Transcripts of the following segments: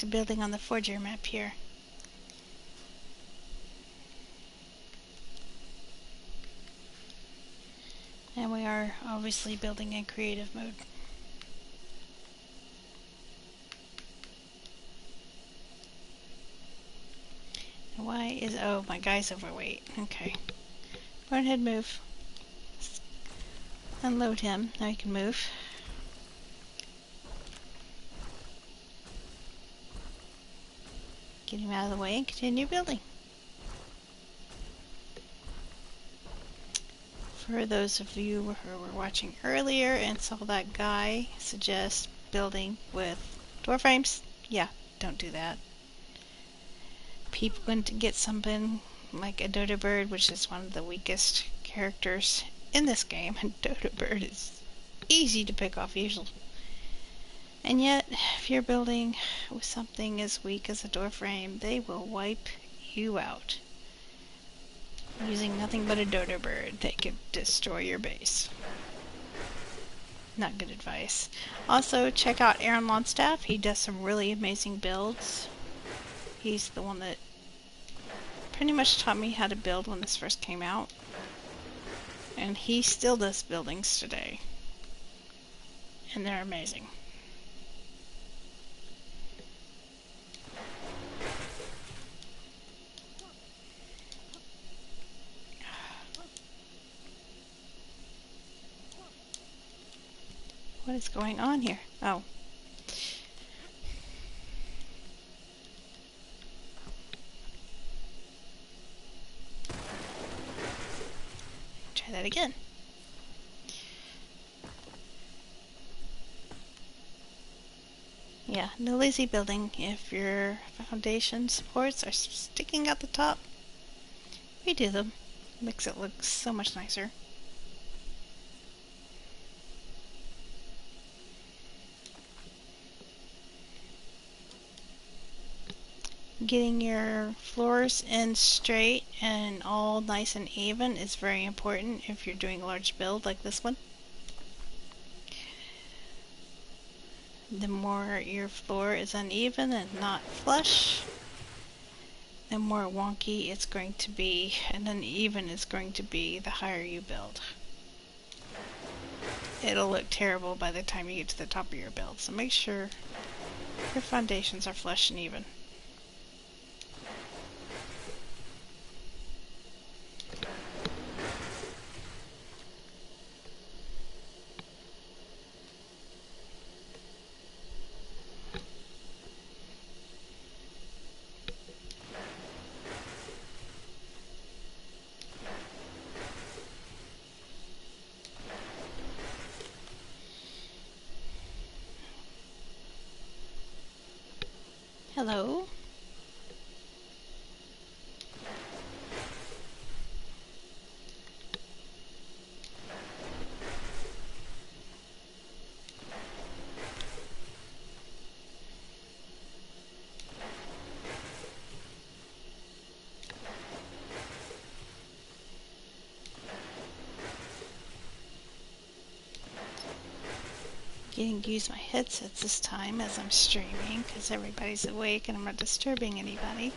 to building on the Fjordur map here. And we are obviously building in creative mode. And why is... oh, my guy's overweight. Okay. Go ahead, move. Unload him. Now he can move. Get him out of the way and continue building. For those of you who were watching earlier and saw that guy suggest building with door frames, yeah, don't do that. People going to get something like a dodo bird, which is one of the weakest characters in this game, and dodo bird is easy to pick off usually. And yet, if you're building with something as weak as a door frame, they will wipe you out. Using nothing but a dodo bird, they could destroy your base. Not good advice. Also, check out Aaron Longstaff. He does some really amazing builds. He's the one that pretty much taught me how to build when this first came out. And he still does buildings today. And they're amazing. What is going on here? Oh. Try that again. Yeah, no lazy building. If your foundation supports are sticking out the top, redo them. Makes it look so much nicer. Getting your floors in straight and all nice and even is very important if you're doing a large build like this one. The more your floor is uneven and not flush, the more wonky it's going to be, and uneven it's going to be the higher you build. It'll look terrible by the time you get to the top of your build, so make sure your foundations are flush and even. Hello. Getting to use my headsets this time as I'm streaming because everybody's awake and I'm not disturbing anybody.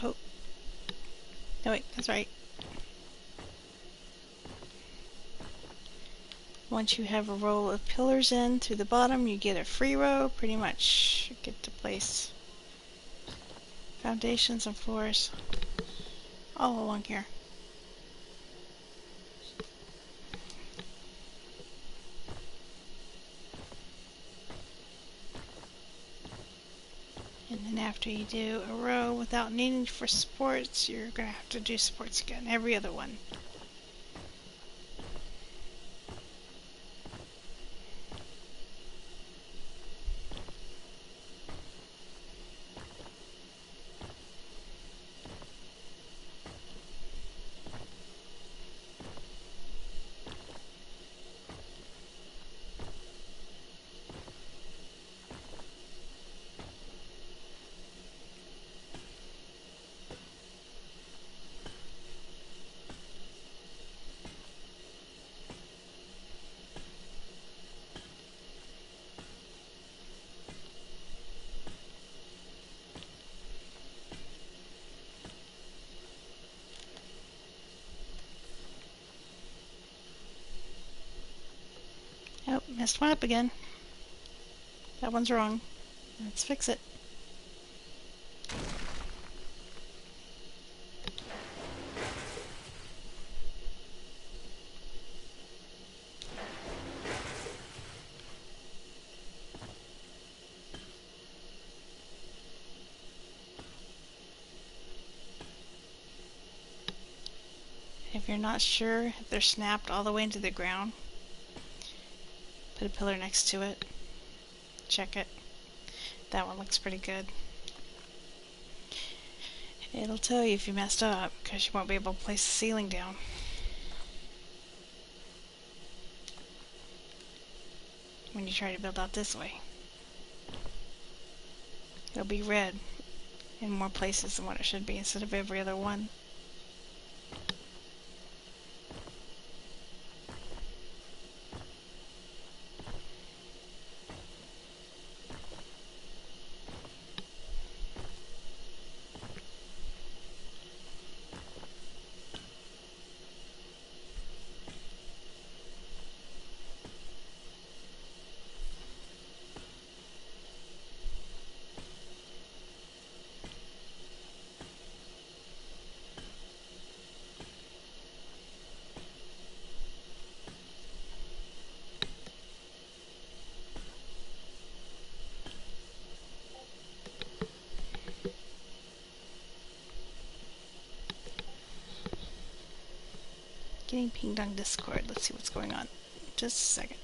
Oh. No, wait, that's right. Once you have a row of pillars in through the bottom, you get a free row. Pretty much you get to place foundations and floors all along here. And then after you do a row without needing for supports, you're going to have to do supports again, every other one. Oh, messed one up again. That one's wrong. Let's fix it. If you're not sure if they're snapped all the way into the ground, put a pillar next to it. Check it. That one looks pretty good. It'll tell you if you messed up, because you won't be able to place the ceiling down. When you try to build out this way. It'll be red in more places than what it should be instead of every other one. Getting pinged on Discord. Let's see what's going on. Just a second.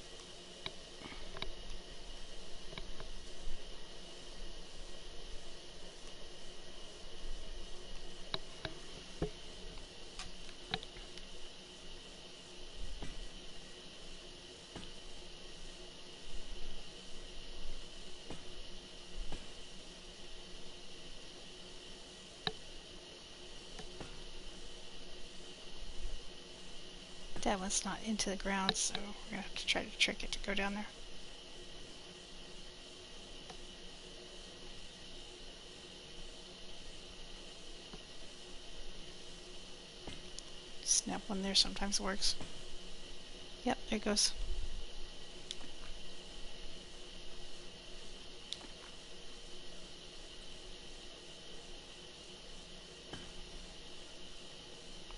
That one's not into the ground, so we're gonna have to try to trick it to go down there. Snap one there sometimes works. Yep, there it goes.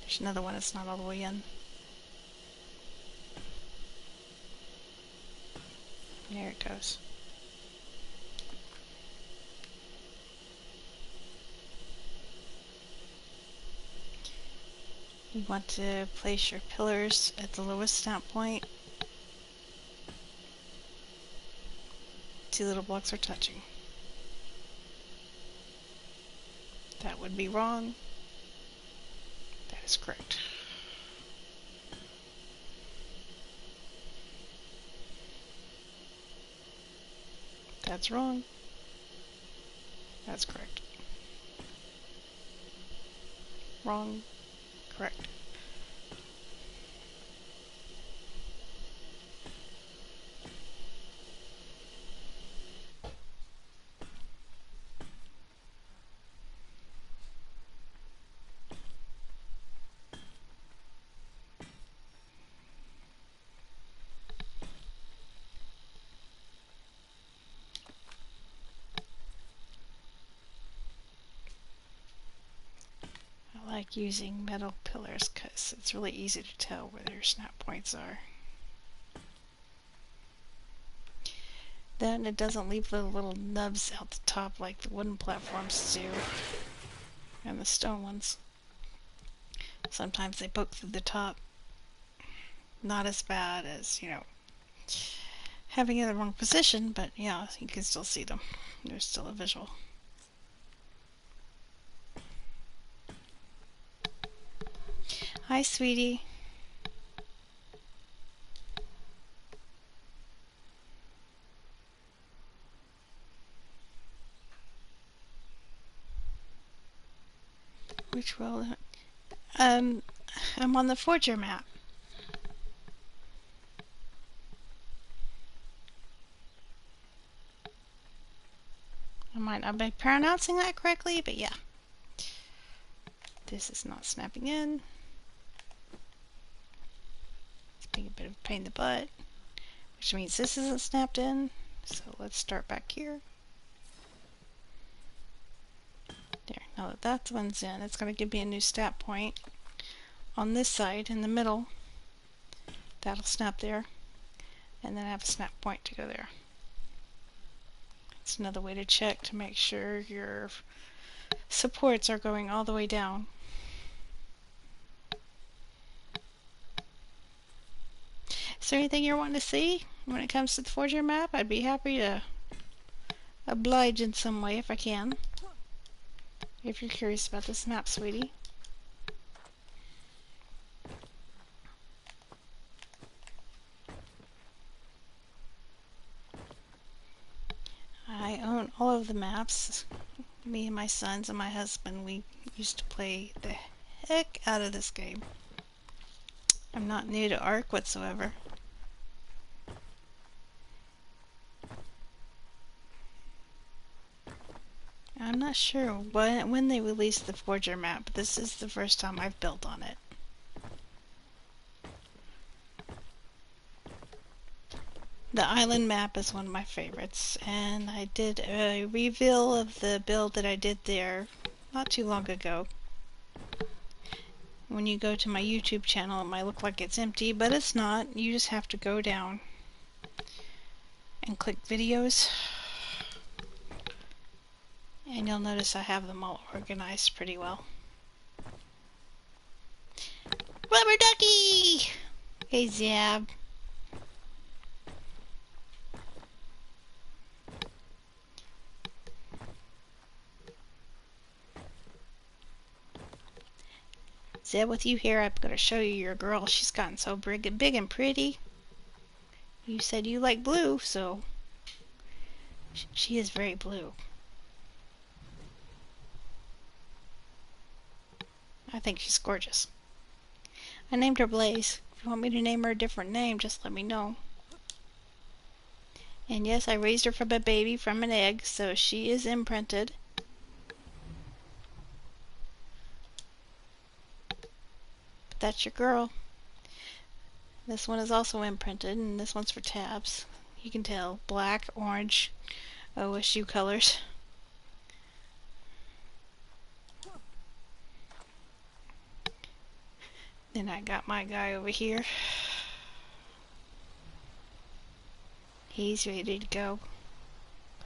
There's another one that's not all the way in. There it goes. You want to place your pillars at the lowest snap point. Two little blocks are touching. That would be wrong. That is correct. That's wrong. That's correct. Wrong. Correct. I like using metal pillars because it's really easy to tell where your snap points are. Then it doesn't leave the little nubs out the top like the wooden platforms do, and the stone ones. Sometimes they poke through the top. Not as bad as, having it in the wrong position, but yeah, you can still see them. There's still a visual. Hi, sweetie. Which world? I'm on the Forger map. I might not be pronouncing that correctly, but yeah. This is not snapping in. It's being a bit of a pain in the butt. which means this isn't snapped in. So let's start back here. There, now that that one's in, it's going to give me a new snap point on this side in the middle. That'll snap there, and then I have a snap point to go there. It's another way to check to make sure your supports are going all the way down. Is there anything you're wanting to see when it comes to the Forger map? I'd be happy to oblige in some way if I can. If you're curious about this map, sweetie. I own all of the maps. Me and my sons and my husband, we used to play the heck out of this game. I'm not new to Ark whatsoever. I'm not sure when they released the Forger map, but this is the first time I've built on it. The island map is one of my favorites, and I did a reveal of the build that I did there not too long ago. When you go to my YouTube channel, it might look like it's empty, but it's not. You just have to go down and click videos, and you'll notice I have them all organized pretty well. Rubber ducky! Hey, Zab. Zeb, with you here, I'm going to show you your girl. She's gotten so big and pretty. You said you like blue, so she is very blue. I think she's gorgeous. I named her Blaze. If you want me to name her a different name, just let me know. And yes, I raised her from a baby, from an egg, so she is imprinted. That's your girl. This one is also imprinted, and this one's for tabs. You can tell black, orange, OSU colors. Then I got my guy over here. He's ready to go.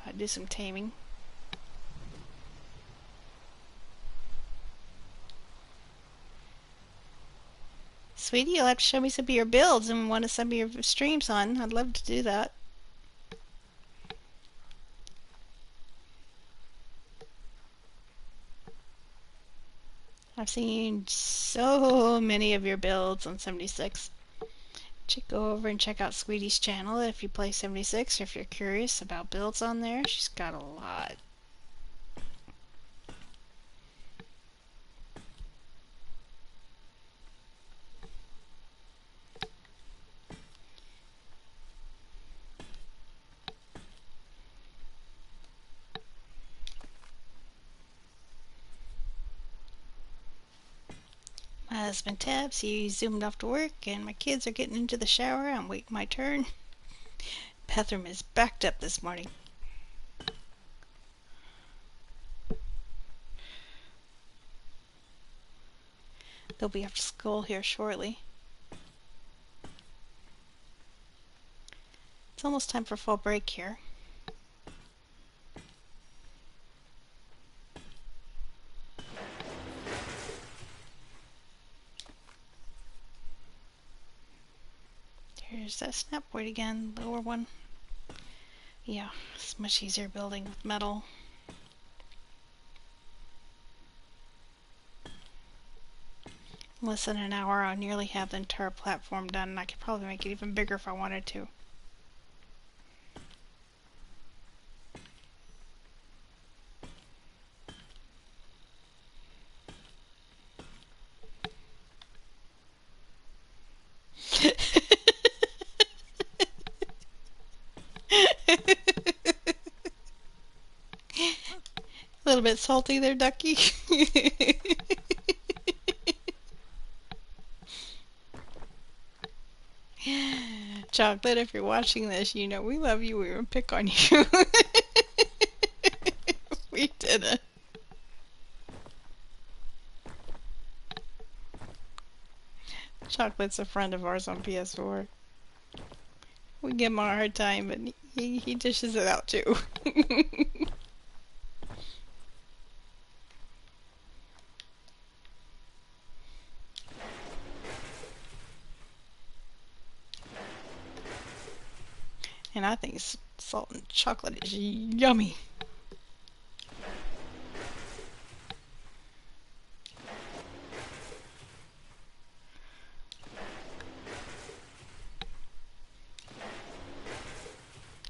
Gotta do some taming. Sweetie, you'll have to show me some of your builds and one of some of your streams on. I'd love to do that. I've seen so many of your builds on 76. Go over and check out Sweetie's channel if you play 76, or if you're curious about builds on there. She's got a lot. My husband Tabs, he zoomed off to work, and my kids are getting into the shower. I'm waiting my turn. Bathroom is backed up this morning. They'll be after school here shortly. It's almost time for fall break here. There's that snap point again, lower one. Yeah, it's much easier building with metal. In less than an hour, I'll nearly have the entire platform done, and I could probably make it even bigger if I wanted to. A little bit salty there, Ducky. Chocolate, if you're watching this, you know we love you. We would pick on you. We didn't. Chocolate's a friend of ours on PS4. We give him a hard time, but he dishes it out too. And I think salt and chocolate is yummy.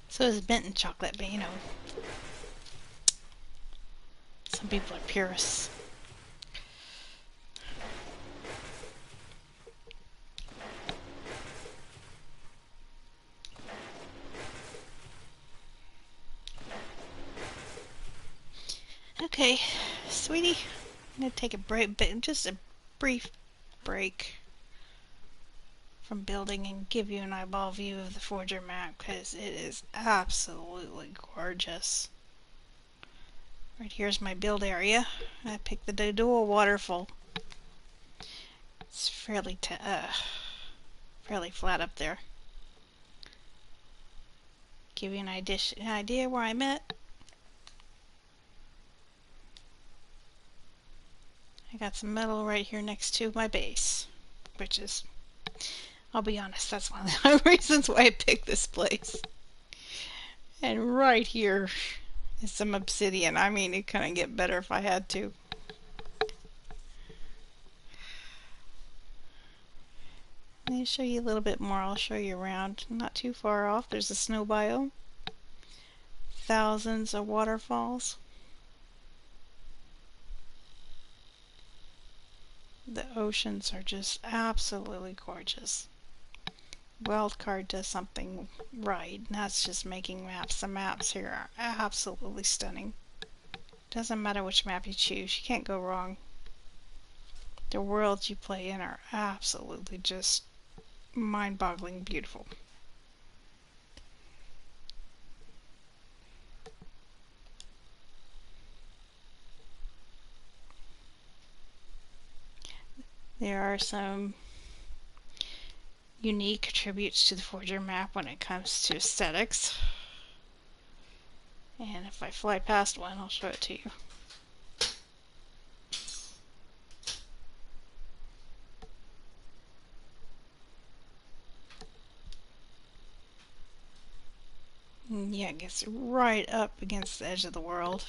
So is mint and chocolate, but you know, some people are purists. Okay, sweetie, I'm gonna take a break, just a brief break from building and give you an eyeball view of the Forger map because it is absolutely gorgeous. Right here's my build area. I picked the dual waterfall. It's fairly flat up there. Give you an idea where I'm at. I got some metal right here next to my base, which is, I'll be honest, that's one of the reasons why I picked this place. And right here is some obsidian. I mean, it couldn't get better if I had to. Let me show you a little bit more. I'll show you around. Not too far off, there's a snow biome. Thousands of waterfalls. The oceans are just absolutely gorgeous. Wildcard does something right, and that's just making maps. The maps here are absolutely stunning. Doesn't matter which map you choose, you can't go wrong. The worlds you play in are absolutely just mind-boggling beautiful. There are some unique attributes to the Forger map when it comes to aesthetics. And if I fly past one, I'll show it to you. And yeah, it gets right up against the edge of the world.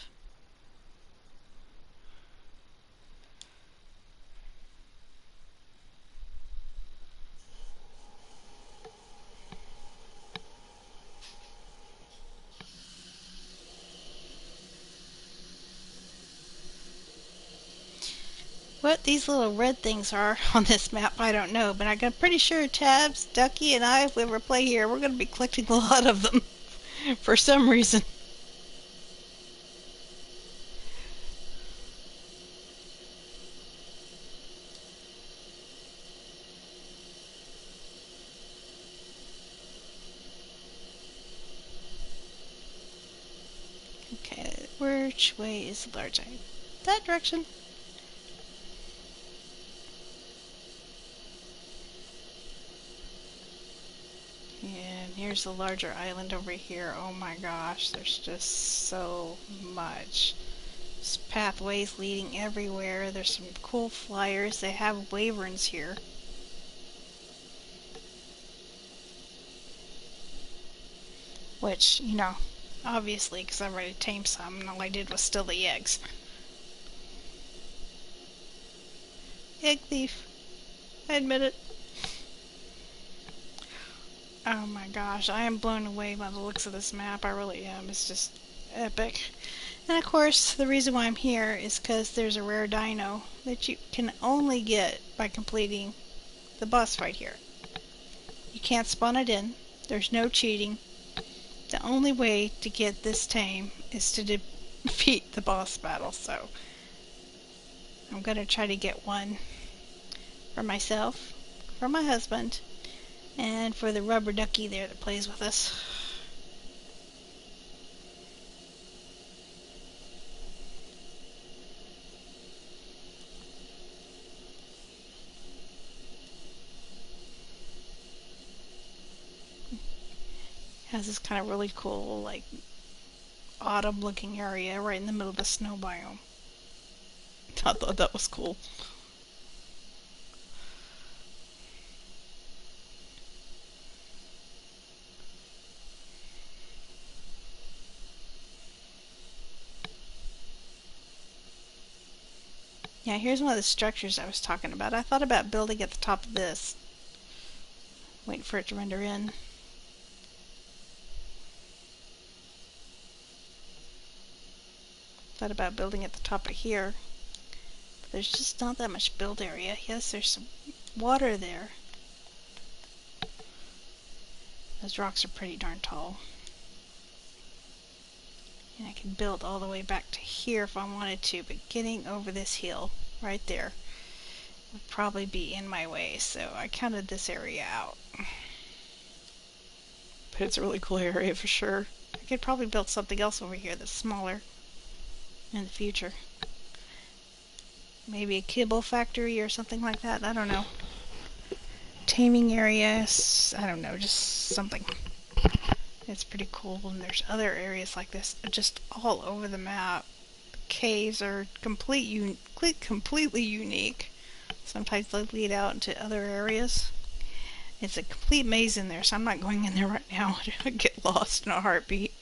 What these little red things are on this map, I don't know, but I'm pretty sure Tabs, Ducky, and I, if we ever play here, we're going to be collecting a lot of them for some reason. Okay, which way is the large eye? That direction. And here's the larger island over here. Oh my gosh, there's just so much. There's pathways leading everywhere. There's some cool flyers. They have wyverns here. Which, you know, obviously, because I've already tamed some, and all I did was steal the eggs. Egg thief. I admit it. Oh my gosh, I am blown away by the looks of this map. I really am. It's just epic. And of course, the reason why I'm here is because there's a rare dino that you can only get by completing the boss fight here. You can't spawn it in. There's no cheating. The only way to get this tame is to defeat the boss battle. So I'm going to try to get one for myself, for my husband, And for the rubber ducky there that plays with us. Has this kind of really cool, like, autumn looking area right in the middle of the snow biome. I thought that was cool. Yeah, here's one of the structures I was talking about. I thought about building at the top of this. Wait for it to render in. Thought about building at the top of here. But there's just not that much build area. Yes, there's some water there. Those rocks are pretty darn tall. And I can build all the way back to here if I wanted to, but getting over this hill right there would probably be in my way, so I counted this area out. But it's a really cool area for sure. I could probably build something else over here that's smaller in the future. Maybe a kibble factory or something like that. I don't know. Taming areas. I don't know. Just something. It's pretty cool. And there's other areas like this just all over the map. The caves are completely unique. Sometimes they lead out into other areas. It's a complete maze in there, so I'm not going in there right now. I'd get lost in a heartbeat.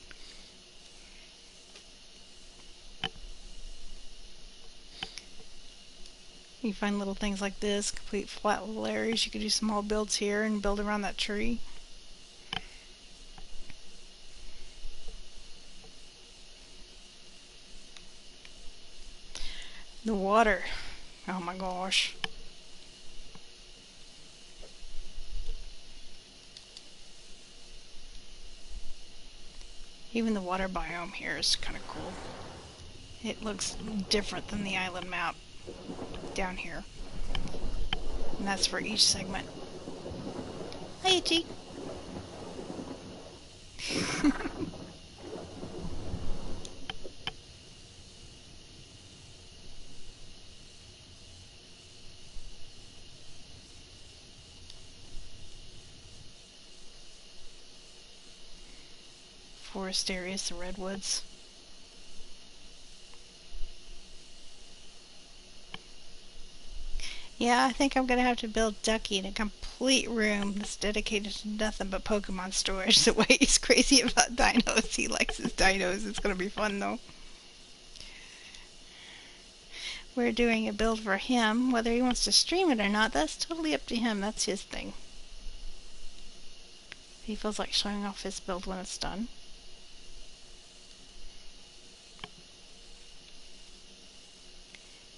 You find little things like this, complete flat little areas. You could do small builds here and build around that tree. The water. Oh my gosh. Even the water biome here is kind of cool. It looks different than the island map down here. And that's for each segment. Hi, Itchy. Forest areas, the redwoods. Yeah, I think I'm gonna have to build Ducky in a complete room that's dedicated to nothing but Pokemon storage. The way he's crazy about dinos, he likes his dinos. It's gonna be fun though. We're doing a build for him. Whether he wants to stream it or not, that's totally up to him. That's his thing. He feels like showing off his build when it's done.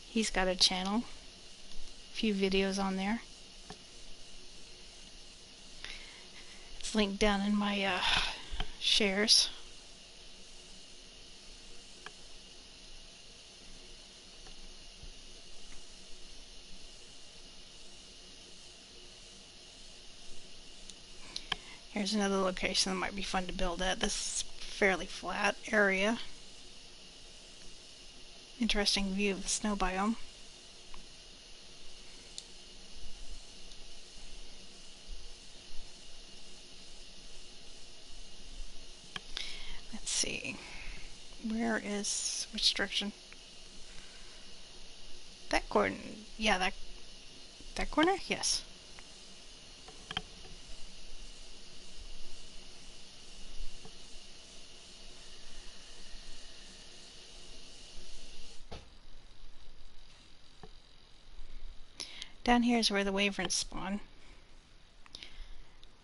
He's got a channel. A few videos on there. It's linked down in my shares. Here's another location that might be fun to build at. This is a fairly flat area. Interesting view of the snow biome. Let's see. Where is which direction? That corner. Yeah, that corner? Yes. Down here is where the wyverns spawn.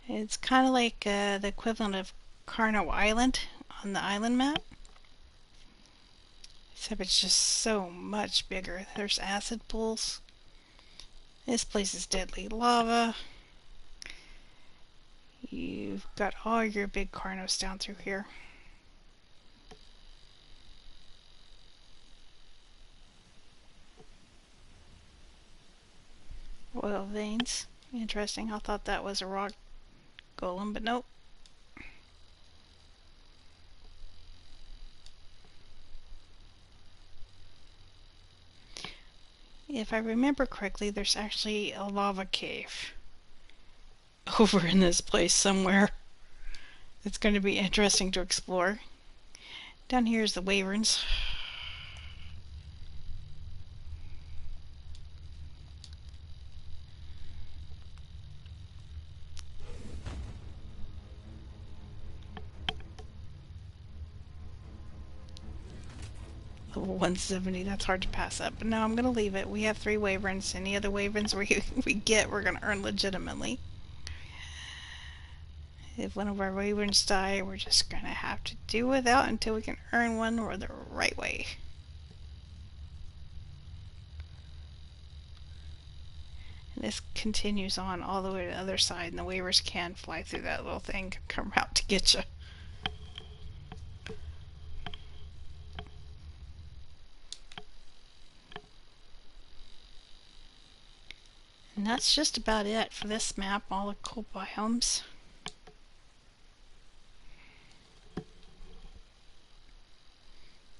It's kind of like the equivalent of Carno Island on the island map. Except it's just so much bigger. There's acid pools. This place is deadly lava. You've got all your big Carnos down through here. Oil veins. Interesting. I thought that was a rock golem, but nope. If I remember correctly, there's actually a lava cave over in this place somewhere. It's going to be interesting to explore. Down here is the wyverns. Level 170, that's hard to pass up. But no, I'm going to leave it. We have 3 wyverns. Any other wyverns we get, we're going to earn legitimately. If one of our wyverns die, we're just going to have to do without until we can earn one the right way. And this continues on all the way to the other side, and the wyverns can fly through that little thing, come out to get you. And that's just about it for this map, all the cool biomes.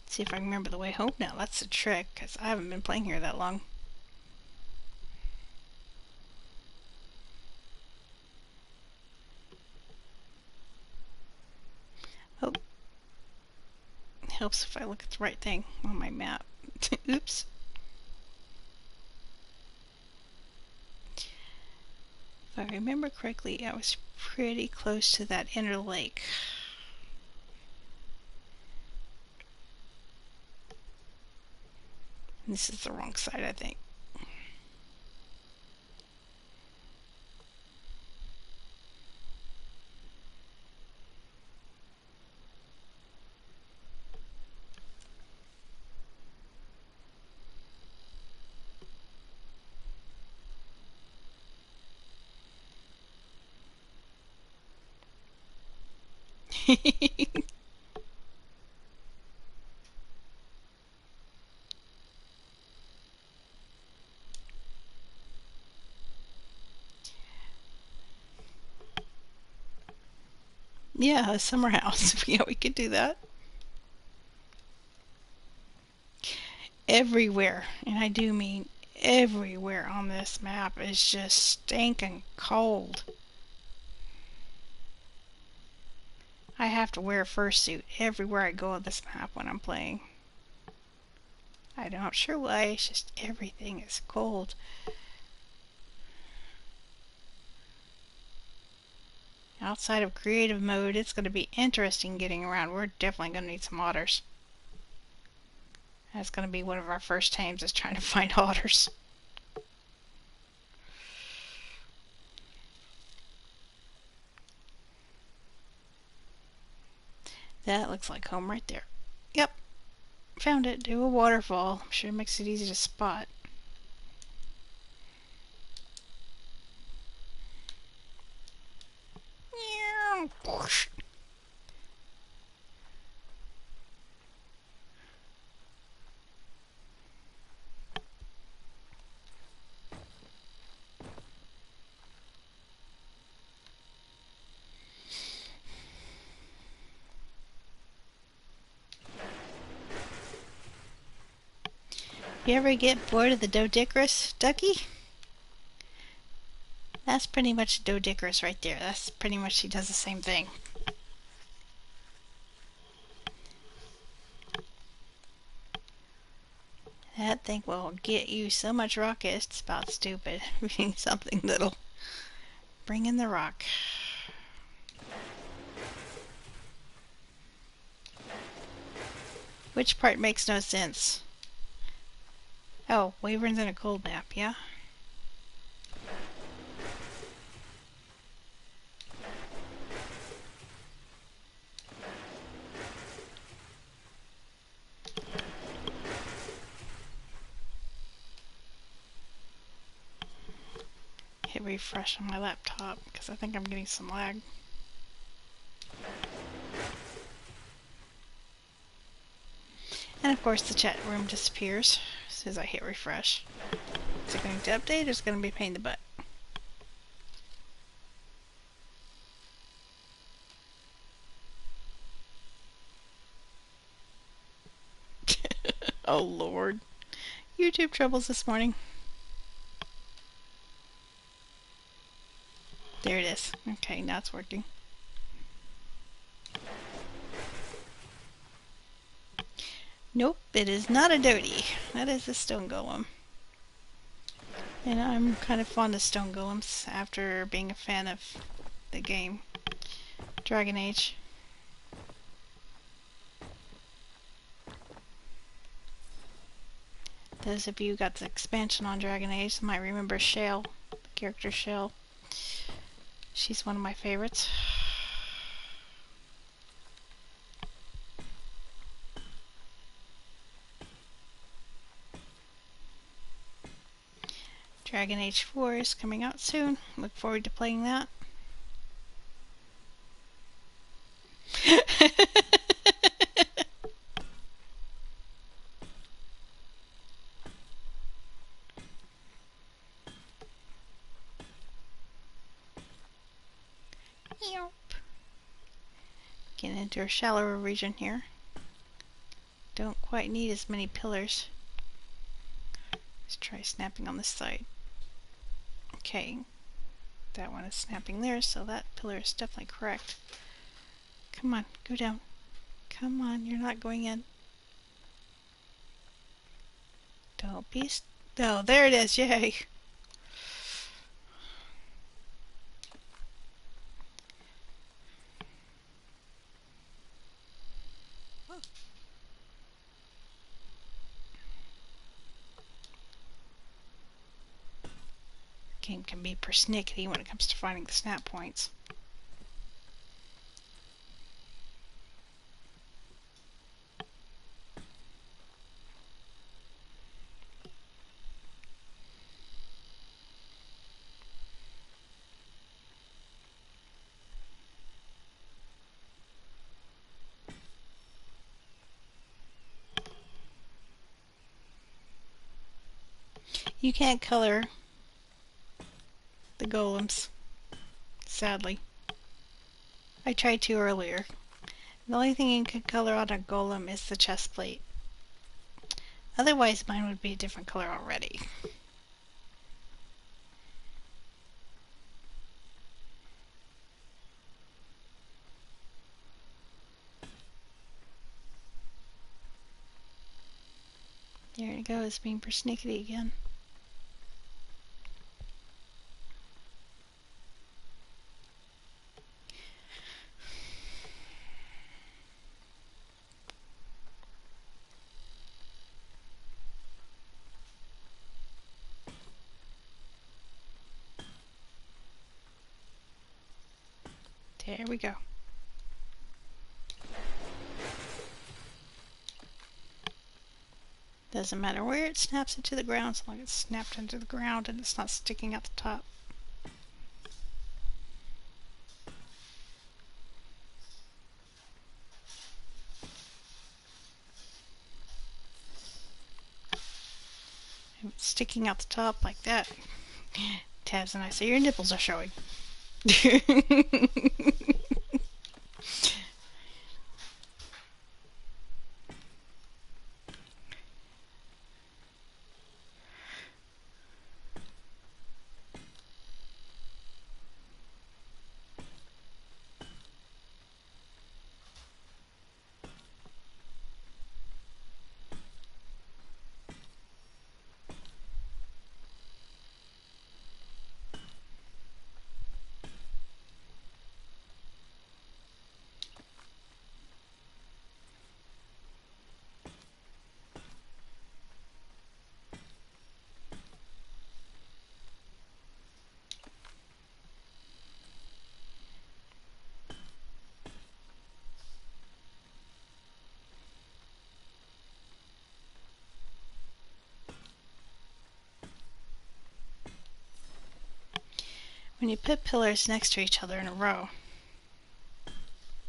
See if I can remember the way home now. That's the trick, because I haven't been playing here that long. Oh. It helps if I look at the right thing on my map. Oops. If I remember correctly, I was pretty close to that inner lake. This is the wrong side, I think. Yeah, a summer house. Yeah, we could do that. Everywhere, and I do mean everywhere on this map is just stinking cold. I have to wear a fursuit everywhere I go on this map when I'm playing. I'm not sure why, it's just everything is cold. Outside of creative mode, it's going to be interesting getting around. We're definitely going to need some otters. That's going to be one of our first tames, is trying to find otters. That looks like home right there. Yep, found it. Do a waterfall. I'm sure it makes it easy to spot. You ever get bored of the Doedicurus, Ducky? That's pretty much Doedicurus right there. That's pretty much, she does the same thing. That thing will get you so much rock, it's about stupid. Being something that'll bring in the rock. Which part makes no sense? Oh, wyverns in a cold map, yeah? Hit refresh on my laptop because I think I'm getting some lag. And of course the chat room disappears as soon as I hit refresh. Is it going to update or is it going to be a pain in the butt? Oh Lord. YouTube troubles this morning. There it is. Okay, now it's working. Nope, it is not a doty. That is a stone golem. And I'm kind of fond of stone golems after being a fan of the game Dragon Age. Those of you who got the expansion on Dragon Age might remember Shale, the character Shale. She's one of my favorites. Dragon Age 4 is coming out soon. Look forward to playing that. Getting into a shallower region here. Don't quite need as many pillars. Let's try snapping on this side. Okay, that one is snapping there, so that pillar is definitely correct. Come on, go down. Come on, you're not going in. Don't be oh, there it is, yay! Game can be persnickety when it comes to finding the snap points. You can't color the golems, sadly. I tried to earlier. The only thing you can color on a golem is the chest plate. Otherwise, mine would be a different color already. There it goes, being persnickety again. There we go. Doesn't matter where it snaps into the ground, as long as it's snapped into the ground and it's not sticking out the top. If it's sticking out the top like that, Tabs and I say, your nipples are showing. When you put pillars next to each other in a row,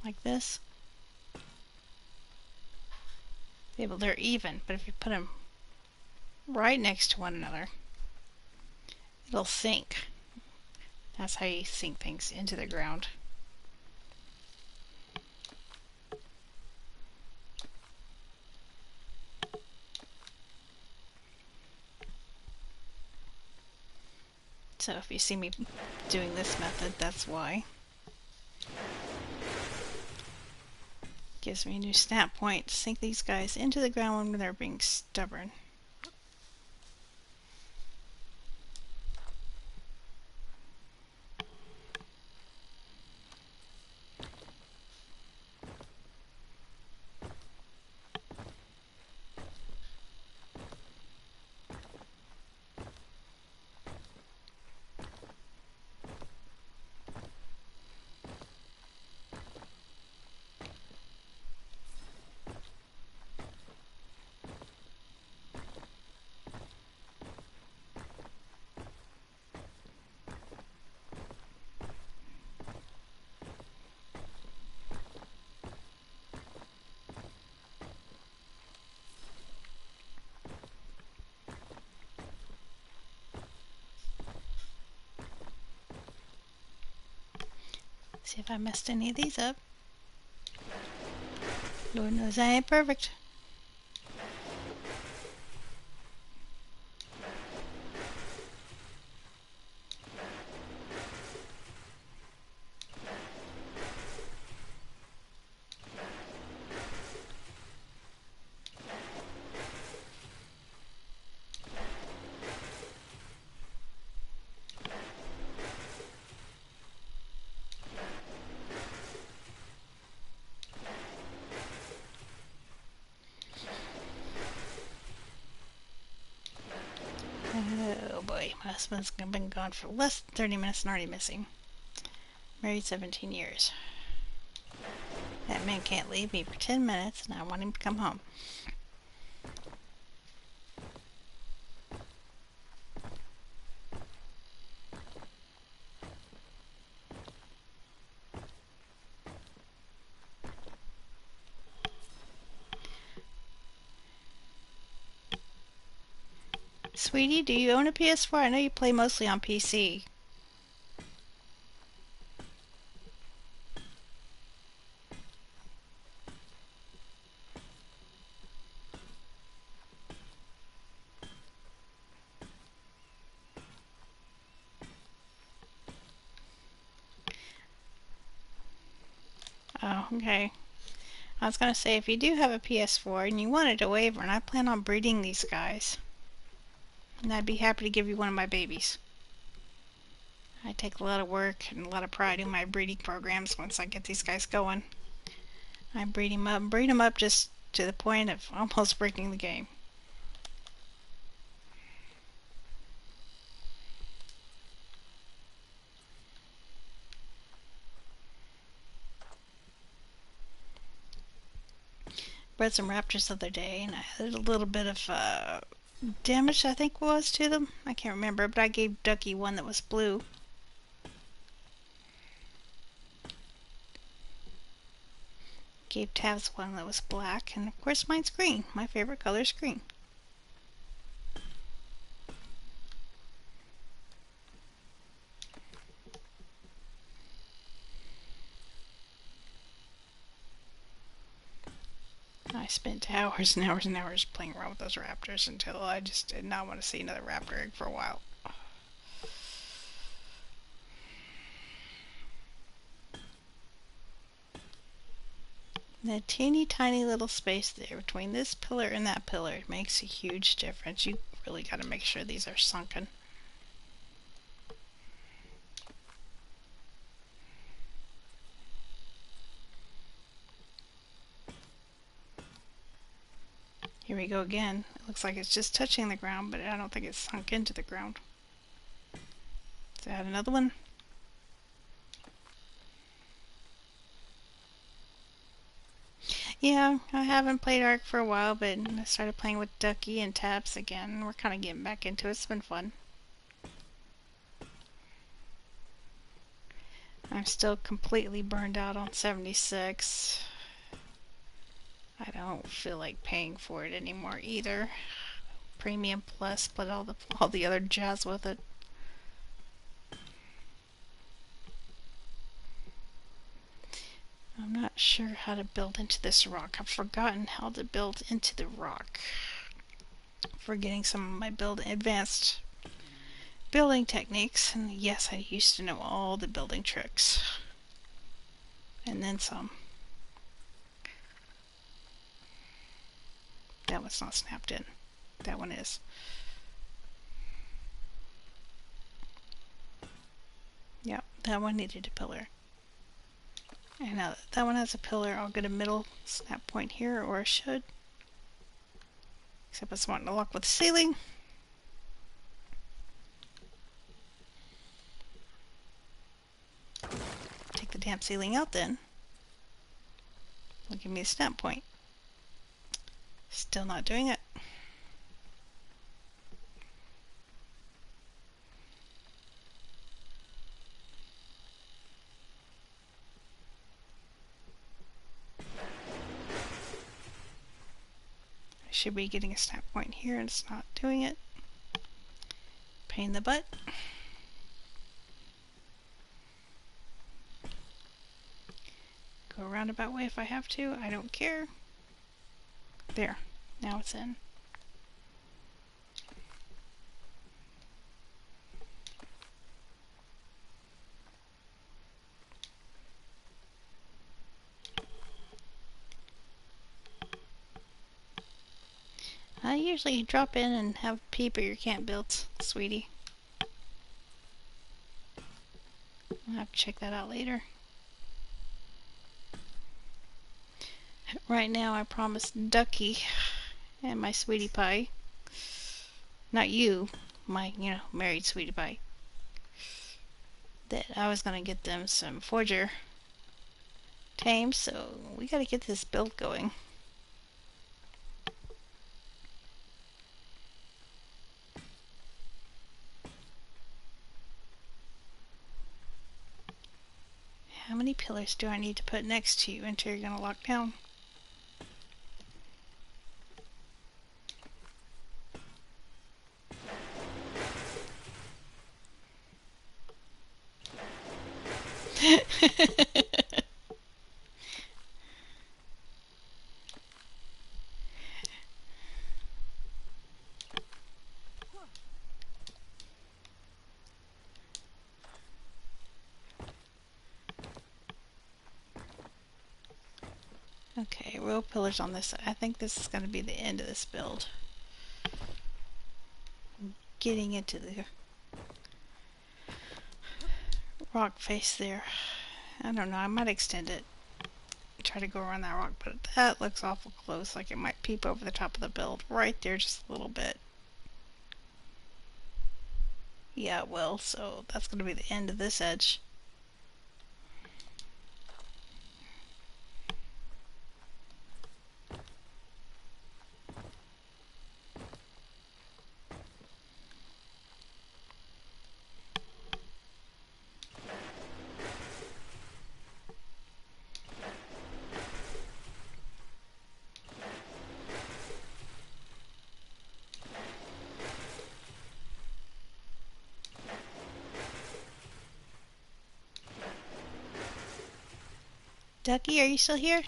like this, they're even, but if you put them right next to one another, it'll sink. That's how you sink things into the ground. So if you see me doing this method, that's why. Gives me a new snap point to sink these guys into the ground when they're being stubborn. See if I messed any of these up. Lord knows I ain't perfect. Oh boy, my husband's been gone for less than 30 minutes and already missing. Married 17 years. That man can't leave me for 10 minutes and I want him to come home. Sweetie, do you own a PS4? I know you play mostly on PC. Oh, okay. I was going to say, if you do have a PS4 and you wanted a waiver, and I plan on breeding these guys, and I'd be happy to give you one of my babies. I take a lot of work and a lot of pride in my breeding programs once I get these guys going. I breed them up just to the point of almost breaking the game. Bred some raptors the other day, and I had a little bit of damage, I think was to them. I can't remember, but I gave Ducky one that was blue. Gave Tabs one that was black, and of course mine's green. My favorite color is green. I spent hours and hours and hours playing around with those raptors until I just did not want to see another raptor egg for a while. That teeny tiny little space there between this pillar and that pillar makes a huge difference. You really got to make sure these are sunken. Here we go again. It looks like it's just touching the ground, but I don't think it's sunk into the ground. Let's add another one. Yeah, I haven't played Ark for a while, but I started playing with Ducky and Tabs again. We're kind of getting back into it. It's been fun. I'm still completely burned out on 76. I don't feel like paying for it anymore either. Premium Plus, but all the other jazz with it. I'm not sure how to build into this rock. I've forgotten how to build into the rock. Forgetting some of my advanced building techniques, and yes, I used to know all the building tricks. And then some. That one's not snapped in. That one is. Yep, that one needed a pillar. And now that one has a pillar, I'll get a middle snap point here, or I should. Except it's wanting to lock with the ceiling. Take the damn ceiling out then. It'll give me a snap point. Still not doing it. I should be getting a snap point here and it's not doing it. Pain in the butt. Go a roundabout way if I have to. I don't care. There. Now it's in. I usually drop in and have a peep at your camp builds, sweetie. I'll have to check that out later. Right now I promised Ducky and my sweetie pie, not you, my, married sweetie pie, that I was going to get them some Fjordur tame, so we got to get this build going. How many pillars do I need to put next to you until you're going to lock down? Okay, row pillars on this side. I think this is going to be the end of this build. Getting into the rock face there. I don't know, I might extend it. Try to go around that rock, but that looks awful close, like it might peep over the top of the build. Right there, just a little bit. Yeah, it will, so that's going to be the end of this edge. Ducky, are you still here?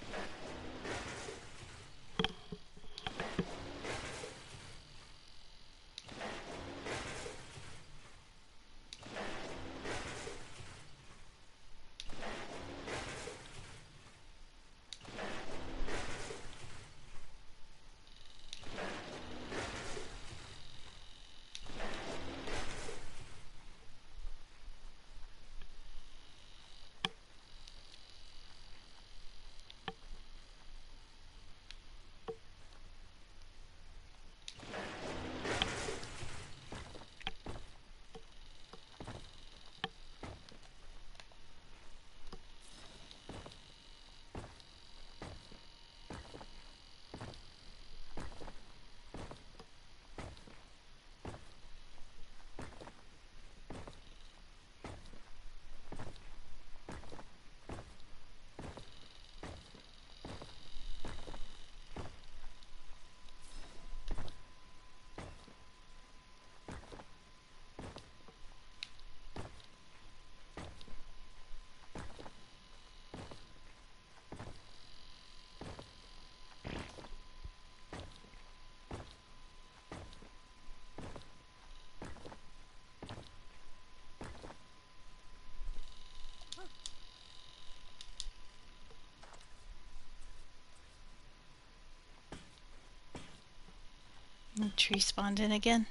tree spawned in again.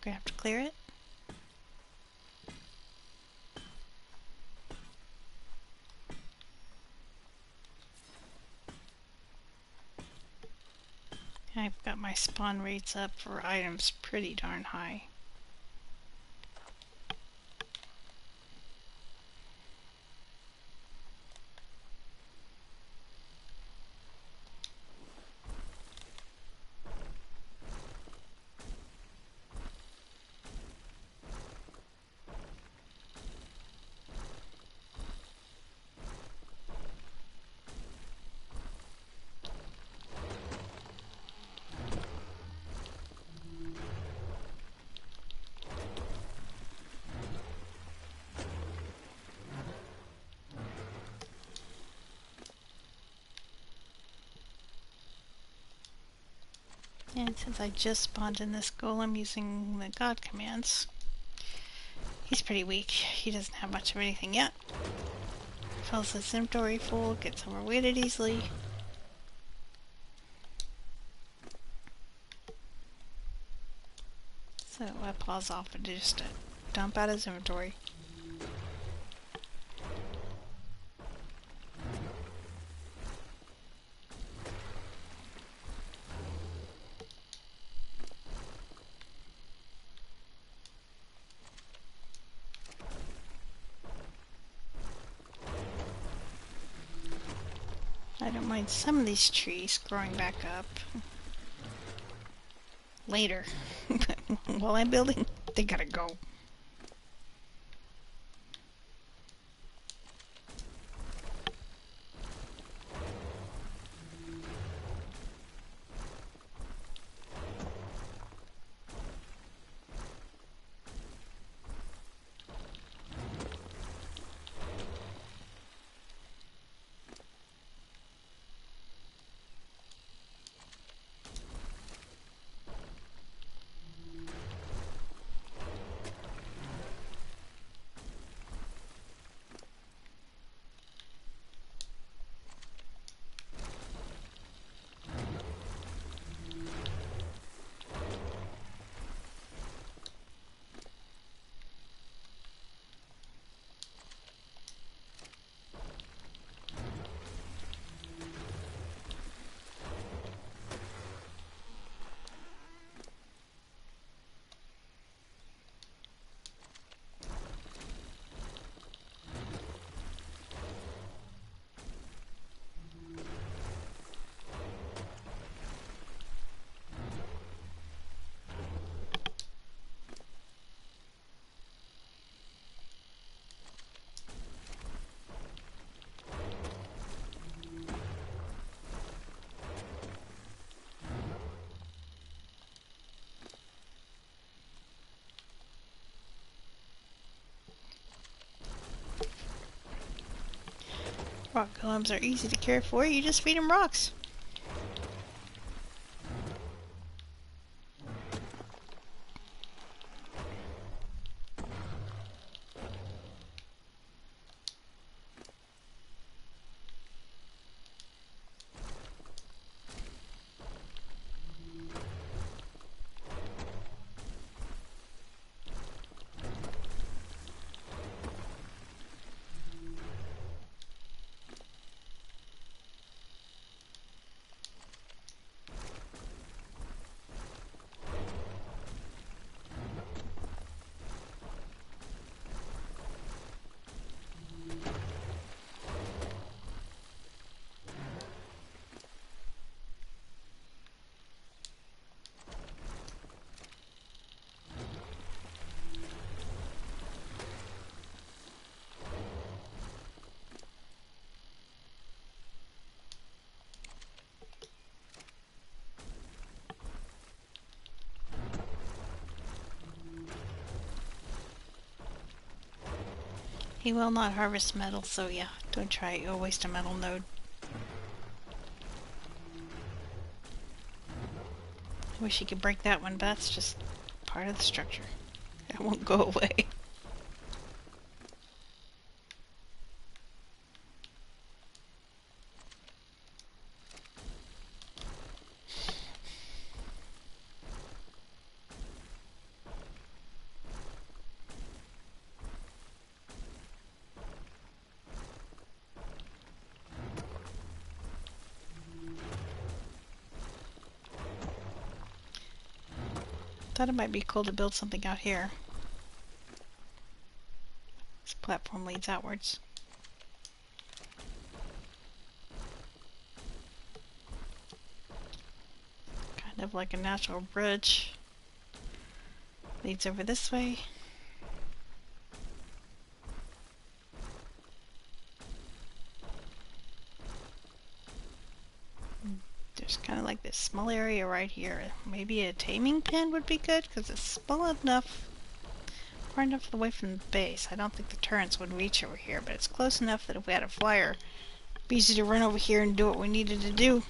Gonna have to clear it. I've got my spawn rates up for items pretty darn high. And since I just spawned in this golem using the god commands, he's pretty weak. He doesn't have much of anything yet. Fills his inventory full, gets overweighted easily. So I pause off and just to dump out his inventory. I don't mind some of these trees growing back up later, but while I'm building, they gotta go. Rock golems are easy to care for, you just feed them rocks. He will not harvest metal, so yeah, don't try it. You'll waste a metal node. I wish he could break that one, but that's just part of the structure. It won't go away. Thought it might be cool to build something out here. This platform leads outwards. Kind of like a natural bridge. Leads over this way. There's kind of like this small area right here. Maybe a taming pen would be good because it's small enough, far enough away from the base. I don't think the turrets would reach over here, but it's close enough that if we had a flyer, it'd be easy to run over here and do what we needed to do.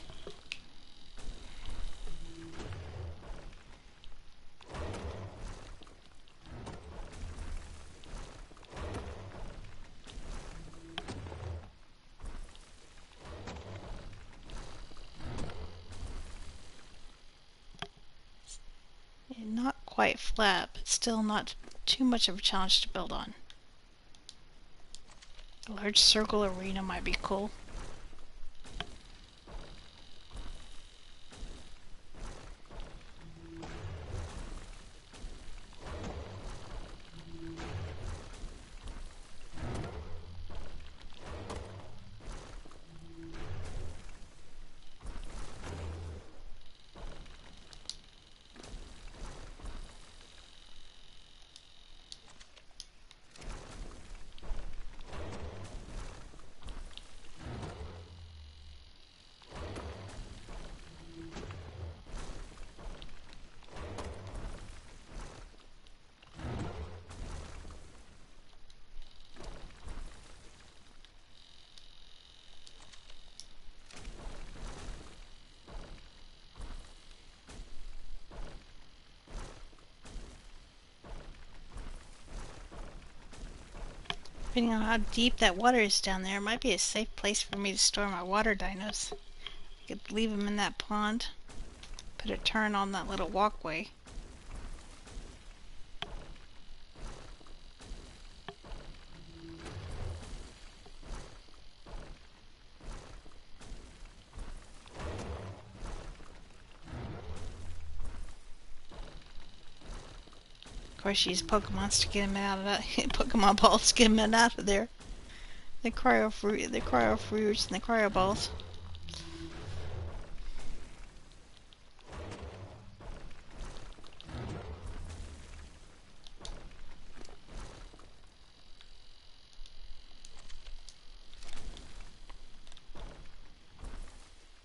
Not quite flat, but still not too much of a challenge to build on. A large circle arena might be cool. Depending on how deep that water is down there, it might be a safe place for me to store my water dinos. I could leave them in that pond, put a turn on that little walkway. Of course, use Pokemons to get him out of that. Pokemon balls to get him out of there. The cryo fruits, and the cryo balls.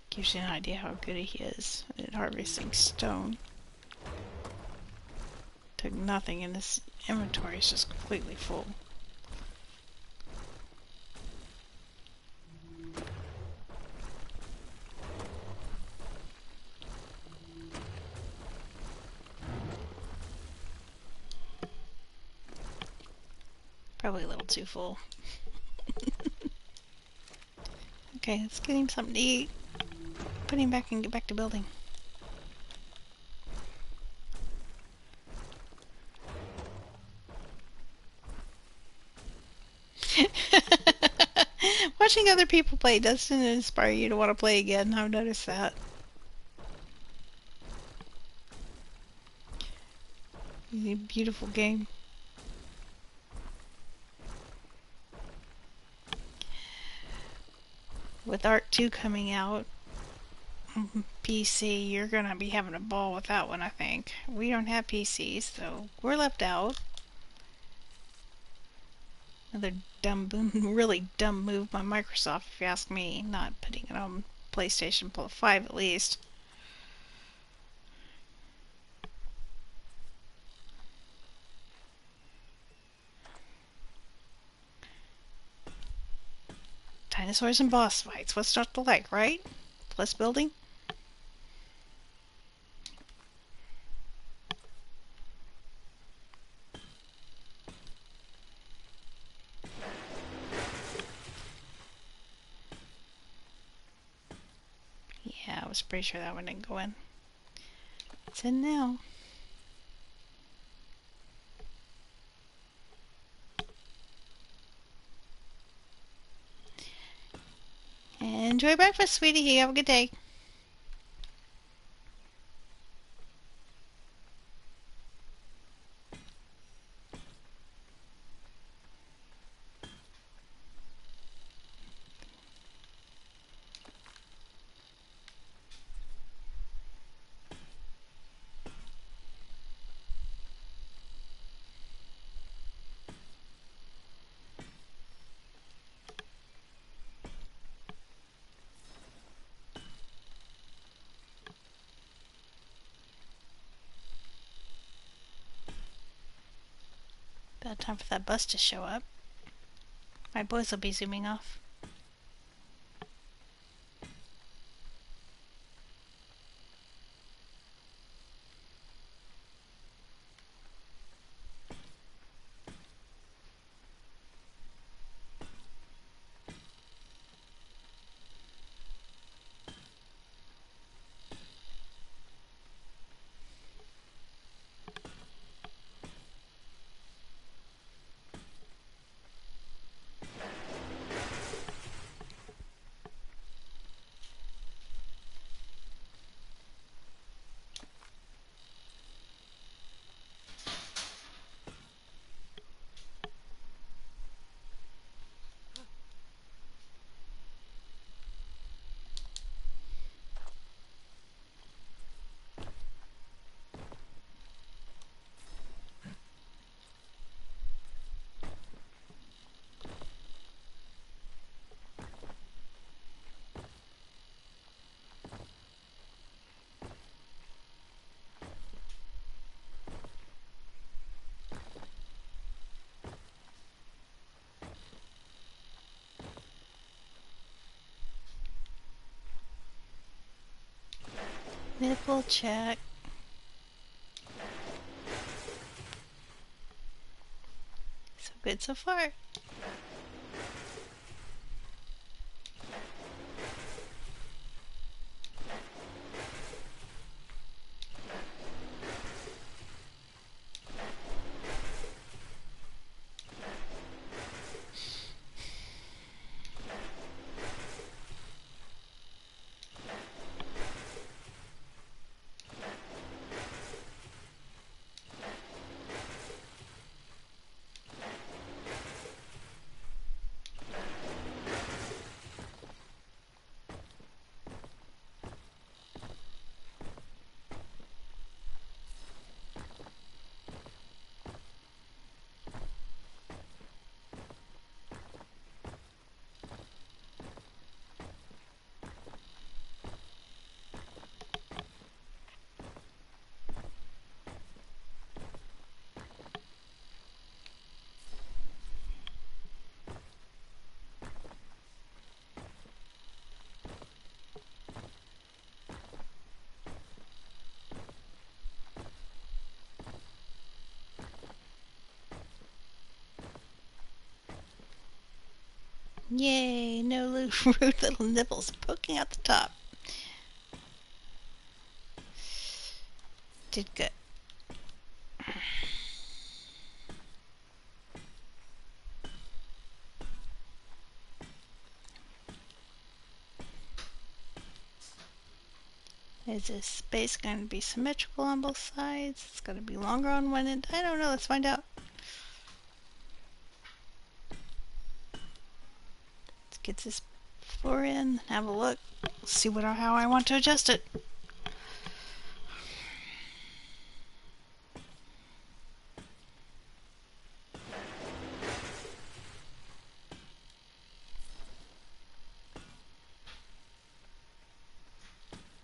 Gives you an idea how good he is at harvesting stone. Took nothing, and this inventory is just completely full. Probably a little too full. Okay, let's get him something to eat. Put him back and get back to building. Watching other people play doesn't inspire you to want to play again. I've noticed that. It's a beautiful game. With Art 2 coming out, PC, you're gonna be having a ball with that one, I think. We don't have PCs, so we're left out. Another really dumb move by Microsoft, if you ask me, not putting it on PlayStation 5 at least. Dinosaurs and boss fights, what's not to like, right? Plus building. Yeah, I was pretty sure that one didn't go in. It's in now. Enjoy breakfast, sweetie. You have a good day. time for that bus to show up. My boys will be zooming off. Nipple check. So good so far. Yay, no rude little nipples poking out the top. Did good. Is this space going to be symmetrical on both sides? It's going to be longer on one end? I don't know. Let's find out. Let's get this floor in, have a look, see how I want to adjust it.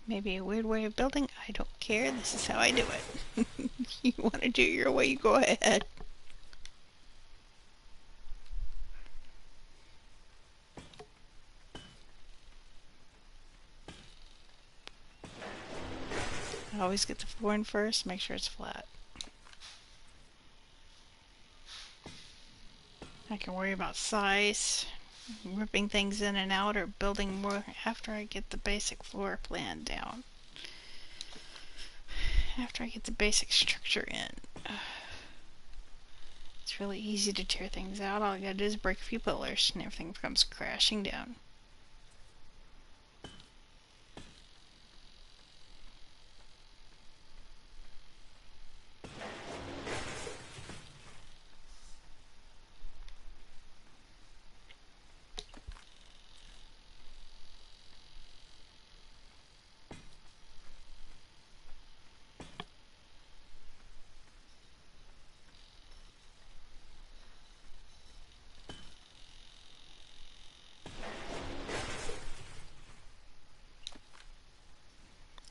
Maybe a weird way of building. I don't care. This is how I do it. You want to do it your way, you go ahead. I always get the floor in first, make sure it's flat. I can worry about size, ripping things in and out, or building more after I get the basic floor plan down. After I get the basic structure in. It's really easy to tear things out. All I gotta do is break a few pillars and everything comes crashing down.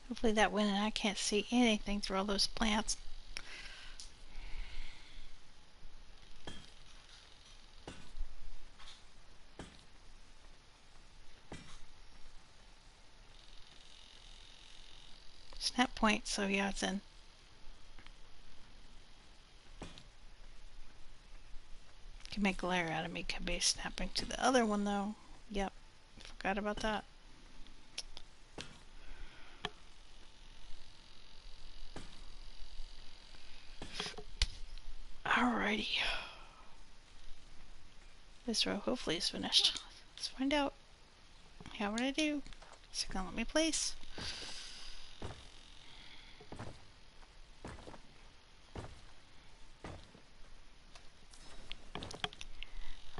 Hopefully that went and I can't see anything through all those plants. Snap point, so yeah, it's in. Can make glare out of me. Could be snapping to the other one though. Yep, forgot about that. Alrighty. This row hopefully is finished. Let's find out. How would I do? Is it gonna let me place?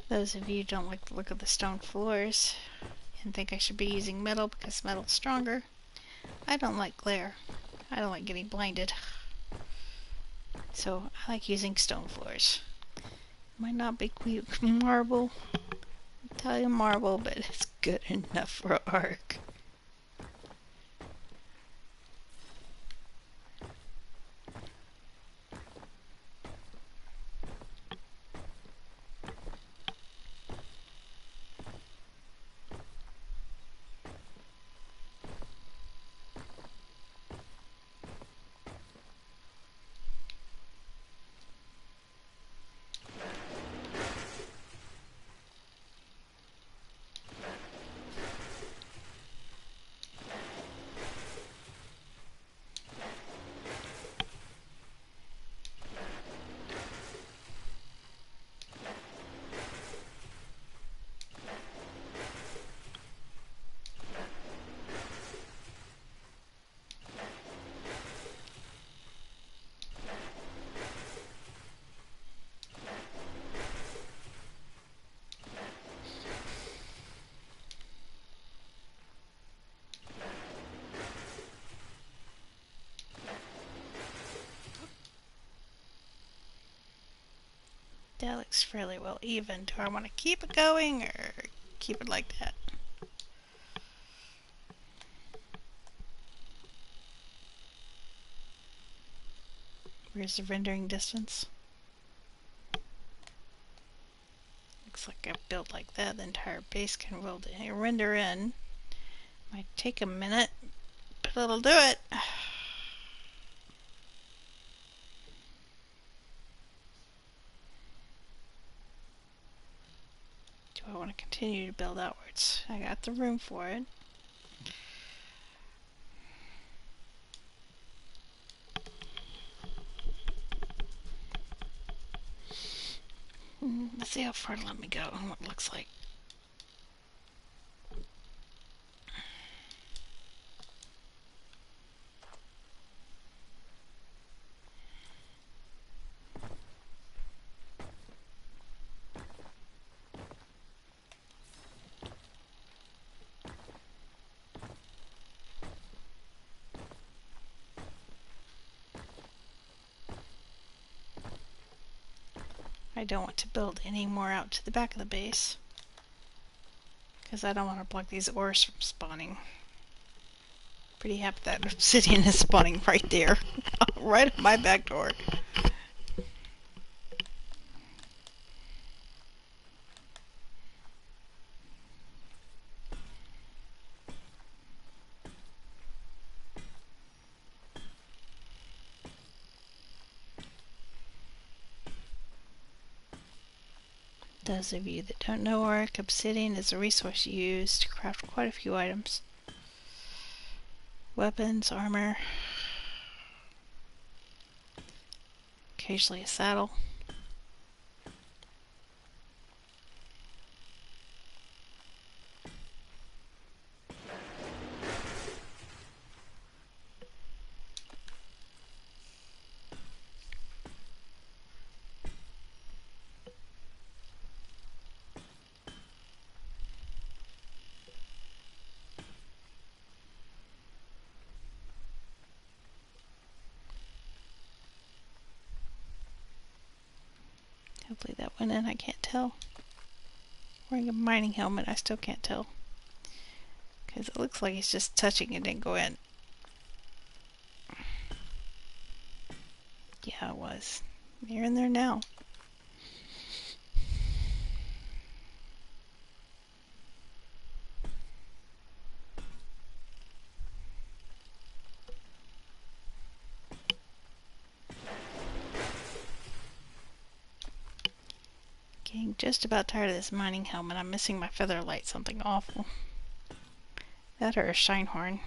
Those of you who don't like the look of the stone floors and think I should be using metal because metal's stronger, I don't like glare. I don't like getting blinded. So I like using stone floors. Might not be marble, Italian marble, but it's good enough for arc. That looks fairly well even. Do I want to keep it going or keep it like that? Where's the rendering distance? Looks like I built like that. The entire base can render in. Might take a minute, but it'll do it. Do I want to continue to build outwards? I got the room for it. Let's see how far it'll let me go and what it looks like. I don't want to build any more out to the back of the base because I don't want to block these ores from spawning. Pretty happy that obsidian is spawning right there, right at my back door. Those of you that don't know Arc, obsidian is a resource used to craft quite a few items. Weapons, armor, occasionally a saddle. Hopefully that went in, I can't tell. Wearing a mining helmet, I still can't tell. Because it looks like it's just touching it didn't go in. Yeah, it was. You're in there now. Just about tired of this mining helmet. I'm missing my feather light. Something awful. That or a shine horn.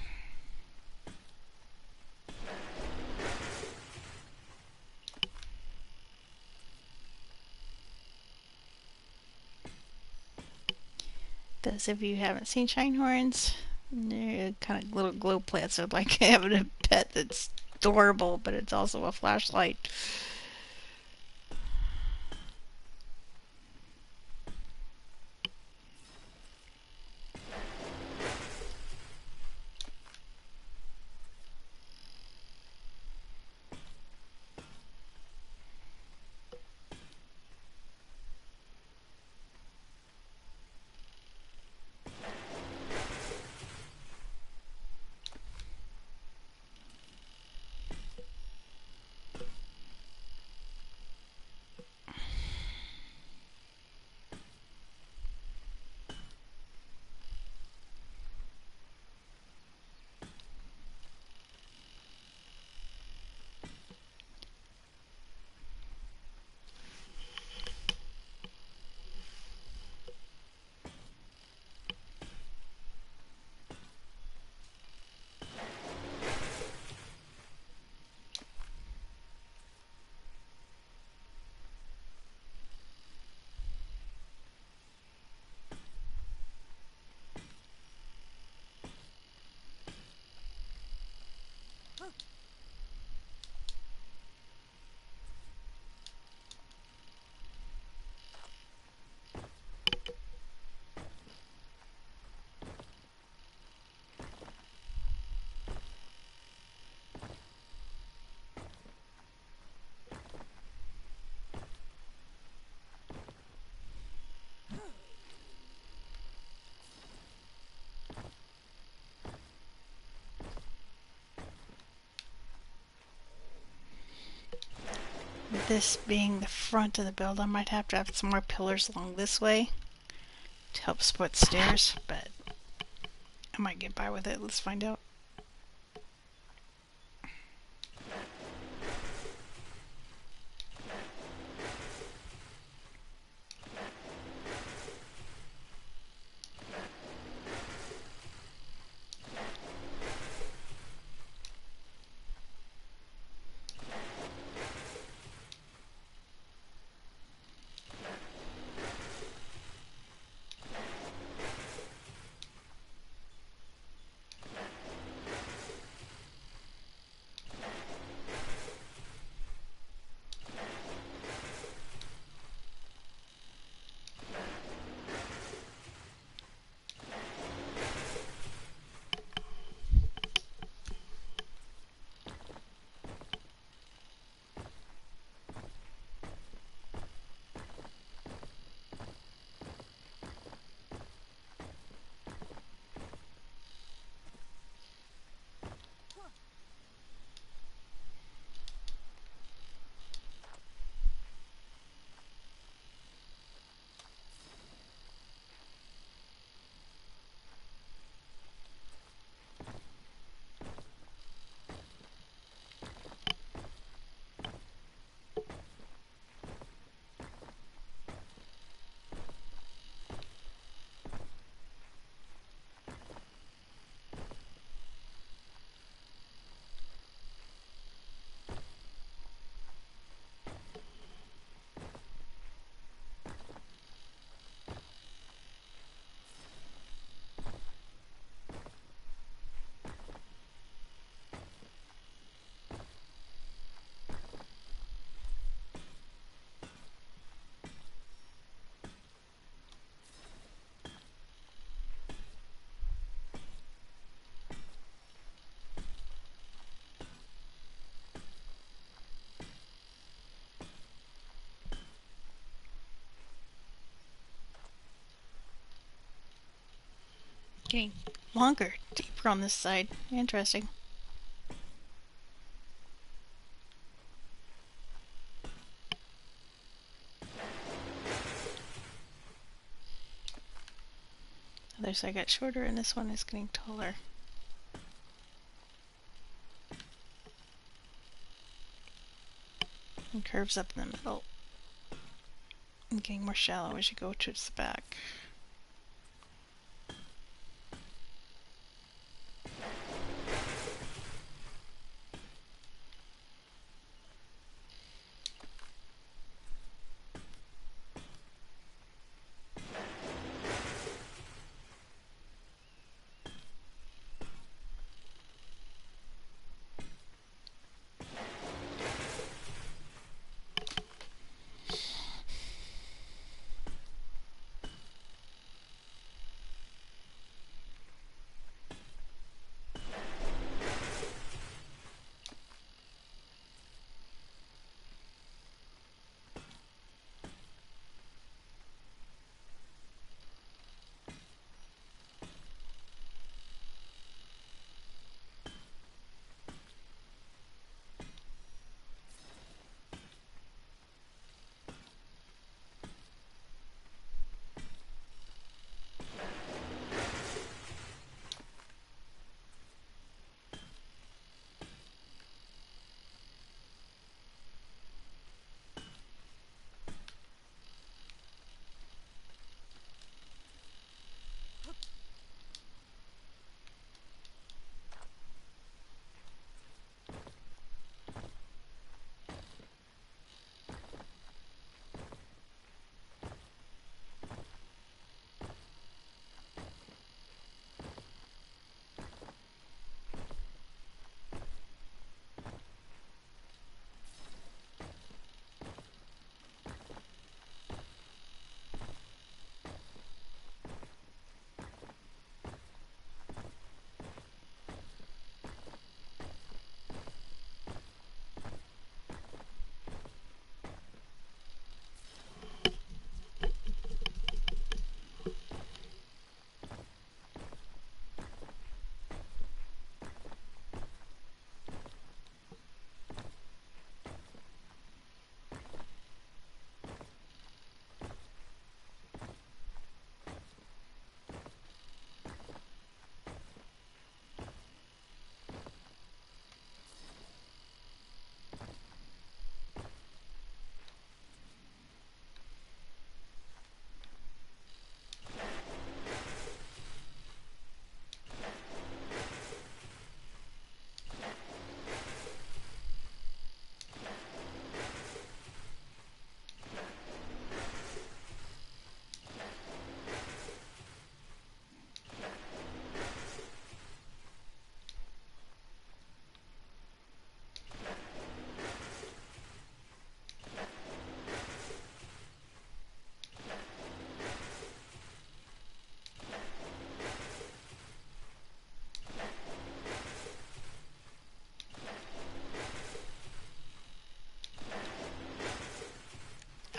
Those of you who haven't seen shine horns, they're kind of little glow plants. They're like having a pet that's adorable, but it's also a flashlight. This being the front of the build, I might have to have some more pillars along this way to help support the stairs, but I might get by with it. Let's find out. Getting longer, deeper on this side. Interesting. Other side got shorter and this one is getting taller. And curves up in the middle. I'm getting more shallow as you go towards the back.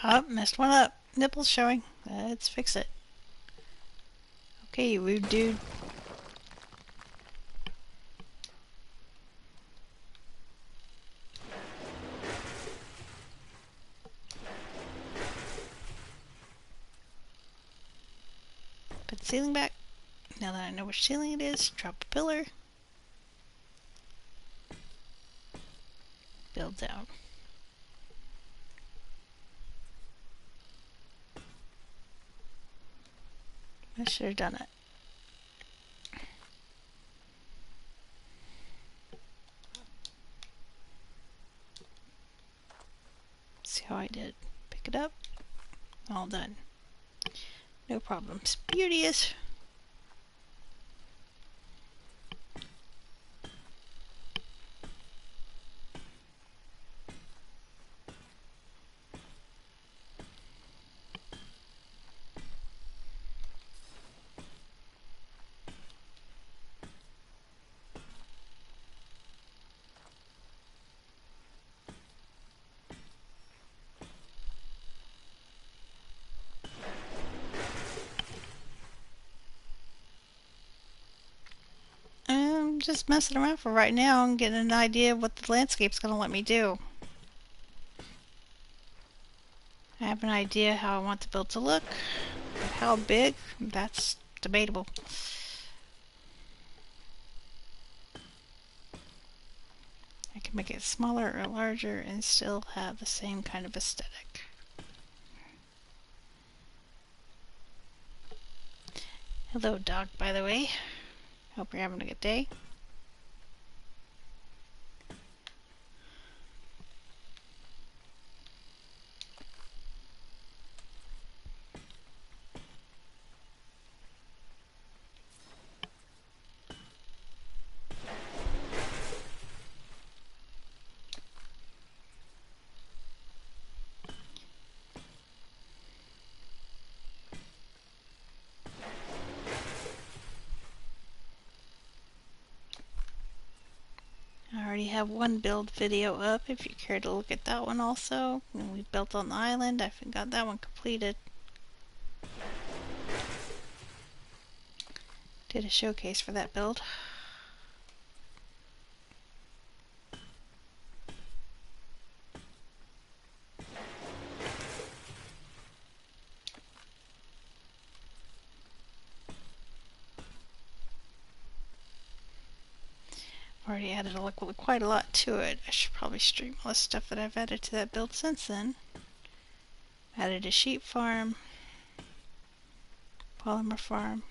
Oh, messed one up. Nipples showing. Let's fix it. Okay, rude dude. Put the ceiling back. Now that I know which ceiling it is, drop a pillar. Build down. I should have done it. See how I did. Pick it up. All done. No problems. Beauteous. I'm just messing around for right now and getting an idea of what the landscape's going to let me do. I have an idea how I want the build to look, but how big, that's debatable. I can make it smaller or larger and still have the same kind of aesthetic. Hello, dog, by the way. Hope you're having a good day. I already have one build video up if you care to look at that one also. And we built on the island. I got that one completed. Did a showcase for that build. Already added quite a lot to it. I should probably stream all the stuff that I've added to that build since then. Added a sheep farm, polymer farm.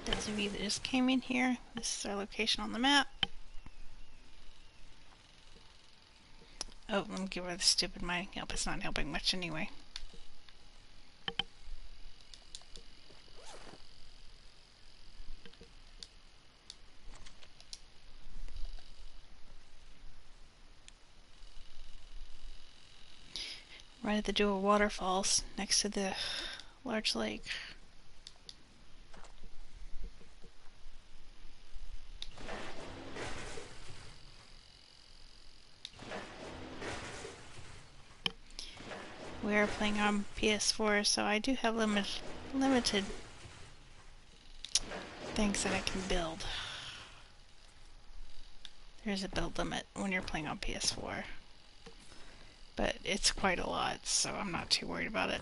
Those of you that just came in here, this is our location on the map. Oh, let me give her the stupid mining help. It's not helping much anyway. Right at the dual waterfalls next to the large lake. We are playing on PS4, so I do have limited things that I can build. There's a build limit when you're playing on PS4. But it's quite a lot, so I'm not too worried about it.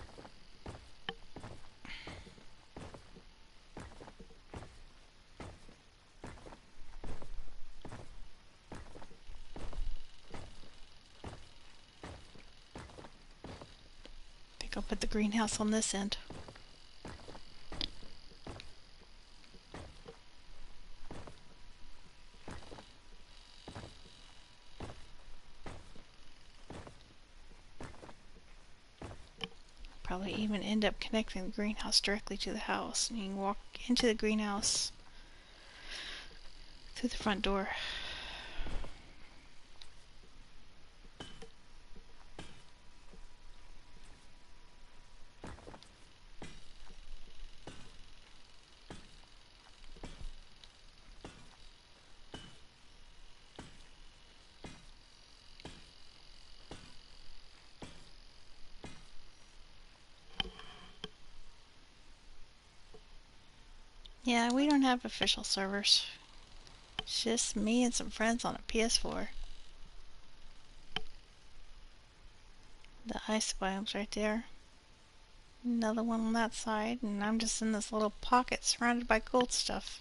I think I'll put the greenhouse on this end. Probably even end up connecting the greenhouse directly to the house. And you can walk into the greenhouse through the front door. Yeah, we don't have official servers. It's just me and some friends on a PS4. The ice biome's right there. Another one on that side, and I'm just in this little pocket surrounded by gold stuff.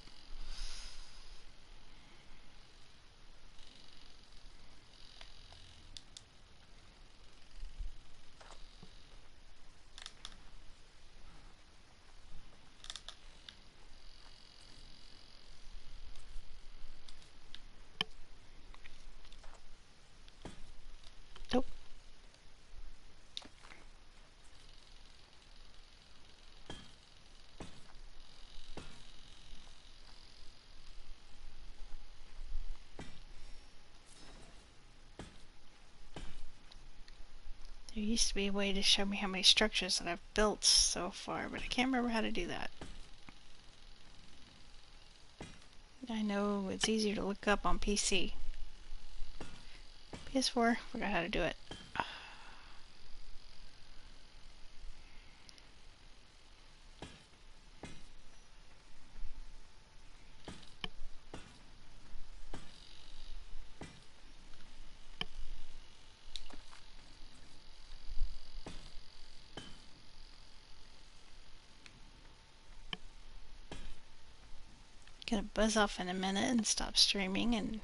Nope. There used to be a way to show me how many structures that I've built so far, but I can't remember how to do that. I know it's easier to look up on PC. PS4, forgot how to do it. Gonna buzz off in a minute and stop streaming and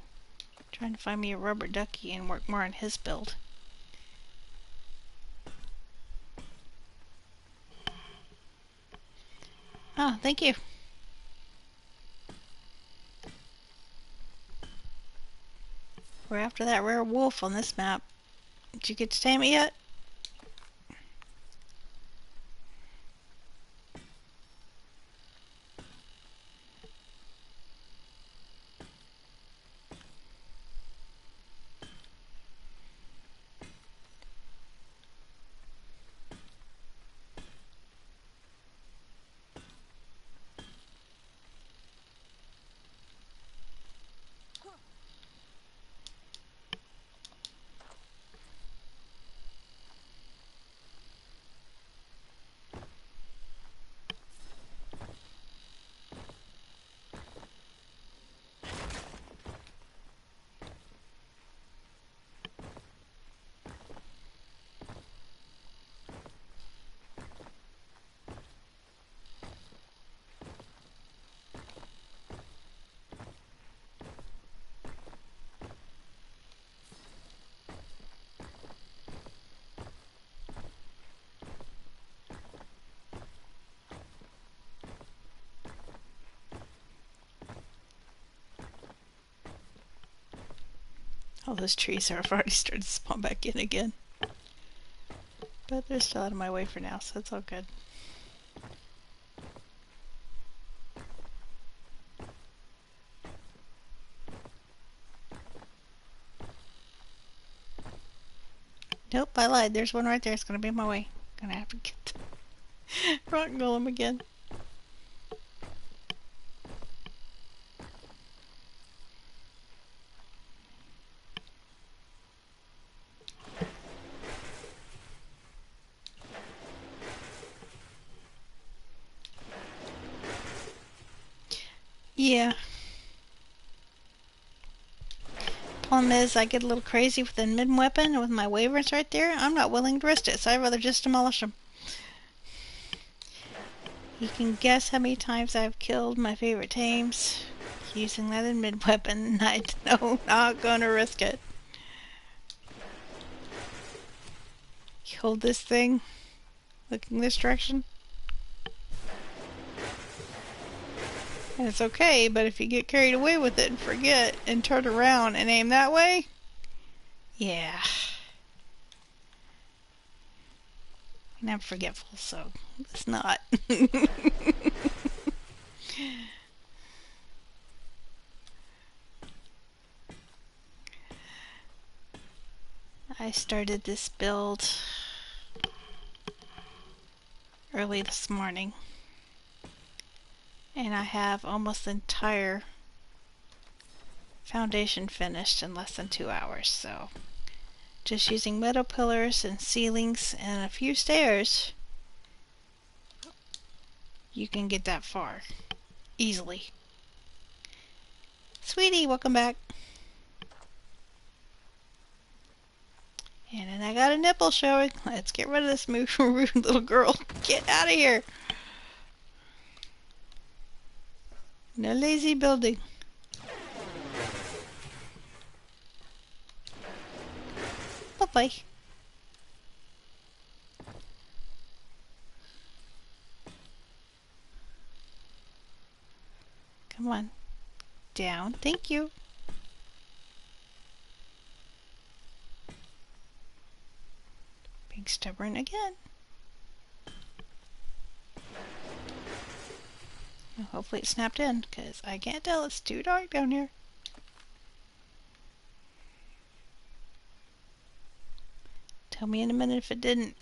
trying to find me a rubber ducky and work more on his build. Oh, thank you. We're after that rare wolf on this map. Did you get to tame it yet? All those trees have already started to spawn back in again. But they're still out of my way for now, so it's all good. Nope, I lied. There's one right there. It's gonna be in my way. Gonna have to get the rock golem again. Yeah. Problem is, I get a little crazy with the mid weapon and with my wyverns right there. I'm not willing to risk it, so I'd rather just demolish them. You can guess how many times I've killed my favorite tames using that in mid weapon. I know, not gonna risk it. Hold this thing, looking this direction. And it's okay, but if you get carried away with it and forget and turn around and aim that way, yeah. And I'm forgetful, so it's not. I started this build early this morning, and I have almost the entire foundation finished in less than 2 hours. So just using metal pillars and ceilings and a few stairs, you can get that far easily. Sweetie, welcome back. And then I got a nipple showing. Let's get rid of this rude little girl. Get out of here. No lazy building. Bye-bye. Come on. Down. Thank you. Being stubborn again. Well, hopefully it snapped in, because I can't tell. It's too dark down here. Tell me in a minute if it didn't.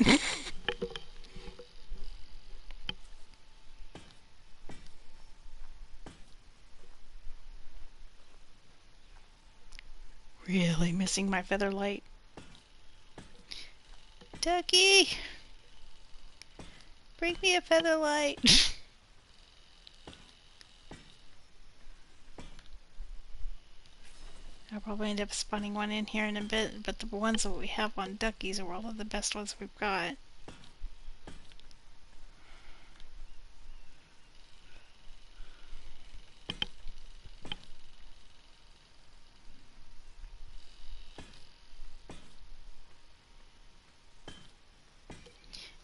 Really missing my feather light. Ducky! Bring me a feather light. I'll probably end up spawning one in here in a bit, but the ones that we have on duckies are all of the best ones we've got.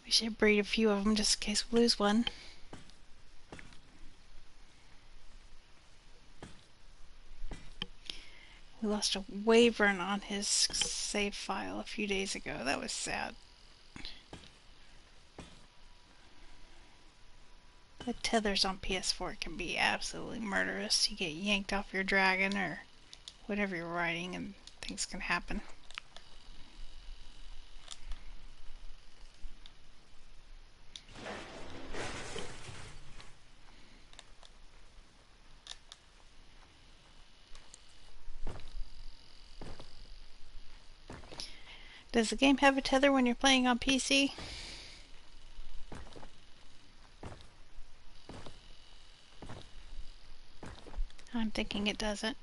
We should breed a few of them just in case we lose one. We lost a wyvern on his save file a few days ago. That was sad. The tethers on PS4 can be absolutely murderous. You get yanked off your dragon or whatever you're riding and things can happen. Does the game have a tether when you're playing on PC? I'm thinking it doesn't.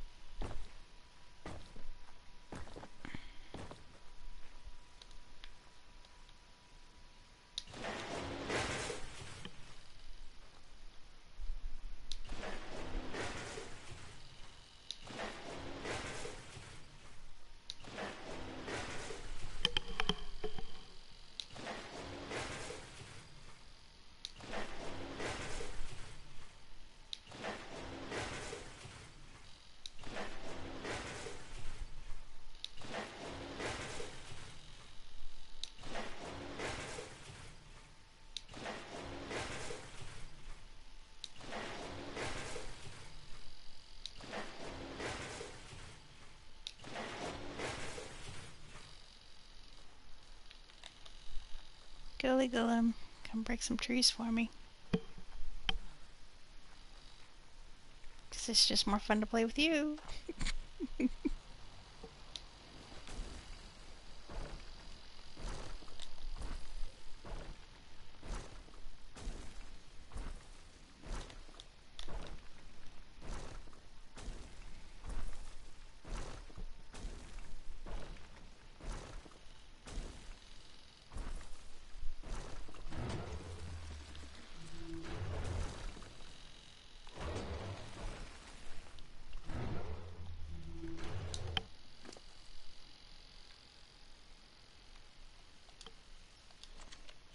Golly Golem, come break some trees for me. Because it's just more fun to play with you.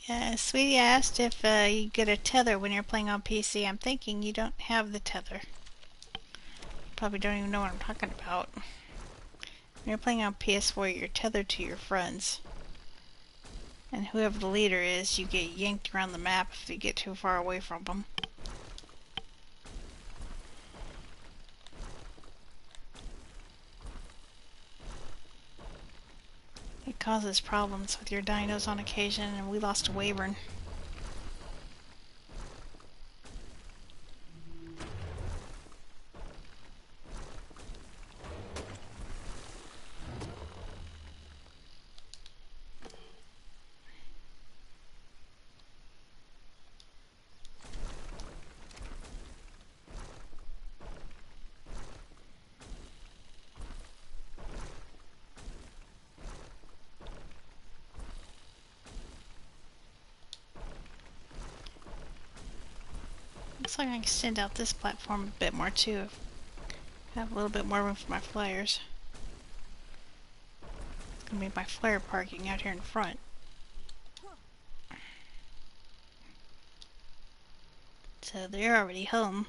Yeah, Sweetie asked if you get a tether when you're playing on PC. I'm thinking you don't have the tether. Probably don't even know what I'm talking about. When you're playing on PS4, you're tethered to your friends. And whoever the leader is, you get yanked around the map if you get too far away from them. It causes problems with your dinos on occasion, and we lost a wyvern. Looks like I can extend out this platform a bit more too. Have a little bit more room for my flyers. It's gonna be my flyer parking out here in front. So they're already home.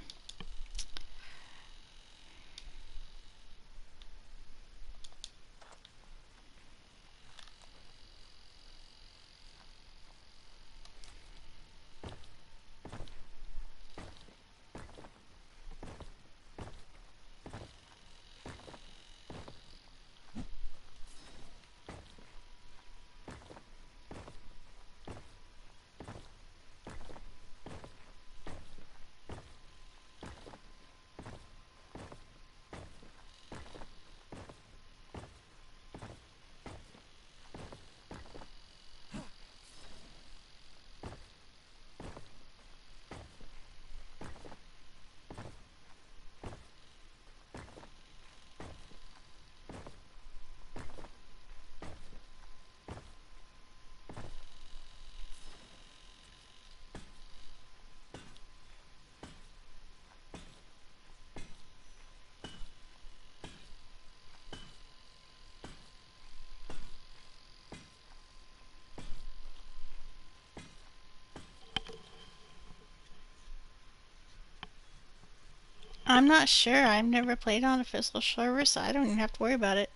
I'm not sure. I've never played on a physical server, so I don't even have to worry about it.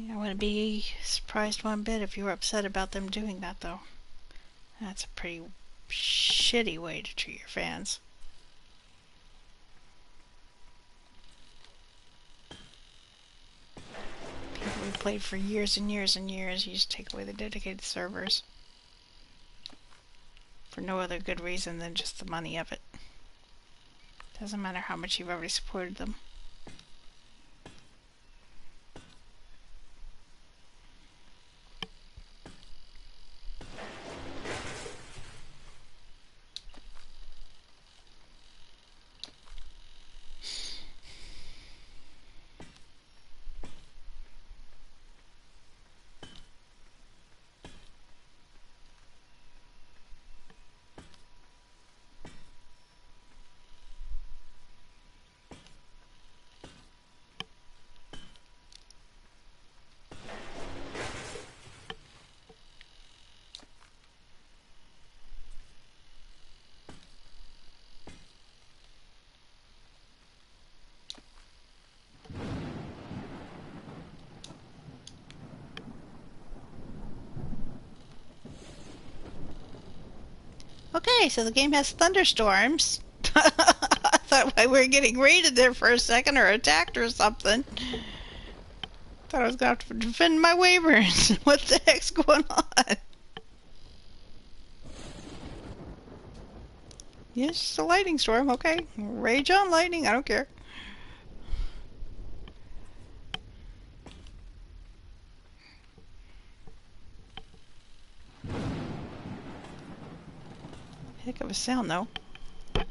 I wouldn't be surprised one bit if you were upset about them doing that, though. That's a pretty shitty way to treat your fans. People who played for years and years and years, you just take away the dedicated servers. For no other good reason than just the money of it. Doesn't matter how much you've already supported them. Okay, so the game has thunderstorms. I thought we were getting raided there for a second or attacked or something. Thought I was going to have to defend my wyverns. What the heck's going on? Yes, it's a lightning storm. Okay, rage on lightning. I don't care. Heck of a sound, though. Can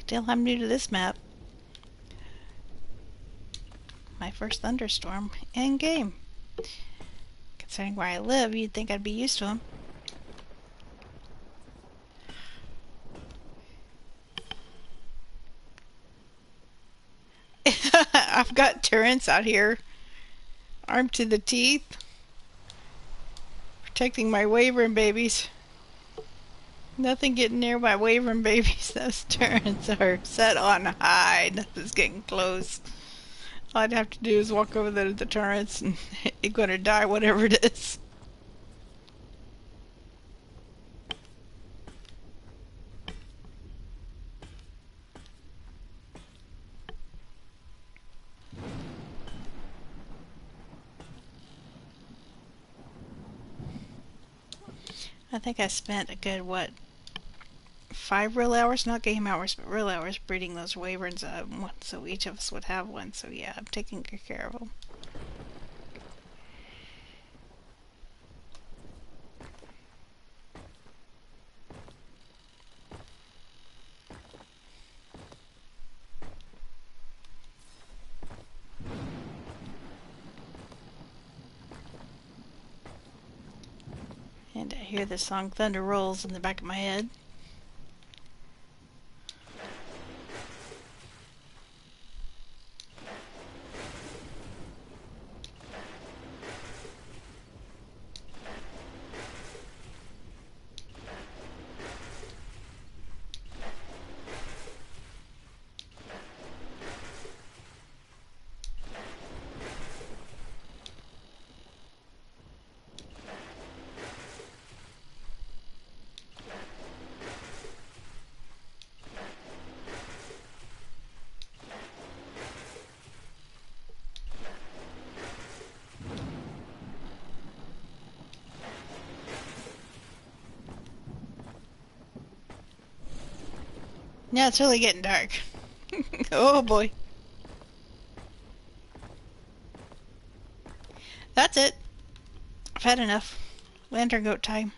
tell I'm new to this map. My first thunderstorm in game. Considering where I live, you'd think I'd be used to them. I've got turrets out here, armed to the teeth, protecting my wyvern babies. Nothing getting near my wyvern babies. Those turrets are set on high. Nothing's getting close. All I'd have to do is walk over there to the turrets and you're gonna die whatever it is. I think I spent a good, 5 real hours, not game hours, but real hours breeding those wyverns up, so each of us would have one. So yeah, I'm taking good care of them. And I hear the song Thunder Rolls in the back of my head. Yeah, it's really getting dark. Oh boy. That's it. I've had enough. Lantern goat time.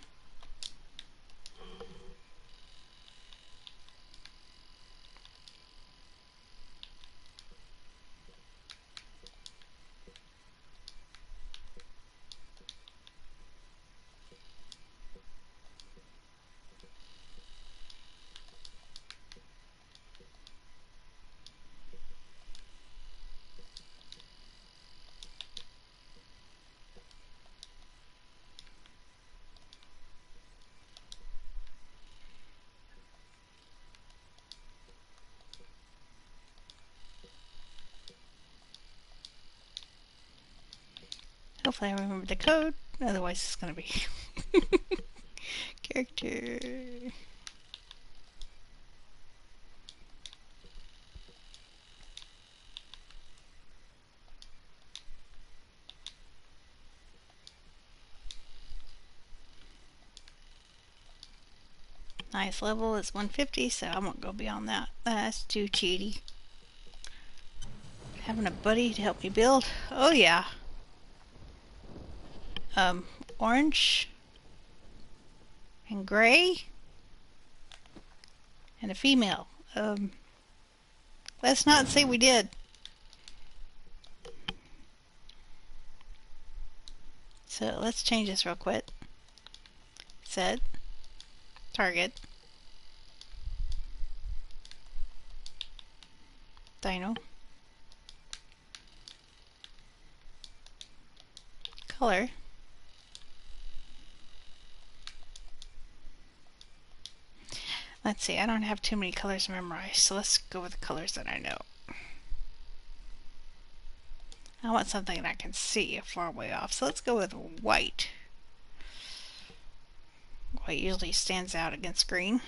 Hopefully I remember the code, otherwise it's gonna be character. Nice level is 150, so I won't go beyond that. That's too cheaty. Having a buddy to help me build. Oh yeah. Orange and gray and a female. Let's not say we did. So let's change this real quick. Set. Target. Dino. Color. Let's see, I don't have too many colors memorized, so let's go with the colors that I know. I want something that I can see a far way off, so let's go with white. White usually stands out against green.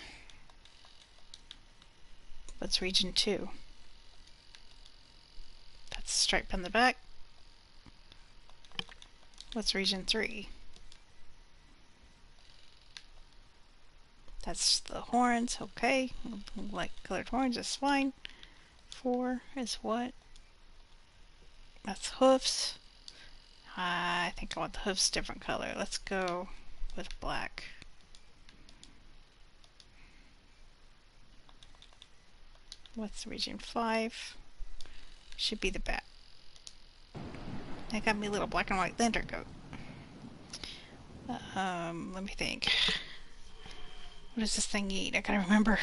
What's region 2? That's the stripe on the back. What's region 3? That's the horns, okay. Light colored horns is fine. 4 is what? That's hoofs. I think I want the hoofs different color. Let's go with black. What's region 5? Should be the back. That got me a little black and white lantern coat. Let me think. What does this thing eat? I gotta remember.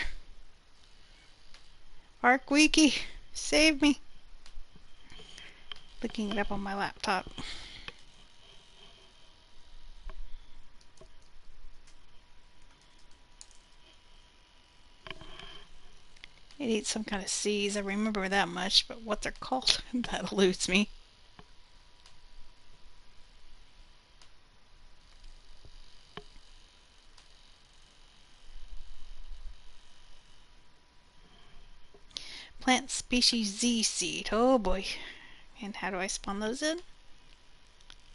Arc Wiki, save me. Looking it up on my laptop. It eats some kind of seeds. I remember that much, but what they're called, that eludes me. Plant species Z seed. Oh boy. And how do I spawn those in?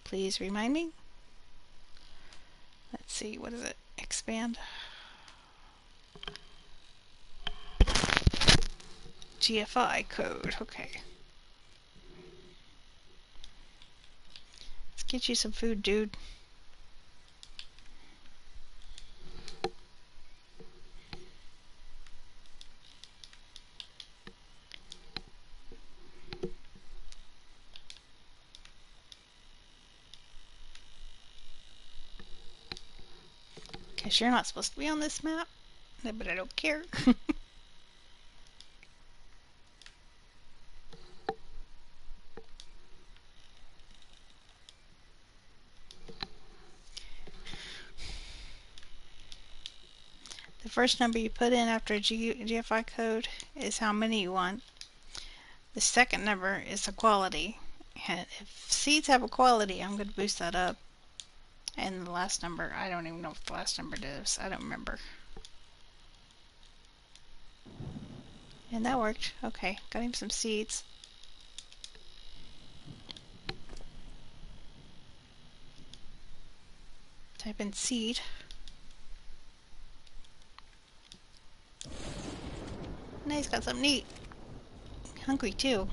Please remind me. Let's see, what is it? Expand. GFI code. Okay. Let's get you some food, dude. Because you're not supposed to be on this map, but I don't care. The first number you put in after a GFI code is how many you want. The second number is the quality. And if seeds have a quality, I'm going to boost that up. And the last number, I don't even know what the last number is. I don't remember. And that worked. Okay, got him some seeds. Type in seed. Now he's got something to eat. Hungry too.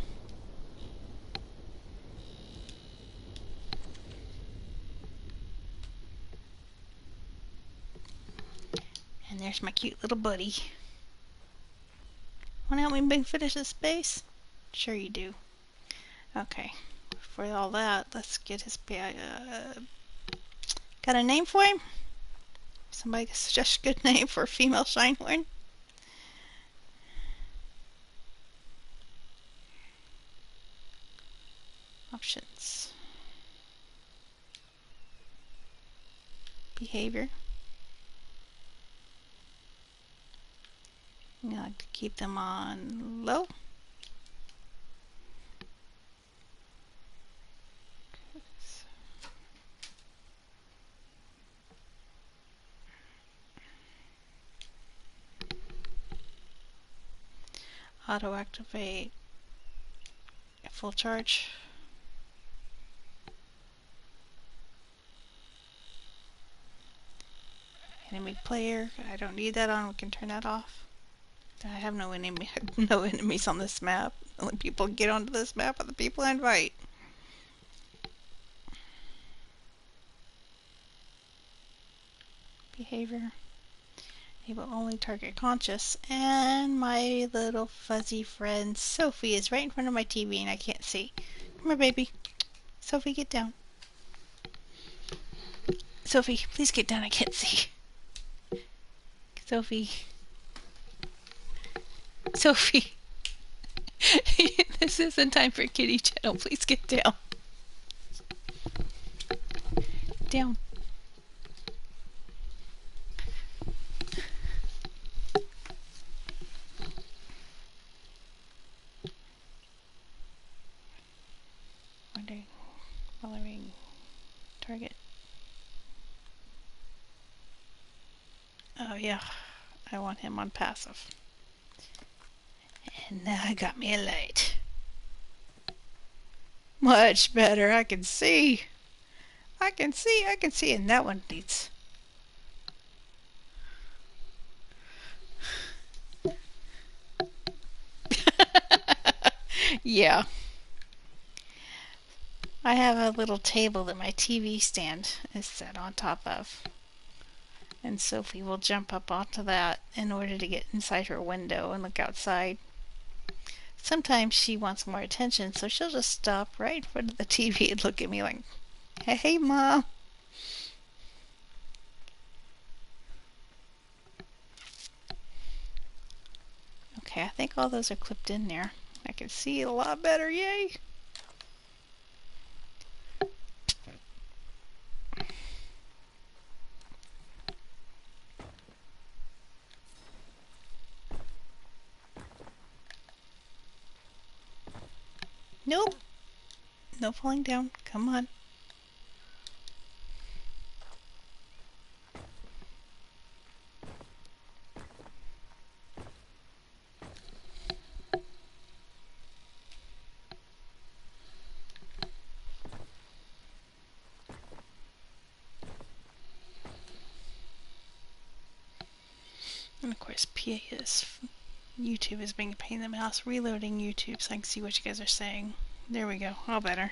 And there's my cute little buddy. Want to help me finish this base? Sure you do. Okay. For all that, let's get his... got a name for him? Somebody suggest a good name for a female shinehorn? Options. Behavior. I'm going to keep them on low. auto activate full charge. Enemy player, I don't need that on, we can turn that off. I have no enemies on this map. The only people get onto this map are the people I invite. Behavior. Able only target conscious. And my little fuzzy friend Sophie is right in front of my TV and I can't see. Come here, baby. Sophie, get down. Sophie, please get down. I can't see. Sophie. Sophie. This isn't time for kitty channel. Please get down. Down. Following target. Oh yeah, I want him on passive. And now I got me a light. Much better, I can see. I can see, and that one needs. Yeah. I have a little table that my TV stand is set on top of. And Sophie will jump up onto that in order to get inside her window and look outside. Sometimes she wants more attention, so she'll just stop right in front of the TV and look at me like, hey, Mom. Okay, I think all those are clipped in there. I can see it a lot better, yay! Nope. No falling down. Come on. And of course, YouTube is being a pain in the ass. Reloading YouTube so I can see what you guys are saying. There we go. All better.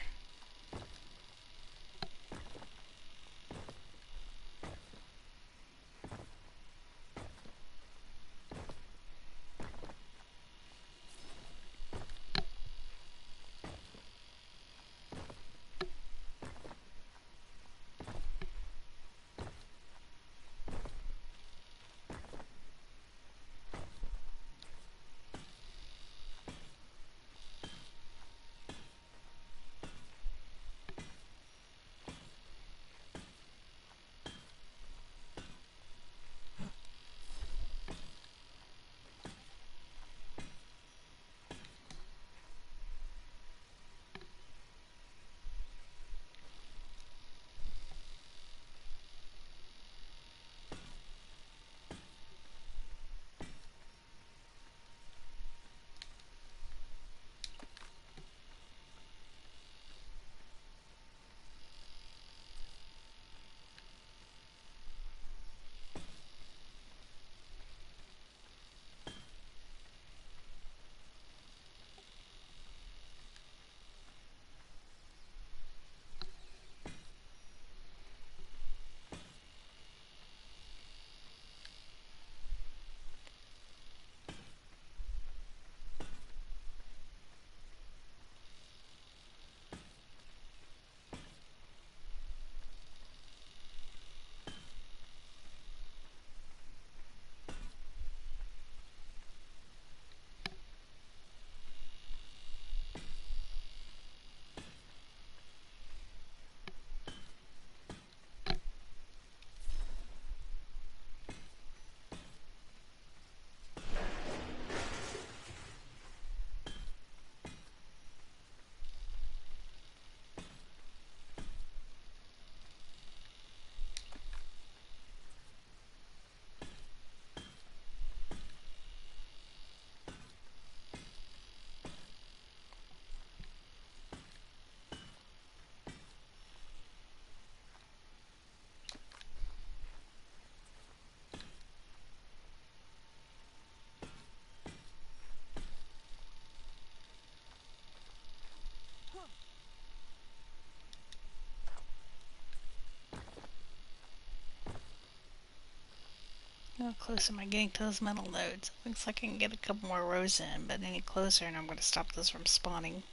How close am I getting to those metal nodes? Looks like I can get a couple more rows in, but any closer and I'm going to stop those from spawning.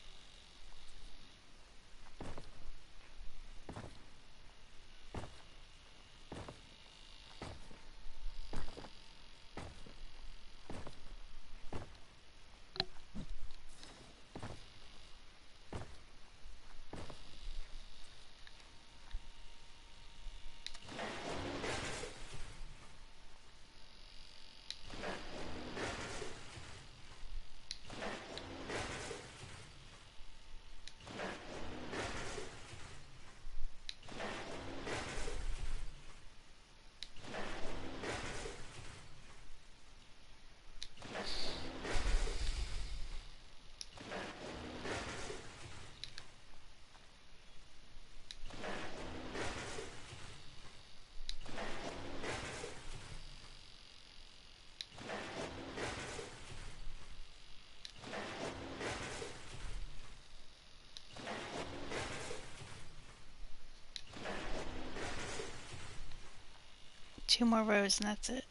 Two more rows and that's it.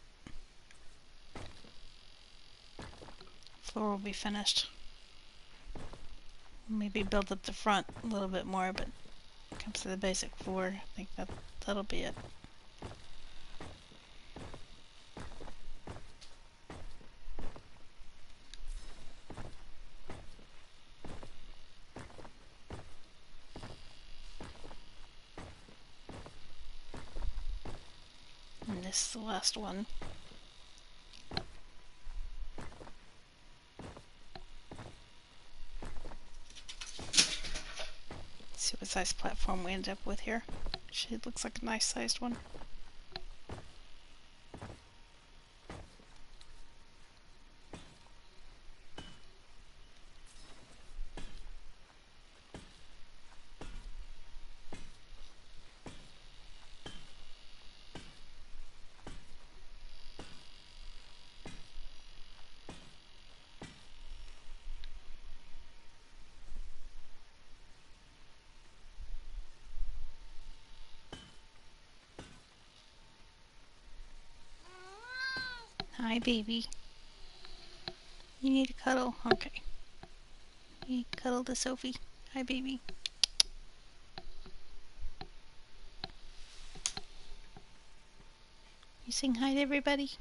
Floor will be finished. Maybe build up the front a little bit more, but when it comes to the basic floor, I think that'll be it. And this is the last one. See what size platform we end up with here. It looks like a nice sized one. Hi, baby. You need a cuddle? Okay. You cuddle to Sophie. Hi, baby. You saying hi to everybody?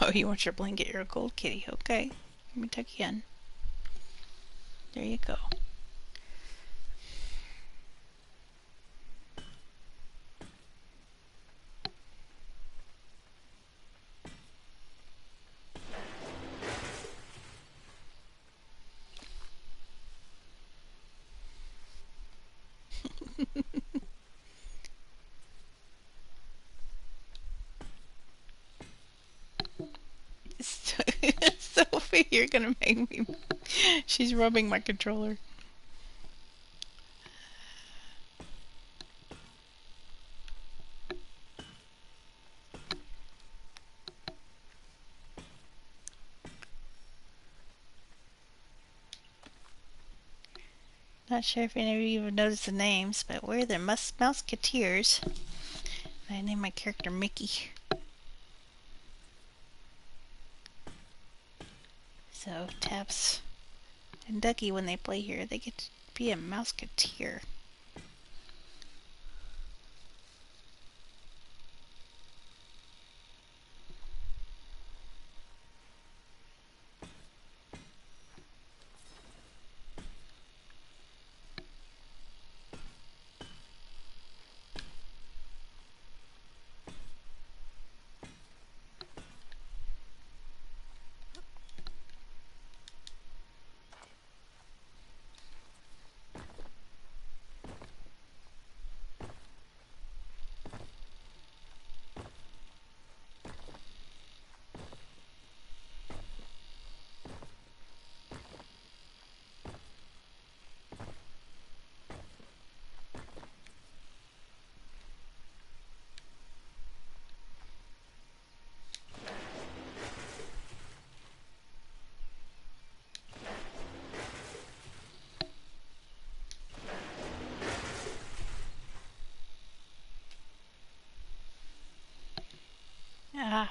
Oh, you want your blanket? You're a gold kitty. Okay. Let me tuck you in. There you go. Sophie, you're gonna make me. She's rubbing my controller. Not sure if any of you have noticed the names, but we're the Mouseketeers. I named my character Mickey. So Taps and Ducky, when they play here, they get to be a Mouseketeer.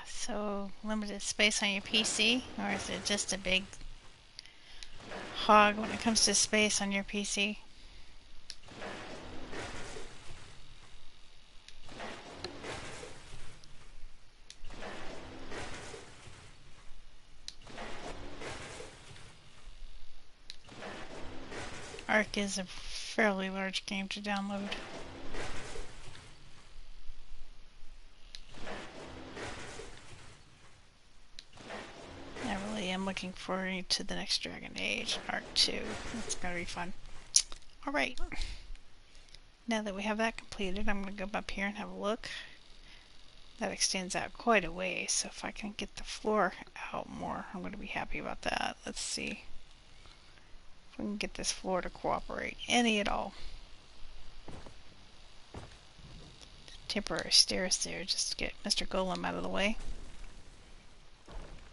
So limited space on your PC? Or is it just a big hog when it comes to space on your PC? Arc is a fairly large game to download. I really am looking forward to the next Dragon Age, Arc 2. It's gonna be fun. Alright. Now that we have that completed, I'm gonna go up here and have a look. That extends out quite a way, so if I can get the floor out more, I'm gonna be happy about that. Let's see if we can get this floor to cooperate any at all. Temporary stairs there just to get Mr. Golem out of the way.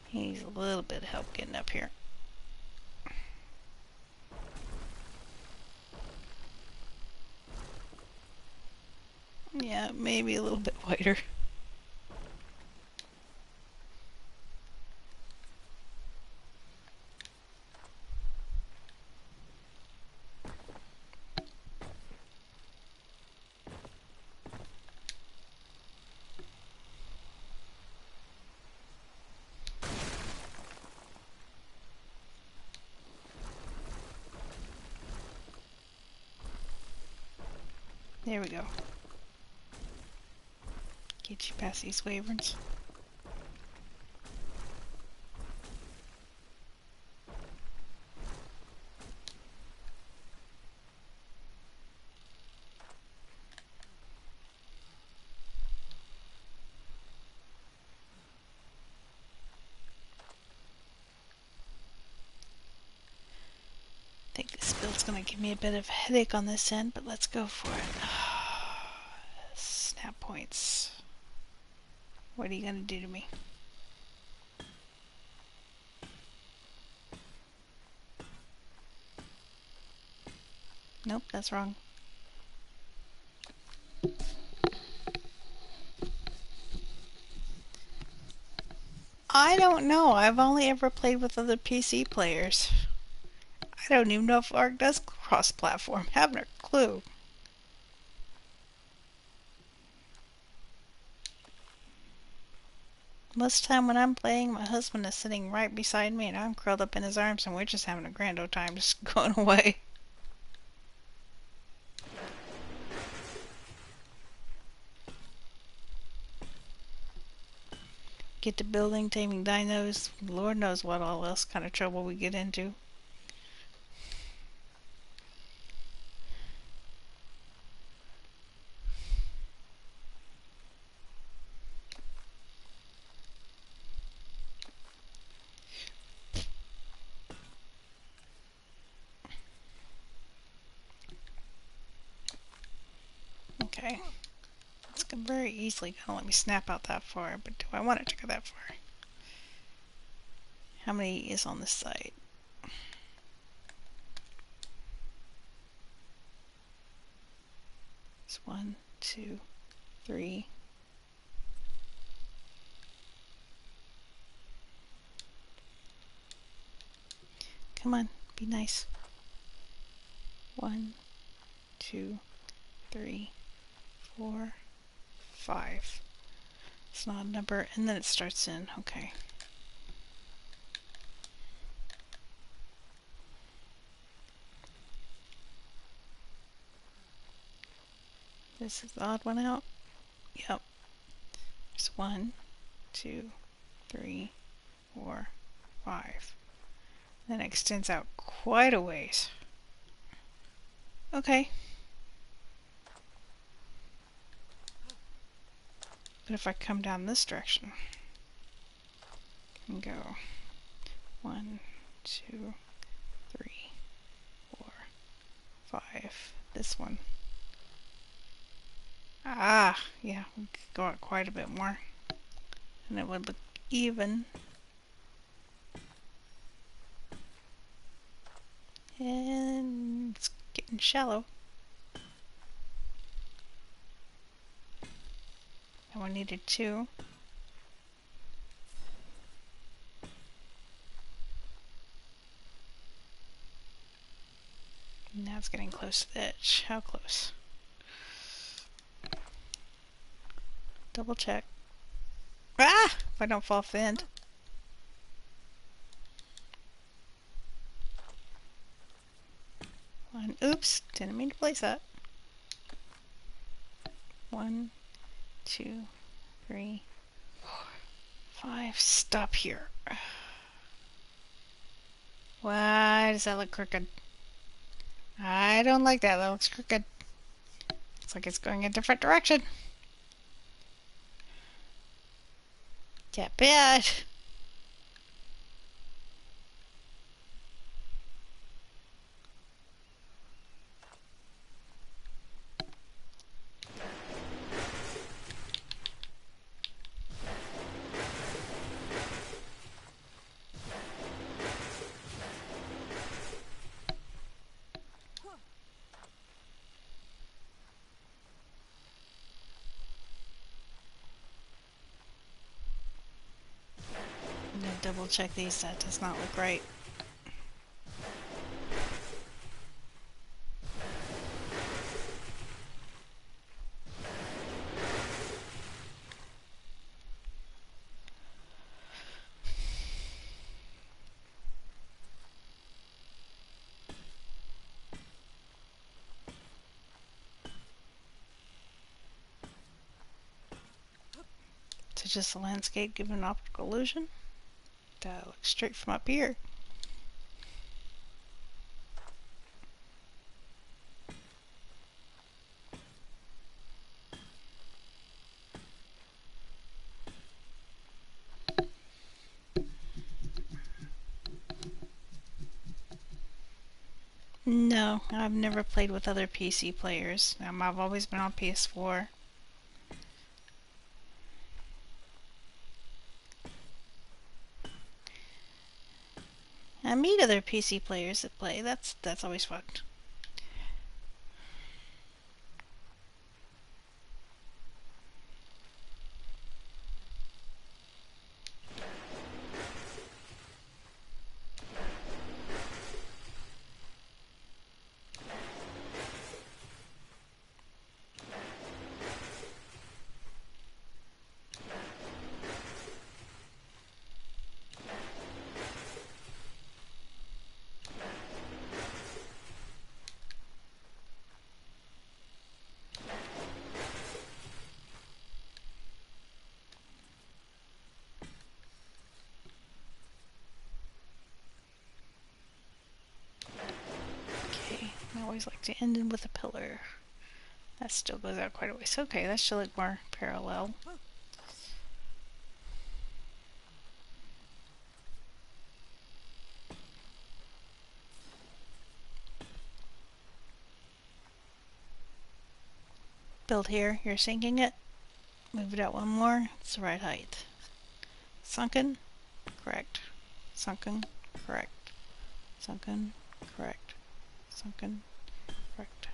He needs a little bit of help getting up here. Yeah, maybe a little bit wider. There we go. Get you past these wyverns. I think this build's gonna give me a bit of a headache on this end, but let's go for it. Snap points. What are you gonna do to me? Nope, that's wrong. I don't know. I've only ever played with other PC players. I don't even know if ARC does cross-platform. Haven't a clue. Most of the time when I'm playing, my husband is sitting right beside me and I'm curled up in his arms and we're just having a grand old time just going away. Get to building, taming dinos, Lord knows what all else kind of trouble we get into. Okay. It's very easily gonna let me snap out that far, but do I want it to go that far? How many is on this side? It's 1, 2, 3. Come on, be nice. 1, 2, 3, 4, 5. It's not a number, and then it starts in. Okay. This is the odd one out. Yep. There's 1, 2, 3, 4, 5. Then it extends out quite a ways. Okay. But if I come down this direction and go 1, 2, 3, 4, 5, this one. Ah, yeah, we could go out quite a bit more. And it would look even. And it's getting shallow. And we needed 2. it's getting close to the edge. How close? Double check. Ah! If I don't fall off the end. One. Oops. Didn't mean to place that. 1, 2, 3, 4, 5. Stop here. Why does that look crooked? I don't like that. That looks crooked. Looks like it's going a different direction. Yeah, bad. I'm gonna double check these. That does not look right. So just a landscape given an optical illusion? That looks straight from up here. No, I've never played with other PC players. I've always been on PS4. I meet other PC players that play. That's always fun. Okay, I always like to end in with a pillar. That still goes out quite a ways. Okay, that should look more parallel. Build here, you're sinking it. Move it out one more, it's the right height. Sunken, correct. Sunken, correct. Sunken, correct. Sunken, correct.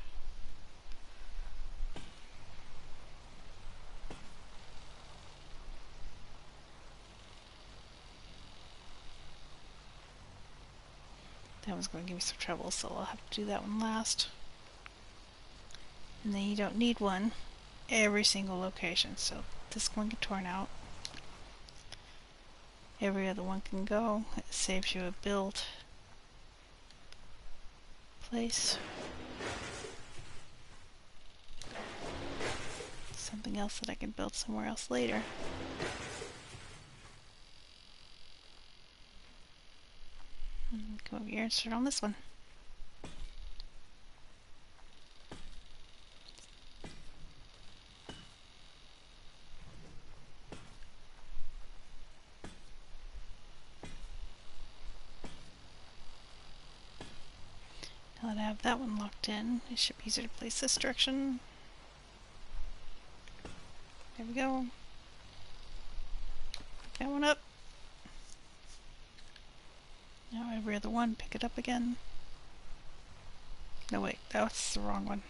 That one's going to give me some trouble, so I'll have to do that one last. And then you don't need one every single location, so this one get torn out. Every other one can go. It saves you a build place. Something else that I can build somewhere else later. Come over here and start on this one. Now that I have that one locked in, it should be easier to place this direction. There we go. Pick that one up. Now every other one, pick it up again. No wait, that's the wrong one.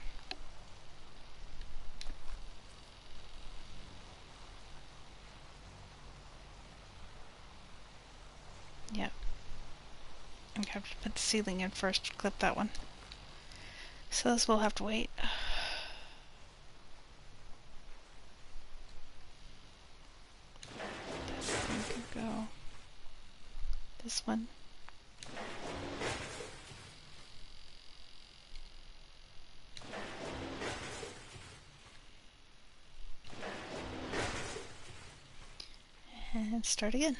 Yeah. I'm going to have to put the ceiling in first to clip that one. So this will have to wait. This one could go. This one. And start again.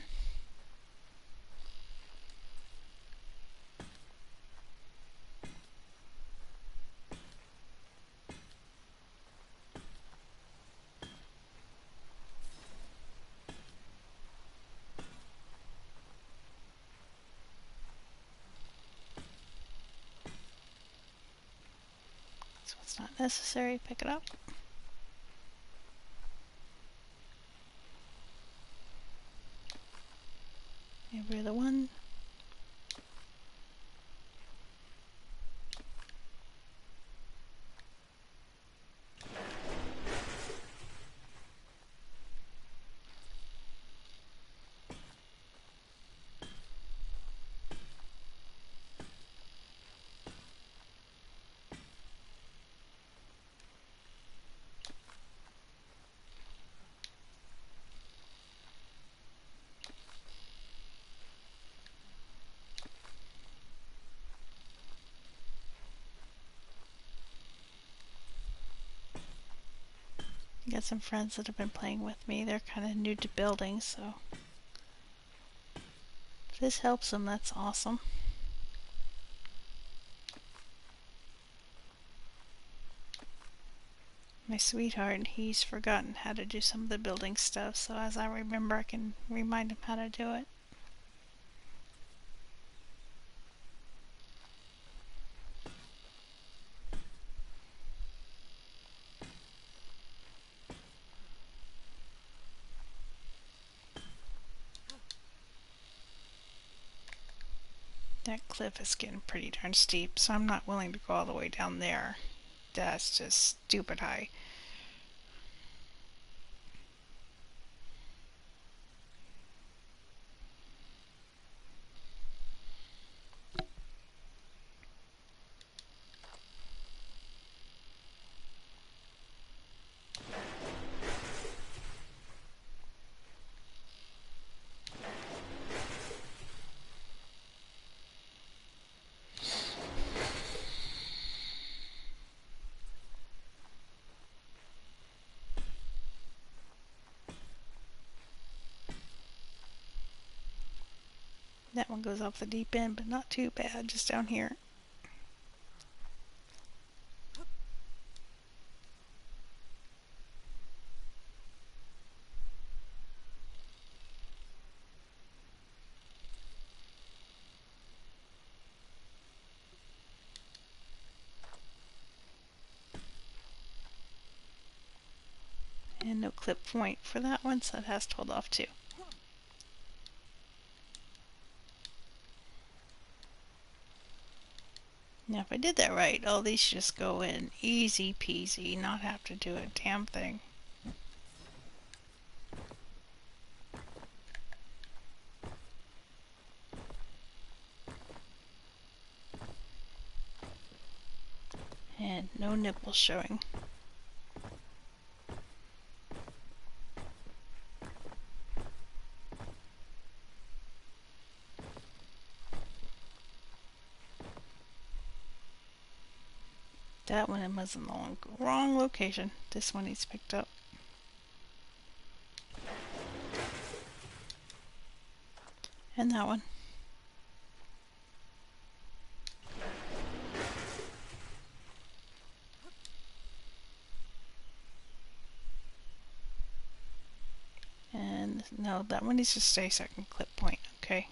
So it's not necessary, pick it up. Every other one. Got some friends that have been playing with me. They're kind of new to building, so if this helps them, that's awesome. My sweetheart, he's forgotten how to do some of the building stuff, so as I remember, I can remind him how to do it. That cliff is getting pretty darn steep, so I'm not willing to go all the way down there. That's just stupid high. That one goes off the deep end, but not too bad, just down here. And no clip point for that one, so it has to hold off too. Now if I did that right, all these should just go in easy peasy, not have to do a damn thing. And no nipples showing. That one was in the wrong location. This one needs picked up. And that one. And no, that one needs to stay so I can clip point. Okay.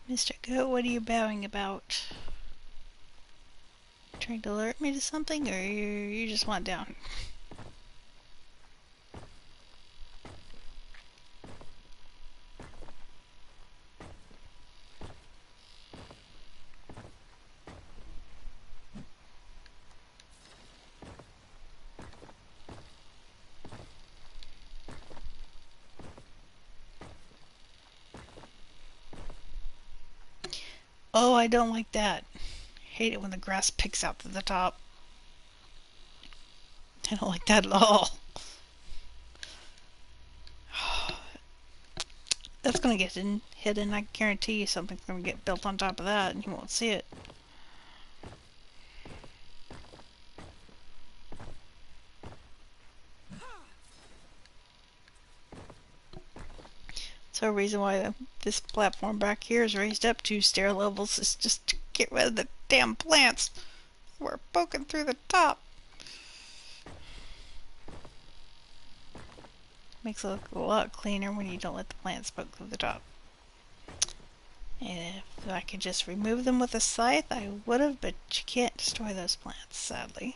Mr. Goat, what are you bowing about? Trying to alert me to something, or you just want down? Oh, I don't like that. Hate it when the grass picks out to the top. I don't like that at all. That's gonna get hidden. I guarantee you something's gonna get built on top of that and you won't see it. So a reason why this platform back here is raised up 2 stair levels is just to get rid of the damn plants. We're poking through the top. Makes it look a lot cleaner when you don't let the plants poke through the top. And if I could just remove them with a scythe, I would have, but you can't destroy those plants, sadly.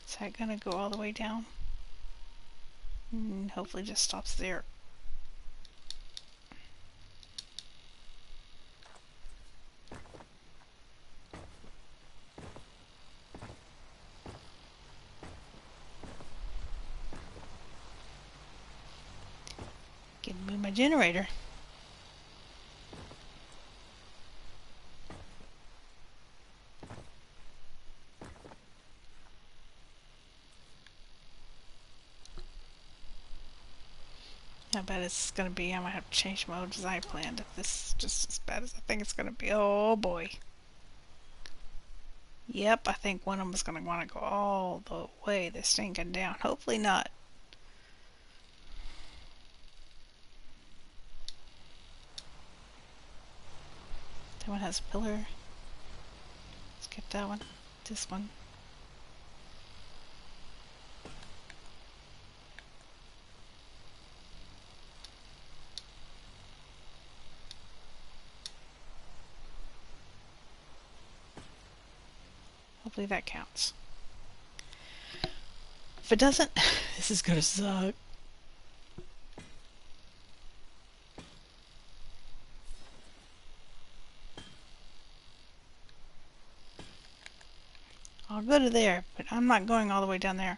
Is that gonna go all the way down? Hopefully just stops there. Give me my generator. I bet it's gonna be. I might have to change modes as I planned if this is just as bad as I think it's gonna be. Oh boy. Yep, I think one of them is gonna want to go all the way this stinking down. Hopefully not. That one has a pillar. Skip that one. This one. Hopefully that counts. If it doesn't, this is gonna suck. I'll go to there, but I'm not going all the way down there.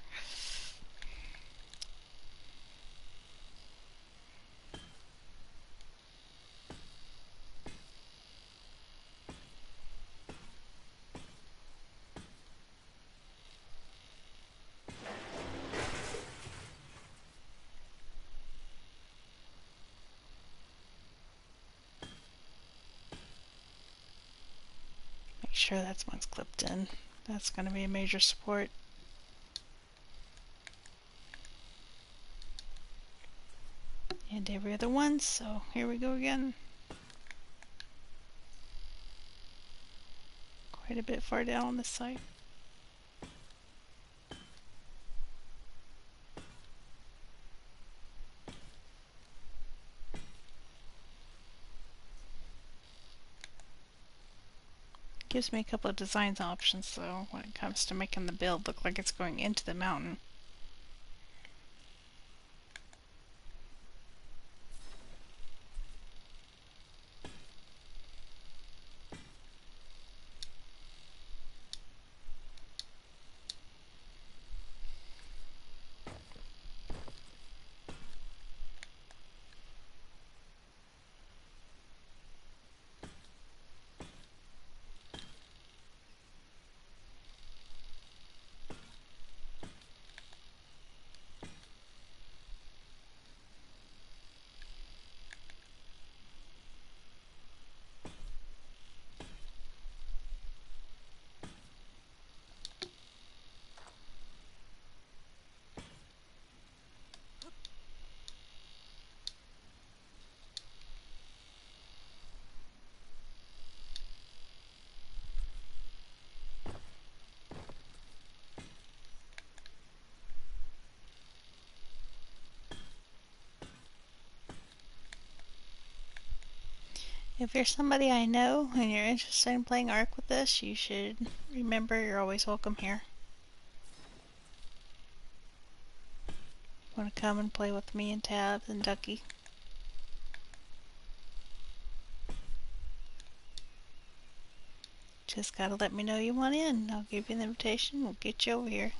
Make sure that's one's clipped in. That's going to be a major support. And every other one, so here we go again. Quite a bit far down on this side. Gives me a couple of design options, so when it comes to making the build look like it's going into the mountain. If you're somebody I know and you're interested in playing Ark with us, you should remember you're always welcome here. Want to come and play with me and Tabs and Ducky? Just gotta let me know you want in. I'll give you an invitation. We'll get you over here.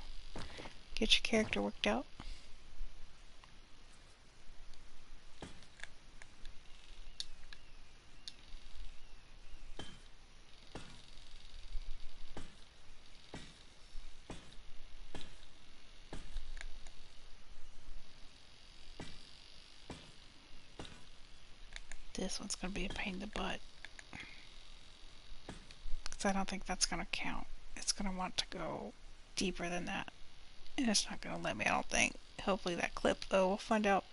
Get your character worked out. This one's gonna be a pain in the butt. Because I don't think that's gonna count. It's gonna want to go deeper than that. And it's not gonna let me, I don't think. Hopefully that clip, though, we'll find out.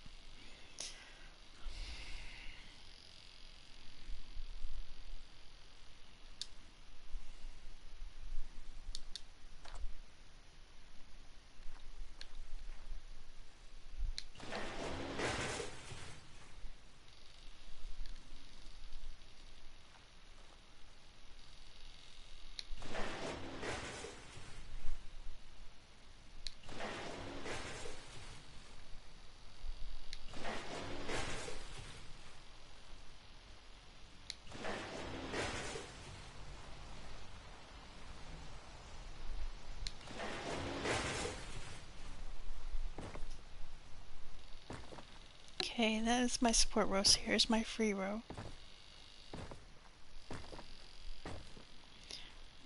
Okay, that is my support row, so here's my free row.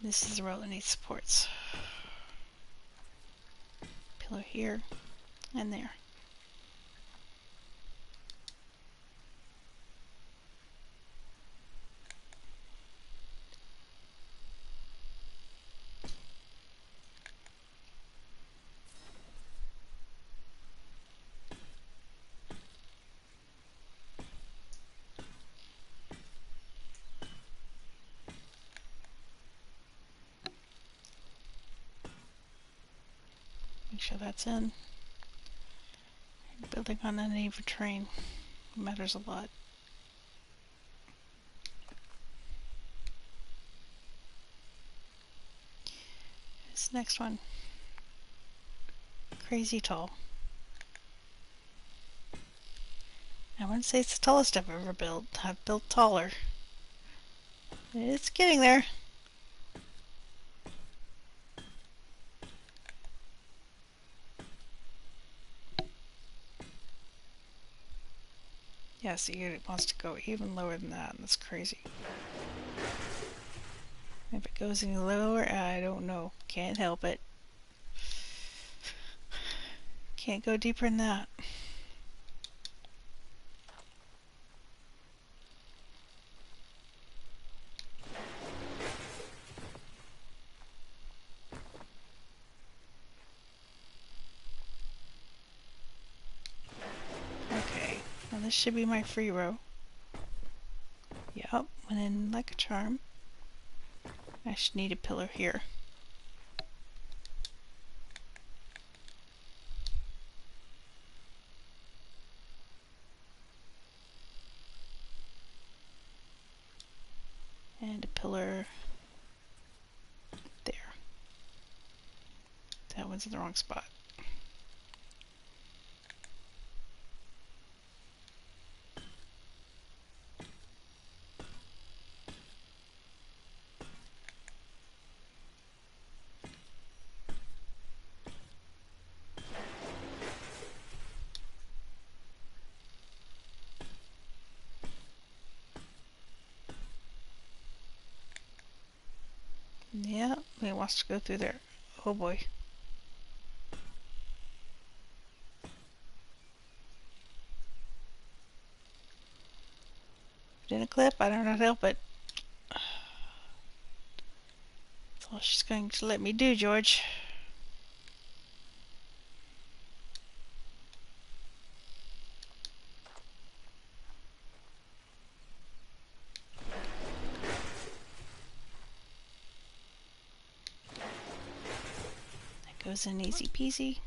This is the row that needs supports. Pillar here and there. Make sure that's in. Building on an uneven terrain matters a lot. This next one. Crazy tall. I wouldn't say it's the tallest I've ever built. I've built taller. It's getting there. Yeah, see, it wants to go even lower than that, and that's crazy. If it goes any lower, I don't know. Can't help it. Can't go deeper than that. Okay, now this should be my free row. Yep, went in like a charm. I should need a pillar here. And a pillar there. That one's in the wrong spot. Yeah, it wants to go through there. Oh boy. In a clip, I don't know how to help it. That's all she's going to let me do, George. That goes in easy peasy.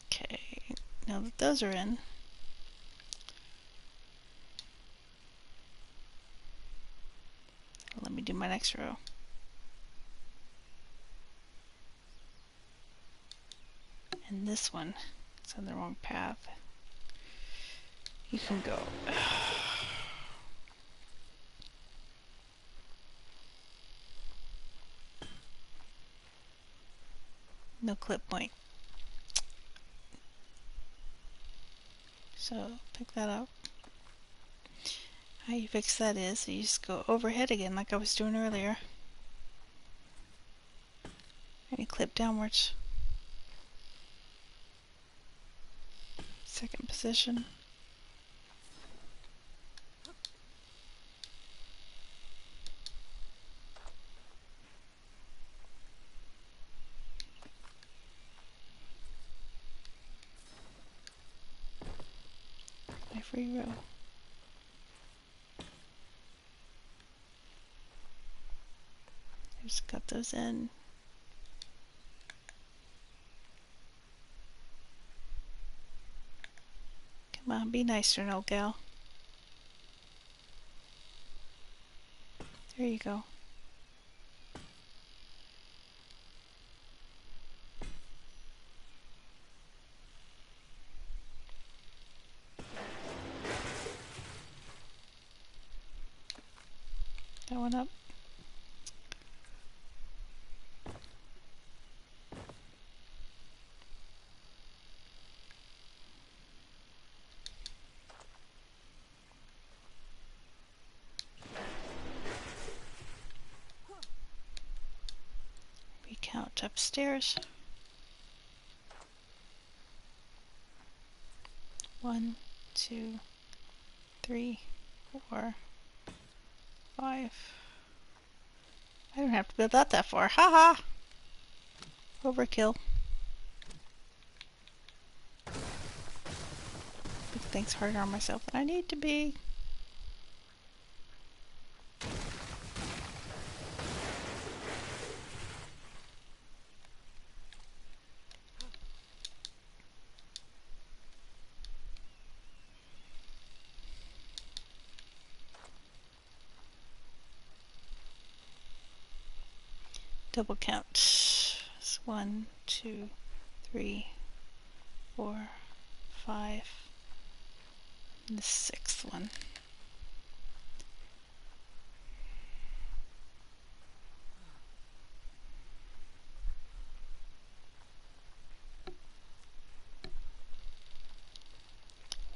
Okay, now that those are in, my next row. And this one, it's on the wrong path. You can go. No clip point. So pick that up. How you fix that is you just go overhead again like I was doing earlier. And you clip downwards. Second position. My free row. Just cut those in. Come on, be nice to an old gal. There you go. That one up. Recount upstairs. 1, 2, 3, 4, 5. I don't have to build that far. Haha! Overkill. Big things harder on myself than I need to be. Double count. It's 1, 2, 3, 4, 5, and the 6th one.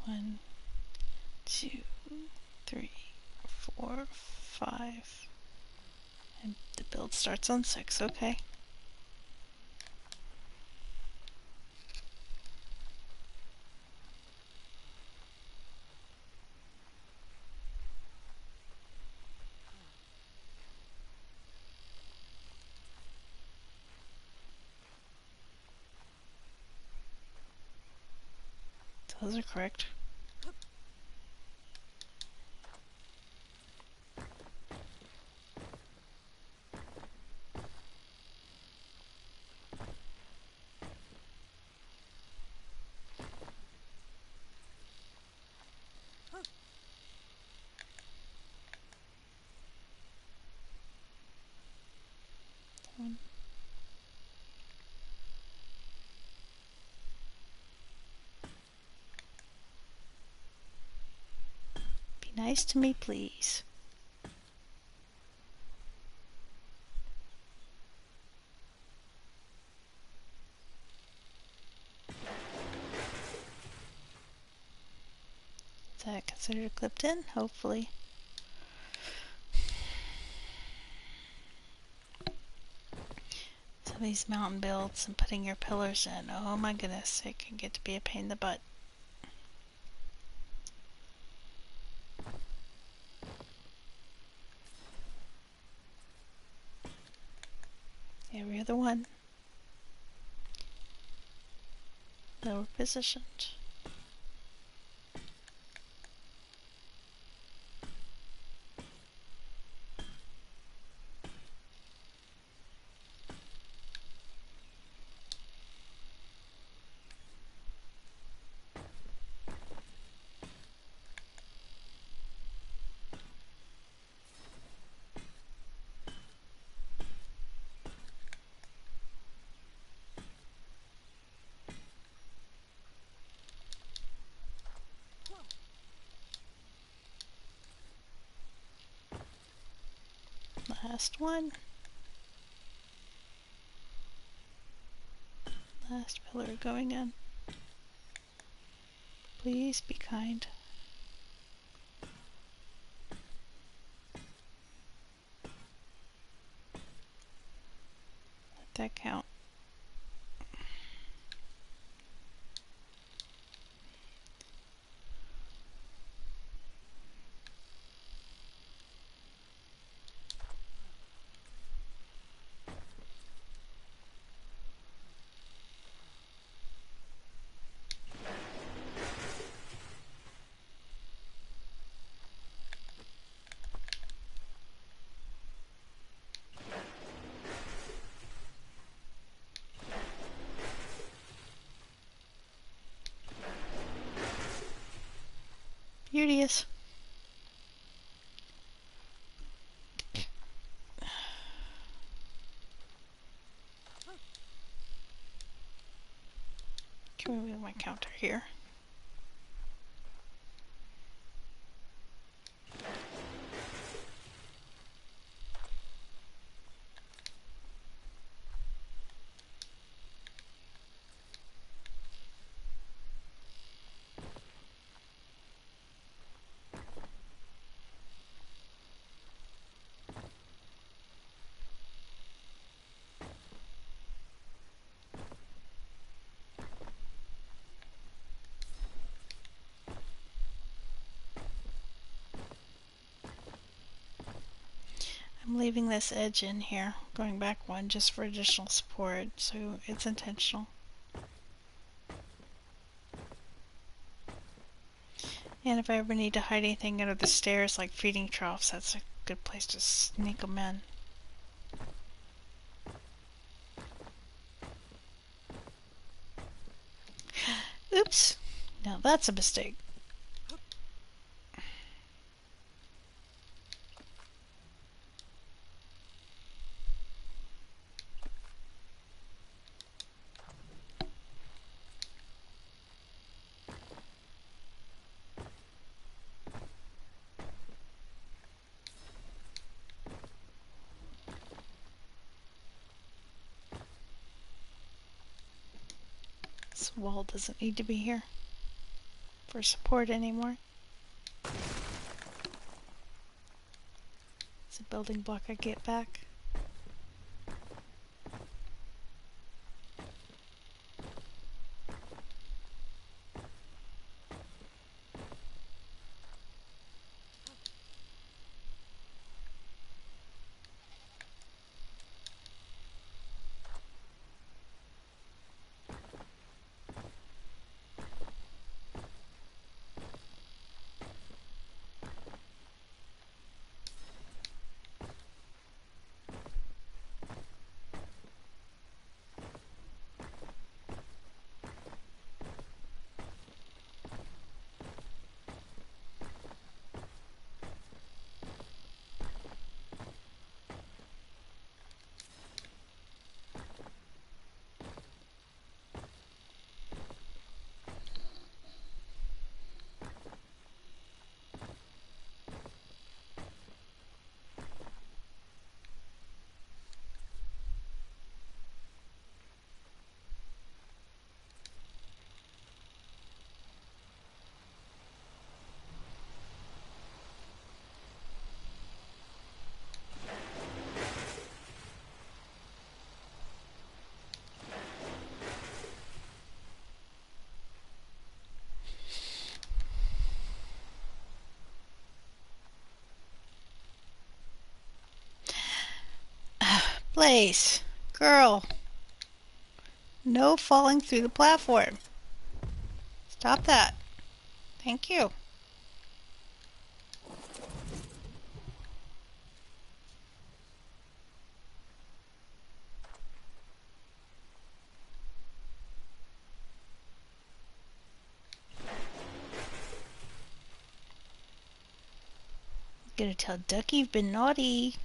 One, 2, 3, 4, 5. And the build starts on 6, okay. Those are correct. One. Be nice to me, please. Is that considered clipped in? Hopefully. Some of these mountain builds and putting your pillars in, oh my goodness, it can get to be a pain in the butt. Every other one. Lower positioned. Last one. Last pillar going in. Please be kind. Let that count. Beauteous. Can we move my counter here? I'm leaving this edge in here, going back one just for additional support, so it's intentional. And if I ever need to hide anything under the stairs, like feeding troughs, that's a good place to sneak them in. Oops! Now that's a mistake. This wall doesn't need to be here for support anymore. It's a building block I get back. Blaze, girl, no falling through the platform. Stop that. Thank you. Gonna tell Ducky you've been naughty.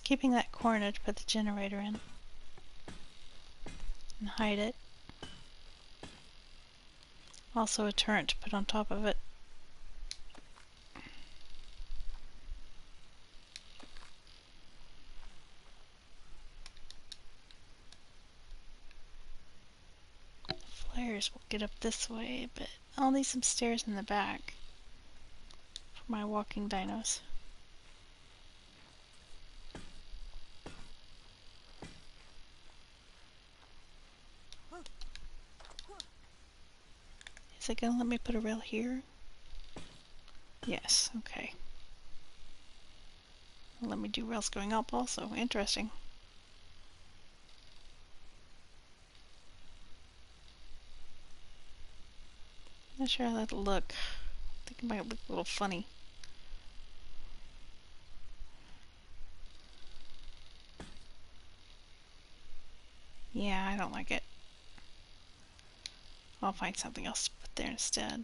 keeping that corner to put the generator in. And hide it. Also a turret to put on top of it. Flares will get up this way, but I'll need some stairs in the back for my walking dinos. Is it gonna let me put a rail here? Yes, okay. Let me do rails going up also. Interesting. Not sure how that'll look. I think it might look a little funny. Yeah, I don't like it. I'll find something else to put there instead.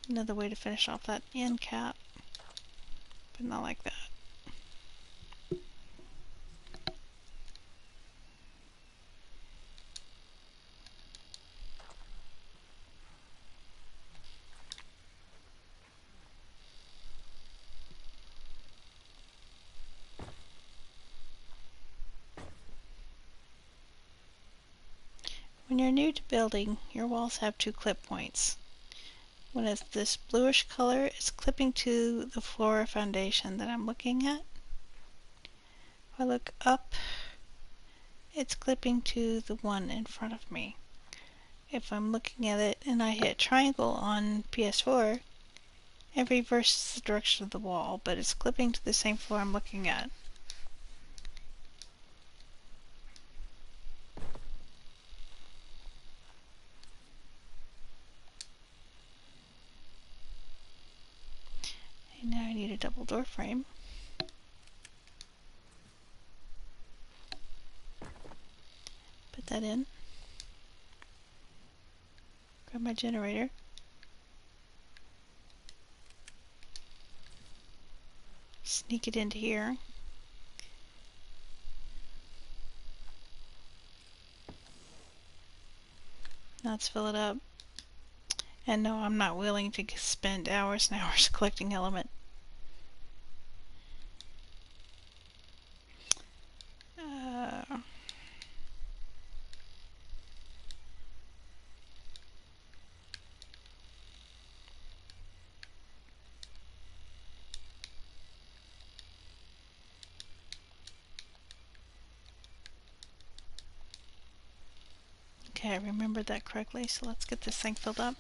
Another way to finish off that end cap, but not like that. When you're new to building, your walls have two clip points. When it's this bluish color, it's clipping to the floor foundation that I'm looking at. If I look up, it's clipping to the one in front of me. If I'm looking at it and I hit triangle on PS4, it reverses the direction of the wall, but it's clipping to the same floor I'm looking at. And now I need a double door frame. Put that in. Grab my generator. Sneak it into here. Now let's fill it up. And no, I'm not willing to spend hours and hours collecting element. Okay, I remembered that correctly, so let's get this thing filled up.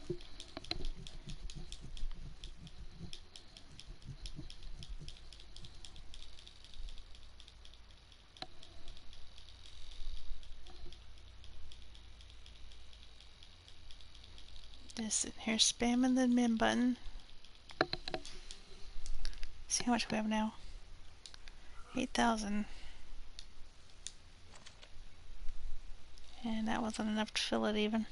This in here, spamming the min button. See how much we have now. 8,000. And that wasn't enough to fill it even.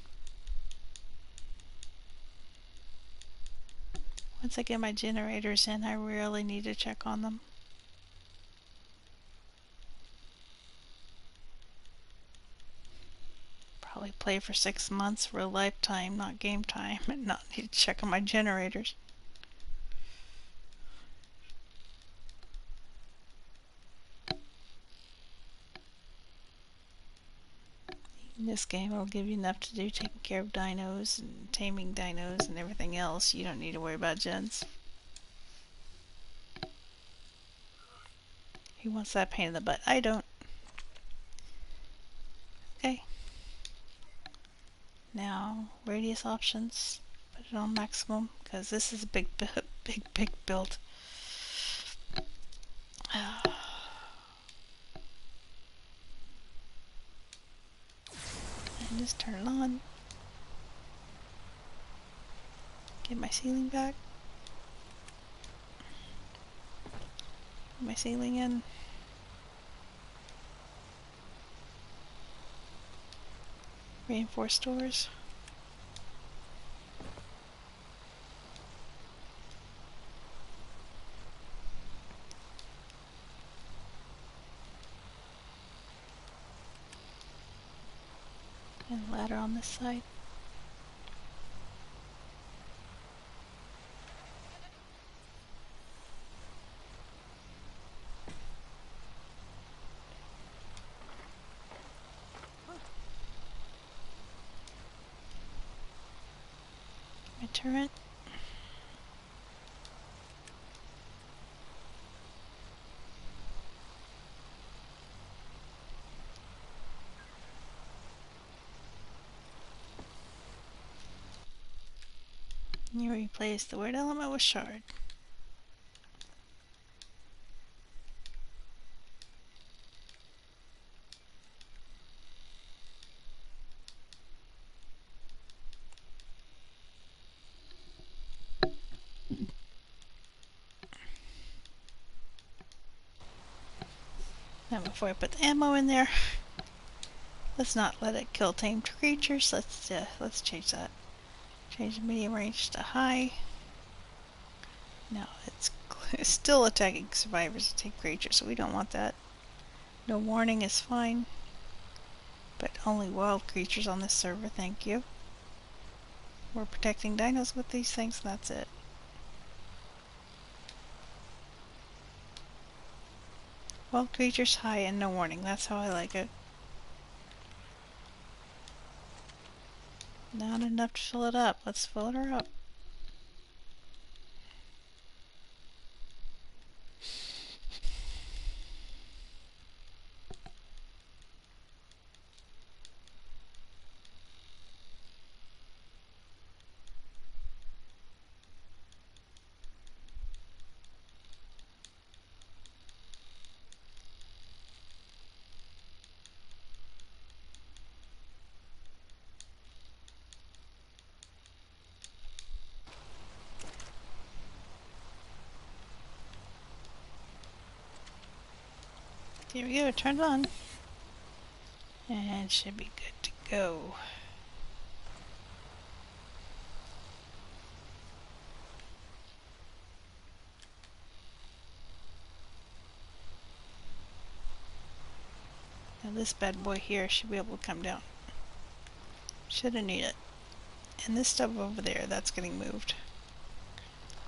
Once I get my generators in, I really need to check on them. Probably play for 6 months for a lifetime, not game time, and not need to check on my generators. In this game, it'll give you enough to do taking care of dinos and taming dinos and everything else. You don't need to worry about gens. He wants that pain in the butt. I don't. Okay. Now, radius options. Put it on maximum, because this is a big build. And just turn it on. Get my ceiling back. Put my ceiling in. Reinforced doors. And ladder on this side. My turret. You replace the word element with shard. Now before I put the ammo in there, let's not let it kill tamed creatures. Let's change that. Change medium range to high. Now it's still attacking survivors and tame creatures, so we don't want that. No warning is fine, but only wild creatures on this server, thank you. We're protecting dinos with these things, and that's it. Wild creatures high and no warning, that's how I like it. Not enough to fill it up. Let's fill her up. Here we go, turned on. And should be good to go. Now this bad boy here should be able to come down. Shouldn't need it. And this stuff over there, that's getting moved.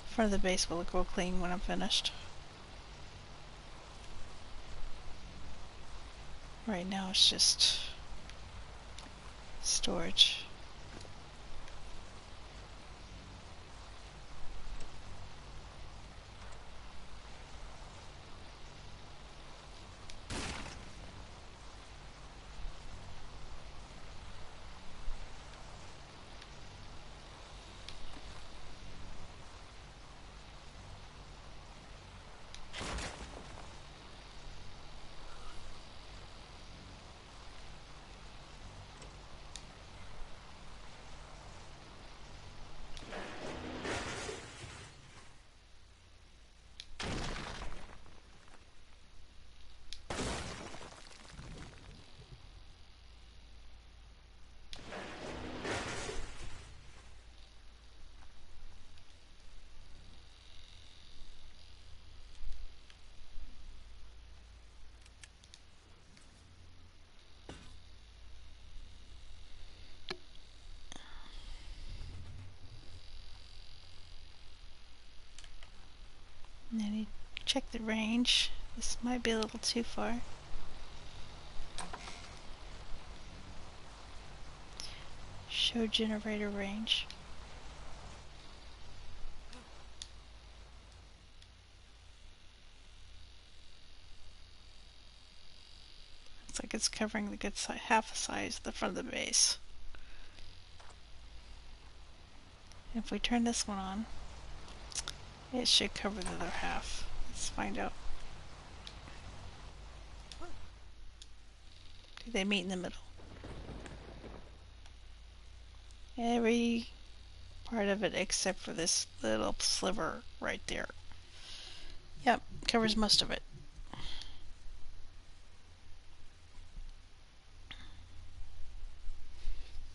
Front of the base will look real clean when I'm finished. Right now it's just storage. And then you check the range. This might be a little too far. Show generator range. Looks like it's covering the good half the size of the front of the base. If we turn this one on, it should cover the other half. Let's find out. Do they meet in the middle? Every part of it except for this little sliver right there. Yep, covers most of it.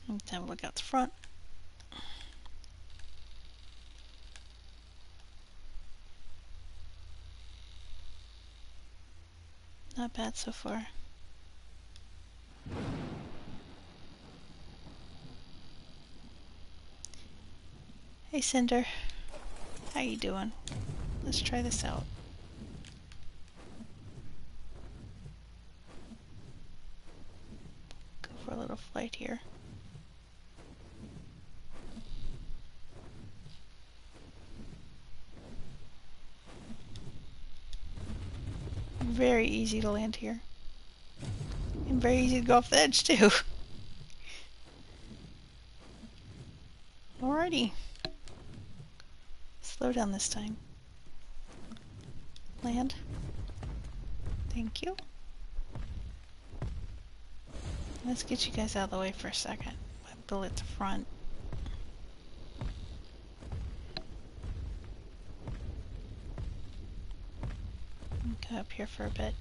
Let's have a look out the front. Not bad so far. Hey Cinder, how you doing? Let's try this out. Go for a little flight here. Very easy to land here. And very easy to go off the edge too. Alrighty. Slow down this time. Land. Thank you. Let's get you guys out of the way for a second. Build at the front. Go up here for a bit.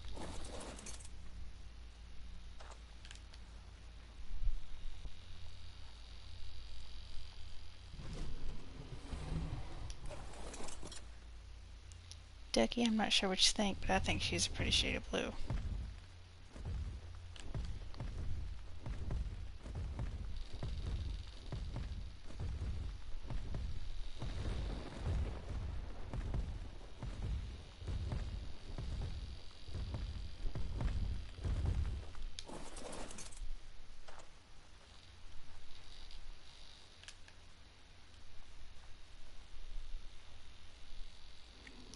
Ducky, I'm not sure what you think, but I think she's a pretty shade of blue.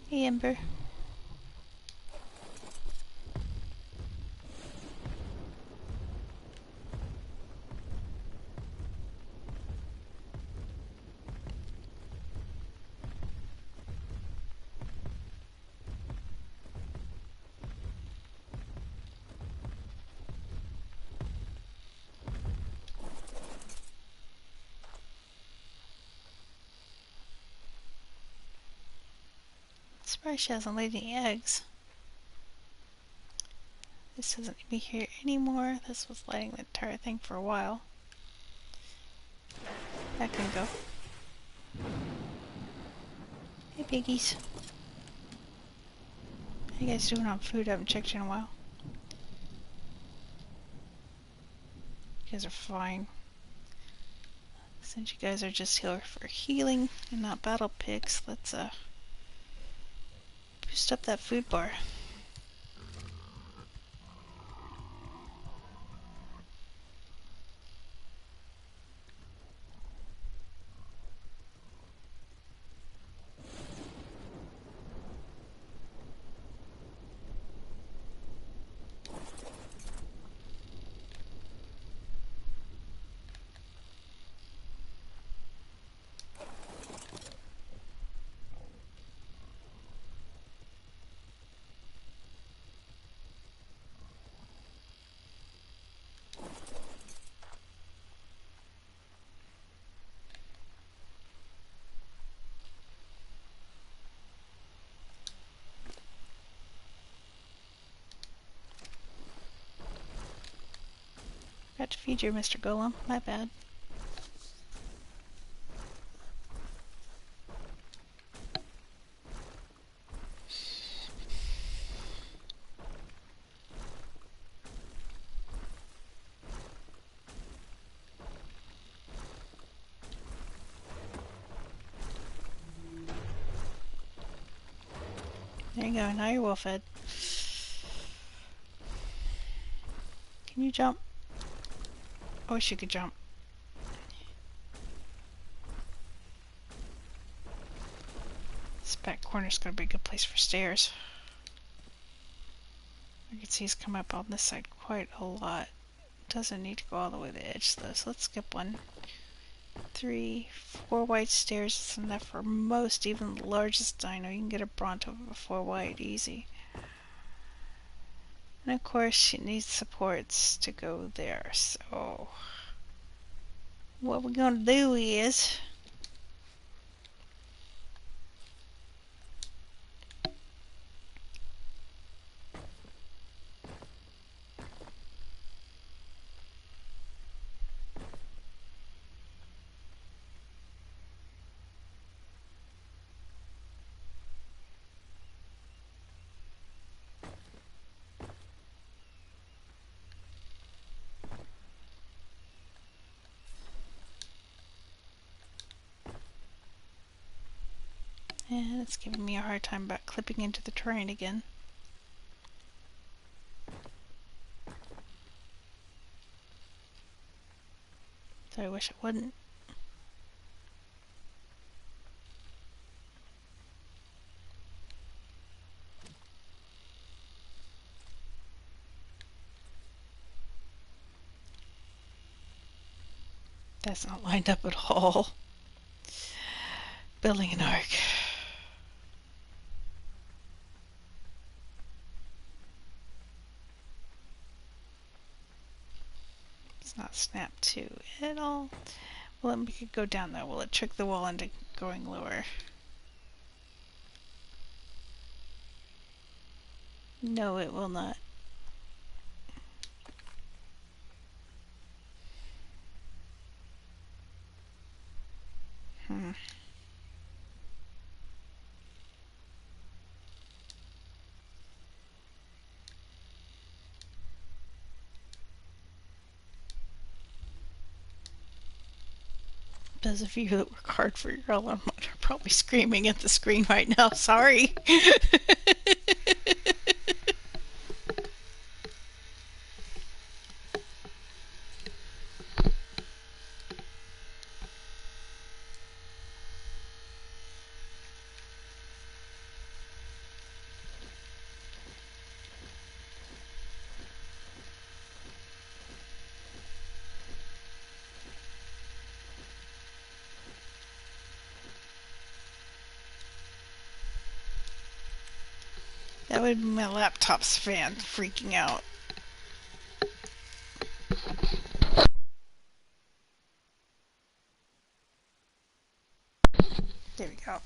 Hey, Ember. Surprised she hasn't laid any eggs. This doesn't need me here anymore. This was lighting the entire thing for a while. That can go. Hey, piggies. How you guys doing on food? I haven't checked you in a while. You guys are fine. Since you guys are just here for healing and not battle picks, let's boost up that food bar. Got to feed you, Mr. Golem. My bad. There you go. Now you're well fed. Can you jump? I wish you could jump. This back corner's gonna be a good place for stairs. You can see he's come up on this side quite a lot. Doesn't need to go all the way to the edge though, so let's skip 1, 3, 4 wide stairs. It's enough for most, even the largest dino. You can get a Bronto of a 4 wide easy. And of course she needs supports to go there, so what we're gonna do is And it's giving me a hard time about clipping into the terrain again. So I wish it wouldn't. That's not lined up at all. Building an arc. It's not snapped to at all. Well, we could go down though. Will it trick the wall into going lower? No, it will not. Those of you that work hard for your LM are probably screaming at the screen right now. Sorry. That would be my laptop's fan freaking out. There we go.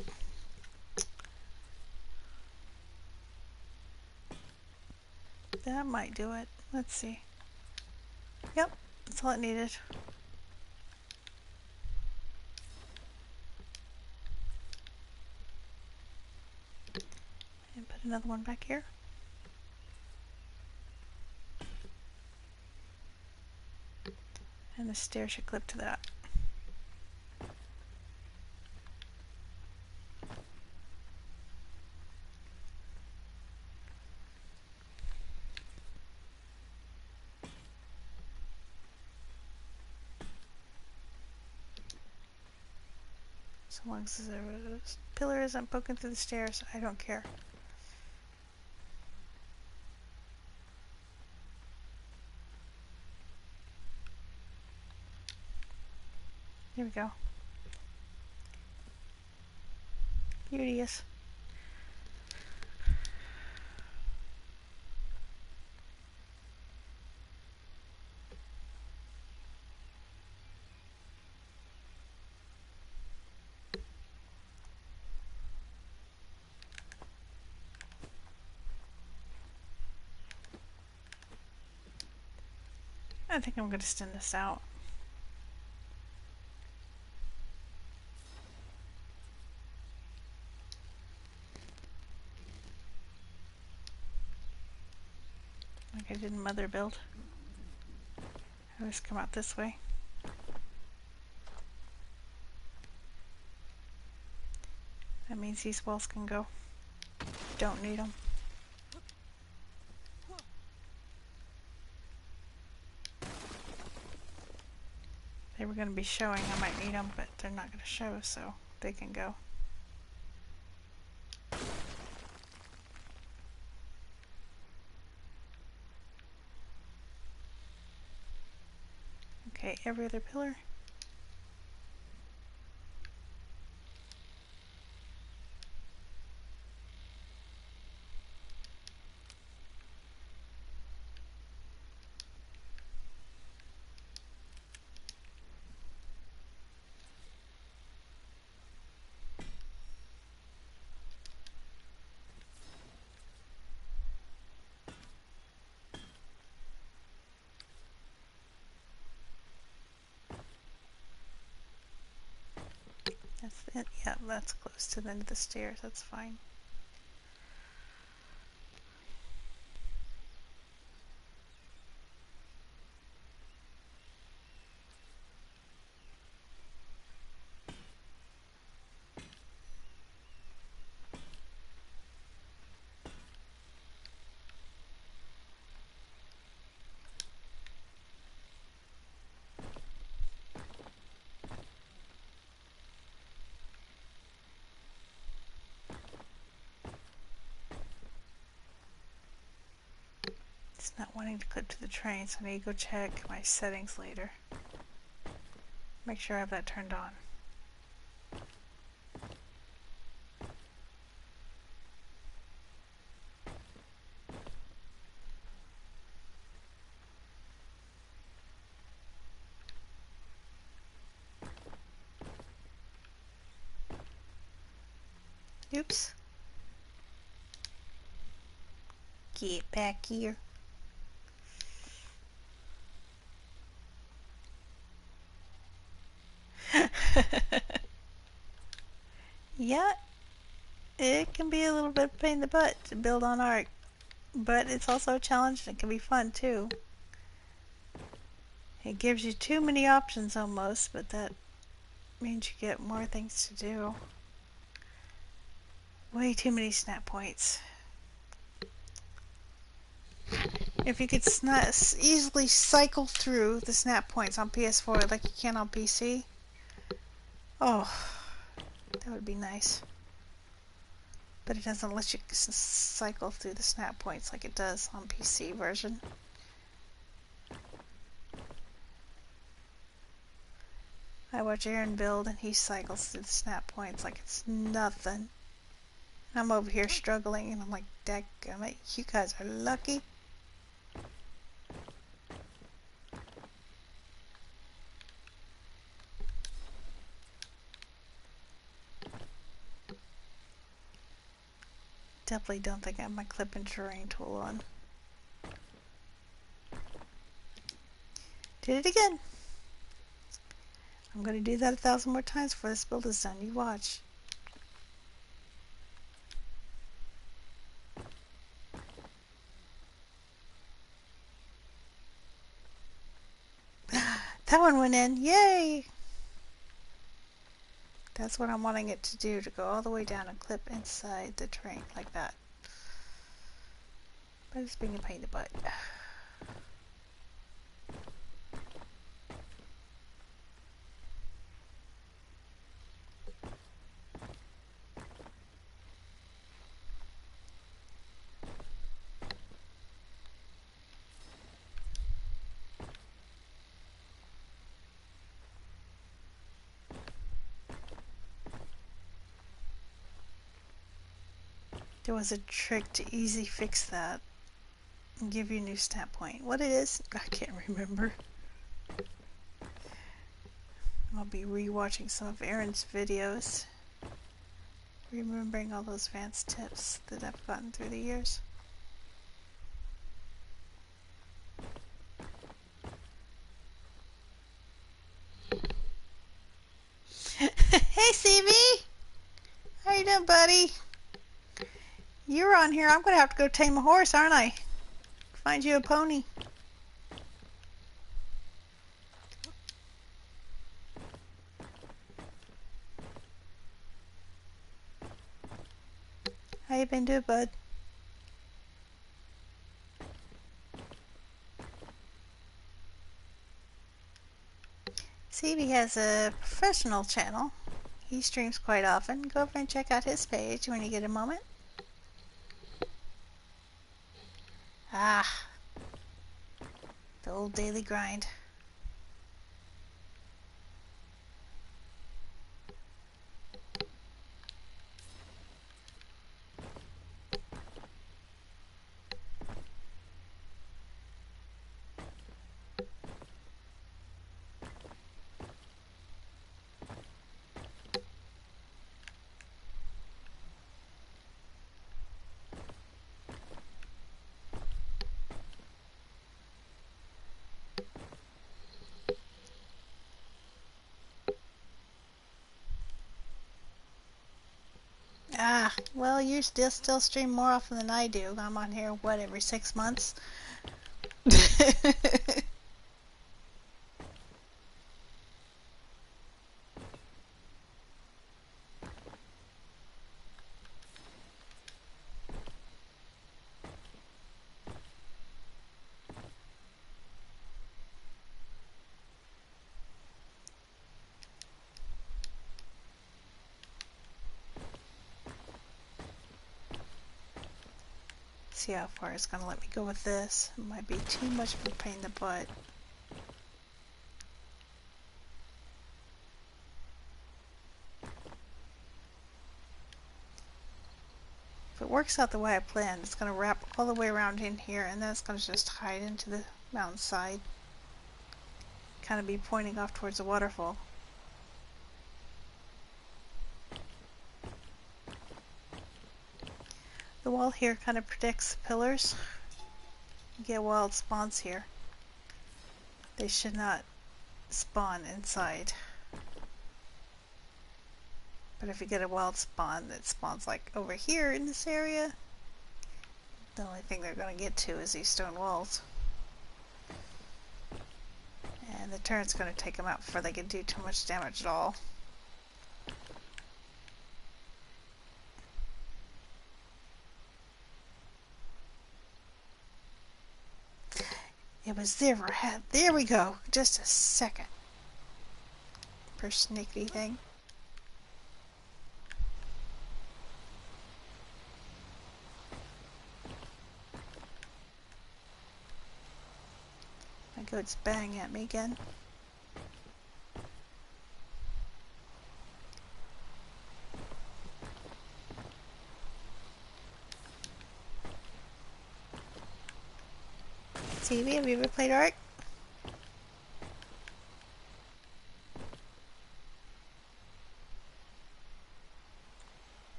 That might do it. Let's see. Yep, that's all it needed. And put another one back here. And the stair should clip to that. So long as the pillar isn't poking through the stairs, I don't care. Here we go. Beauteous. I think I'm going to extend this out. Like I did in Mother Build. I always come out this way. That means these walls can go. Don't need them. They were going to be showing, I might need them, but they're not going to show, so they can go. Okay, every other pillar. That's it. Yeah, that's close to the end of the stairs. That's fine. Not wanting to clip to the train, so I need to go check my settings later. Make sure I have that turned on. Oops. Get back here. Yeah, it can be a little bit pain in the butt to build on art, but it's also a challenge and it can be fun too. It gives you too many options almost, but that means you get more things to do. Way too many snap points. If you could easily cycle through the snap points on PS4 like you can on PC, oh, that would be nice. But it doesn't let you cycle through the snap points like it does on PC version. I watch Aaron build and he cycles through the snap points like it's nothing. I'm over here struggling and I'm like, dadgummit, you guys are lucky. Definitely don't think I have my clip and terrain tool on. Did it again. I'm going to do that 1,000 more times before this build is done. You watch. That one went in. Yay! That's what I'm wanting it to do, to go all the way down and clip inside the terrain like that. But it's being a pain in the butt. There was a trick to easy fix that and give you a new snap point. What it is, I can't remember. I'll be re-watching some of Aaron's videos, remembering all those advanced tips that I've gotten through the years. Hey CB! How you doing, buddy? You're on here. I'm gonna have to go tame a horse, aren't I? Find you a pony. How you been doing, bud? CB has a professional channel. He streams quite often. Go over and check out his page when you get a moment. Ah, the old daily grind. Ah, well, you still stream more often than I do. I'm on here, what, every 6 months? See how far it's gonna let me go with this. It might be too much of a pain in the butt. If it works out the way I planned, it's gonna wrap all the way around in here, and then it's gonna just hide into the mountainside. Kind of be pointing off towards the waterfall. The wall here kind of protects the pillars. You get wild spawns here. They should not spawn inside. But if you get a wild spawn that spawns like over here in this area, the only thing they're going to get to is these stone walls. And the turn's going to take them out before they can do too much damage at all. It was there for there we go. Just a second. Per sneaky thing. My goat's banging at me again. TV, have you ever played Ark?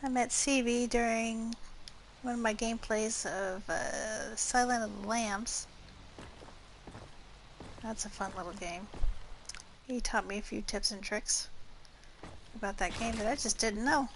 I met CV during one of my gameplays of Silent of the Lambs. That's a fun little game. He taught me a few tips and tricks about that game that I just didn't know.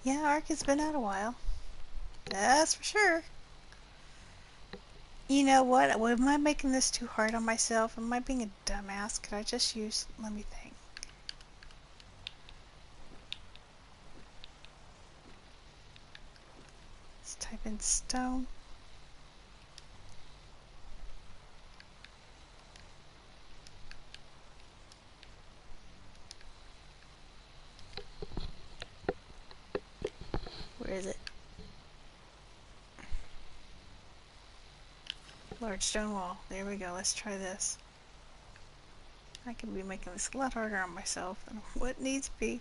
Yeah, Ark has been out a while. That's for sure. You know what? Am I making this too hard on myself? Am I being a dumbass? Could I just use... Let me think. Let's type in stone. Where is it? Large stone wall. There we go. Let's try this. I could be making this a lot harder on myself than what needs to be.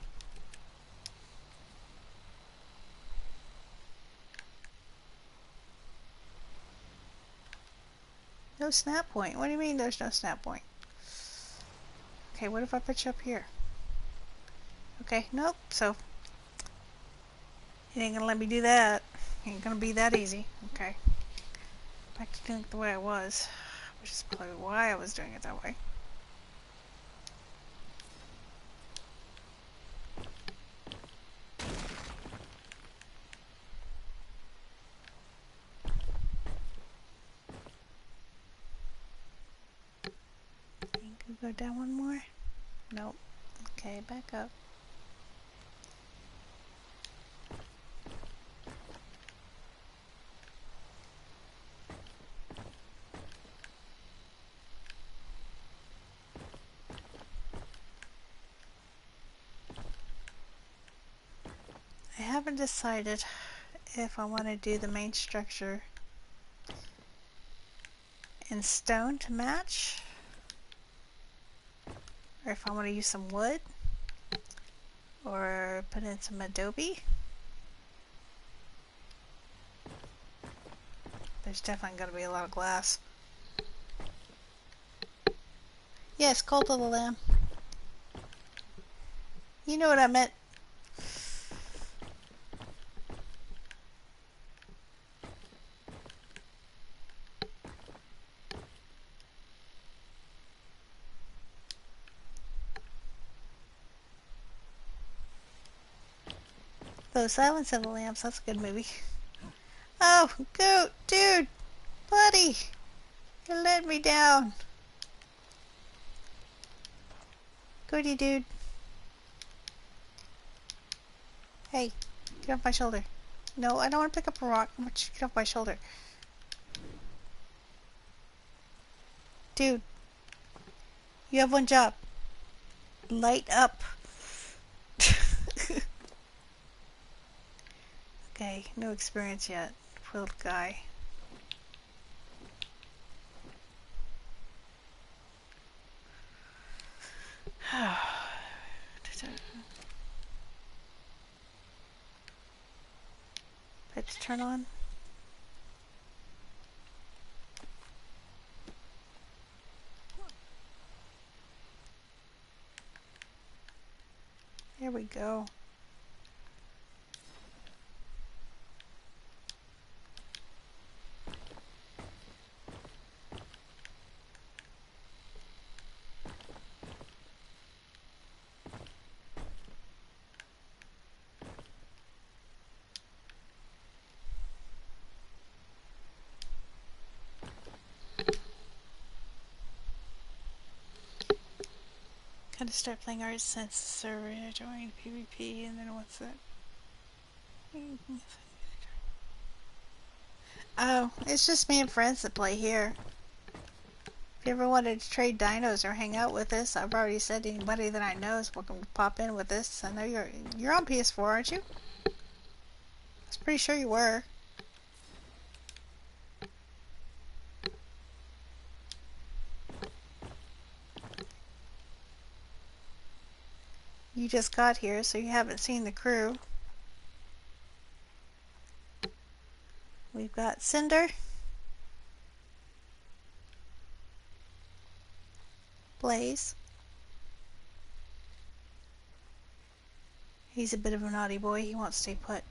No snap point. What do you mean there's no snap point? Okay, what if I put you up here? Okay, nope. So it ain't gonna let me do that. Ain't gonna be that easy. Okay. Back to doing it the way I was, which is probably why I was doing it that way. Think we go down one more? Nope. Okay, back up. I haven't decided if I want to do the main structure in stone to match, or if I want to use some wood, or put in some adobe. There's definitely going to be a lot of glass. Yes, Cult of the Lamb. You know what I meant. Though Silence of the Lambs, that's a good movie. Oh, Goat, dude, buddy, you let me down. Goody dude. Hey, get off my shoulder. No, I don't want to pick up a rock. I want you to get off my shoulder. Dude, you have one job. Light up. Okay, no experience yet. Poor little guy. Lights turn on. There we go. Gotta start playing Art since the server joined PvP, and then what's that? Oh, it's just me and friends that play here. If you ever wanted to trade dinos or hang out with us, I've already said anybody that I know is welcome to pop in with us. I know you're on PS4, aren't you? I was pretty sure you were. You just got here, so you haven't seen the crew. We've got Cinder, Blaze. He's a bit of a naughty boy. He won't stay put.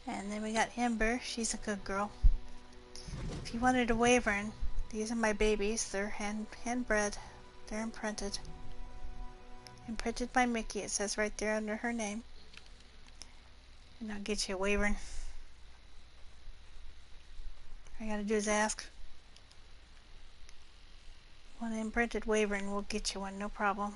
And then we got Ember. She's a good girl. If you wanted a Wyvern, these are my babies. They're hand-bred. They're imprinted. Imprinted by Mickey. It says right there under her name. And I'll get you a Wyvern. All you gotta do is ask. Want an imprinted Wyvern, we'll get you one, no problem.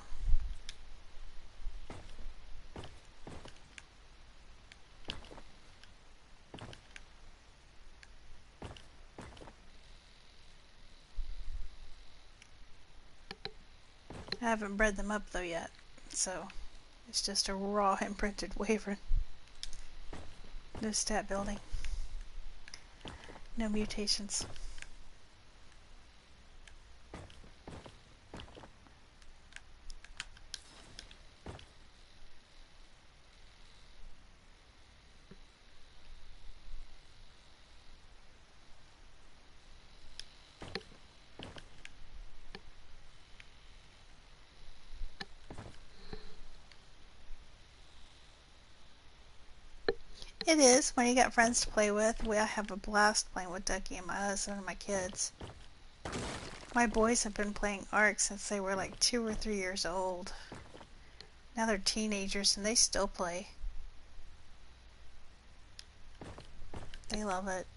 I haven't bred them up though yet, so it's just a raw imprinted Wyvern. No stat building. No mutations. It is, when you got friends to play with. I have a blast playing with Ducky and my husband and my kids. My boys have been playing Ark since they were like 2 or 3 years old. Now they're teenagers and they still play. They love it.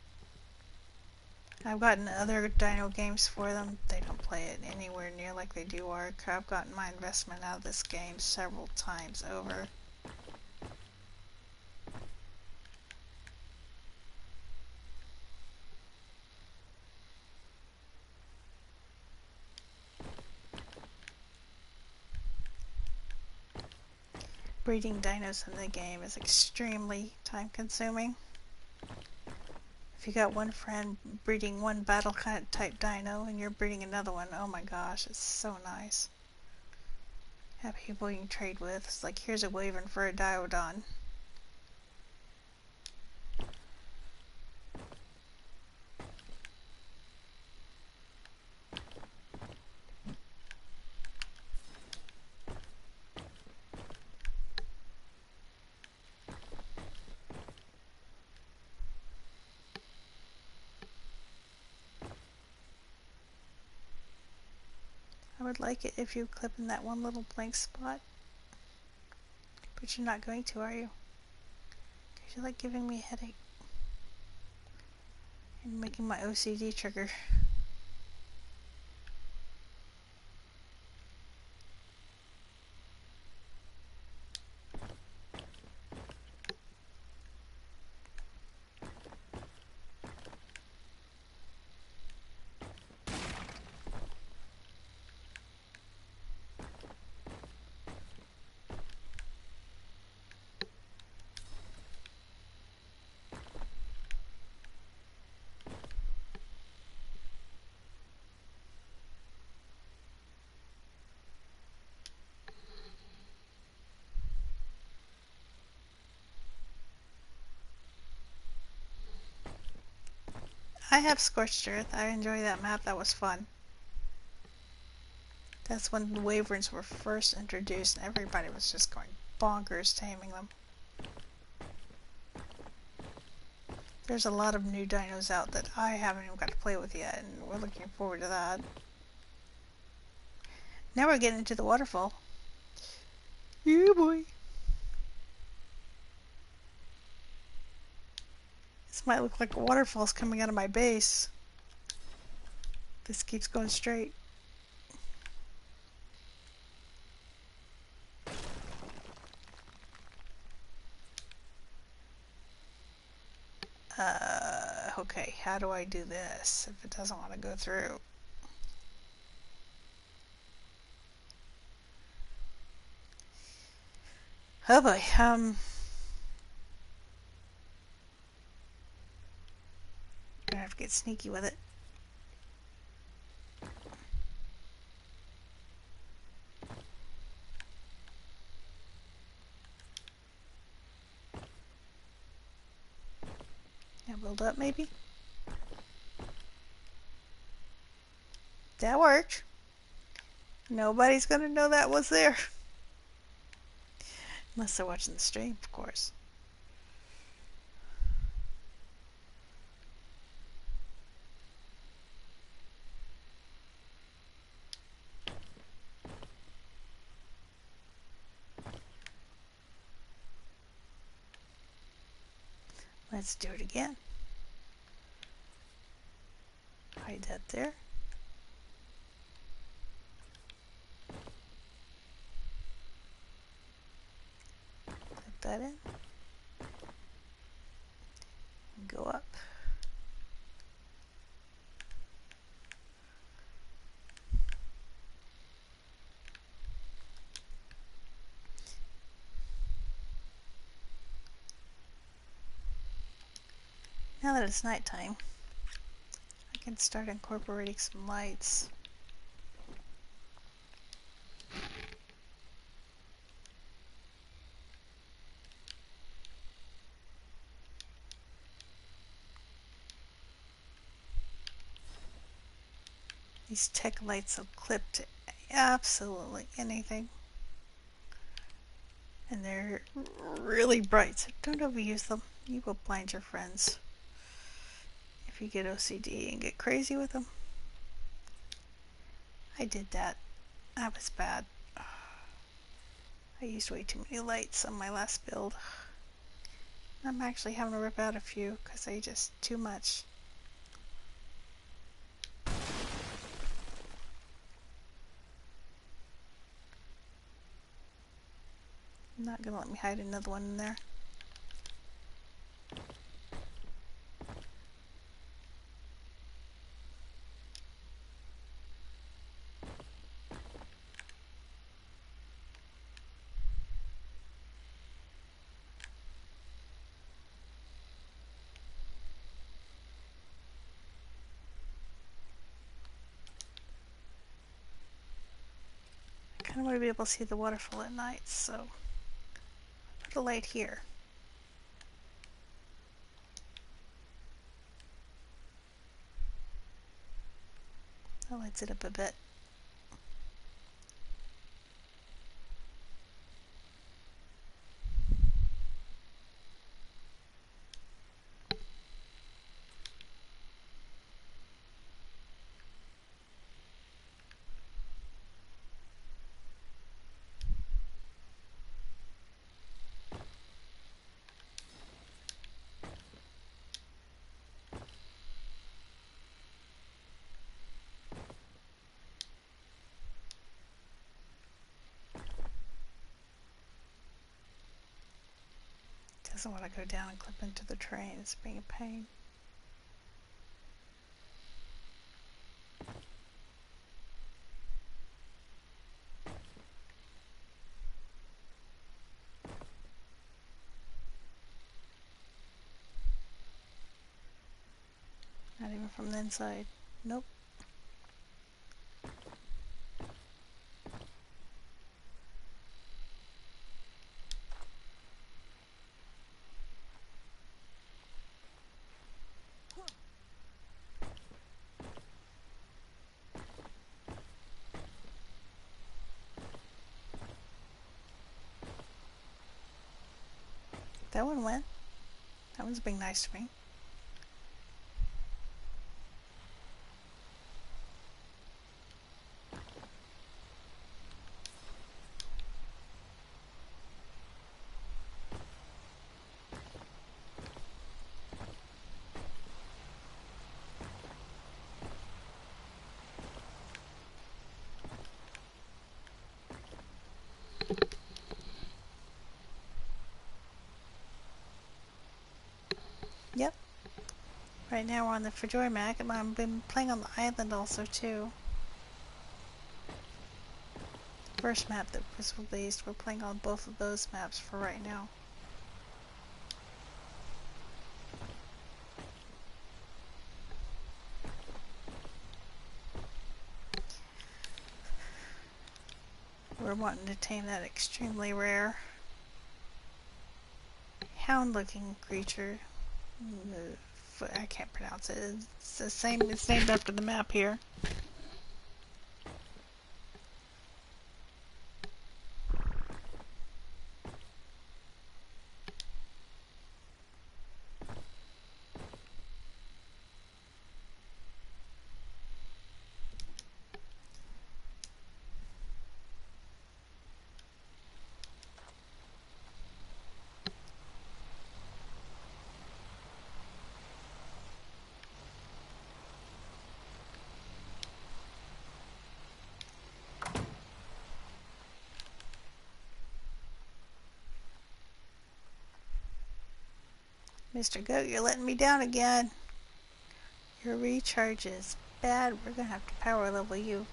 I've gotten other dino games for them. They don't play it anywhere near like they do Ark. I've gotten my investment out of this game several times over. Breeding dinos in the game is extremely time consuming. If you got one friend breeding one battle kind of type dino and you're breeding another one, oh my gosh, it's so nice. Have people you can trade with. It's like, here's a Wyvern for a Diodon. I would like it if you clip in that one little blank spot. But you're not going to, are you? Because you're like giving me a headache. And making my OCD trigger. I have Scorched Earth. I enjoy that map. That was fun. That's when the Wyverns were first introduced and everybody was just going bonkers taming them. There's a lot of new dinos out that I haven't even got to play with yet, and we're looking forward to that. Now we're getting into the waterfall. Yeah, boy. This might look like a waterfall's coming out of my base. This keeps going straight. Okay, how do I do this if it doesn't want to go through? Oh boy, gonna have to get sneaky with it. Now build up maybe? That worked. Nobody's gonna know that was there. Unless they're watching the stream, of course. Let's do it again. Hide that there. Put that in. And go up. Now that it's nighttime, I can start incorporating some lights. These tech lights will clip to absolutely anything. And they're really bright, so don't overuse them. You will blind your friends if you get OCD and get crazy with them. I did that. That was bad. I used way too many lights on my last build. I'm actually having to rip out a few because they just too much. Not gonna let me hide another one in there. I kind of want to be able to see the waterfall at night, so put a light here. That lights it up a bit. Doesn't want to go down and clip into the train. It's being a pain. Not even from the inside. Nope. That one went. That one's being nice to me. Yep. Right now we're on the Fjordur map, and I've been playing on the island also too. First map that was released, we're playing on both of those maps for right now. We're wanting to tame that extremely rare hound-looking creature. I can't pronounce it. It's the same. It's named after the map here. Mr. Goat, you're letting me down again. Your recharge is bad. We're gonna have to power level you.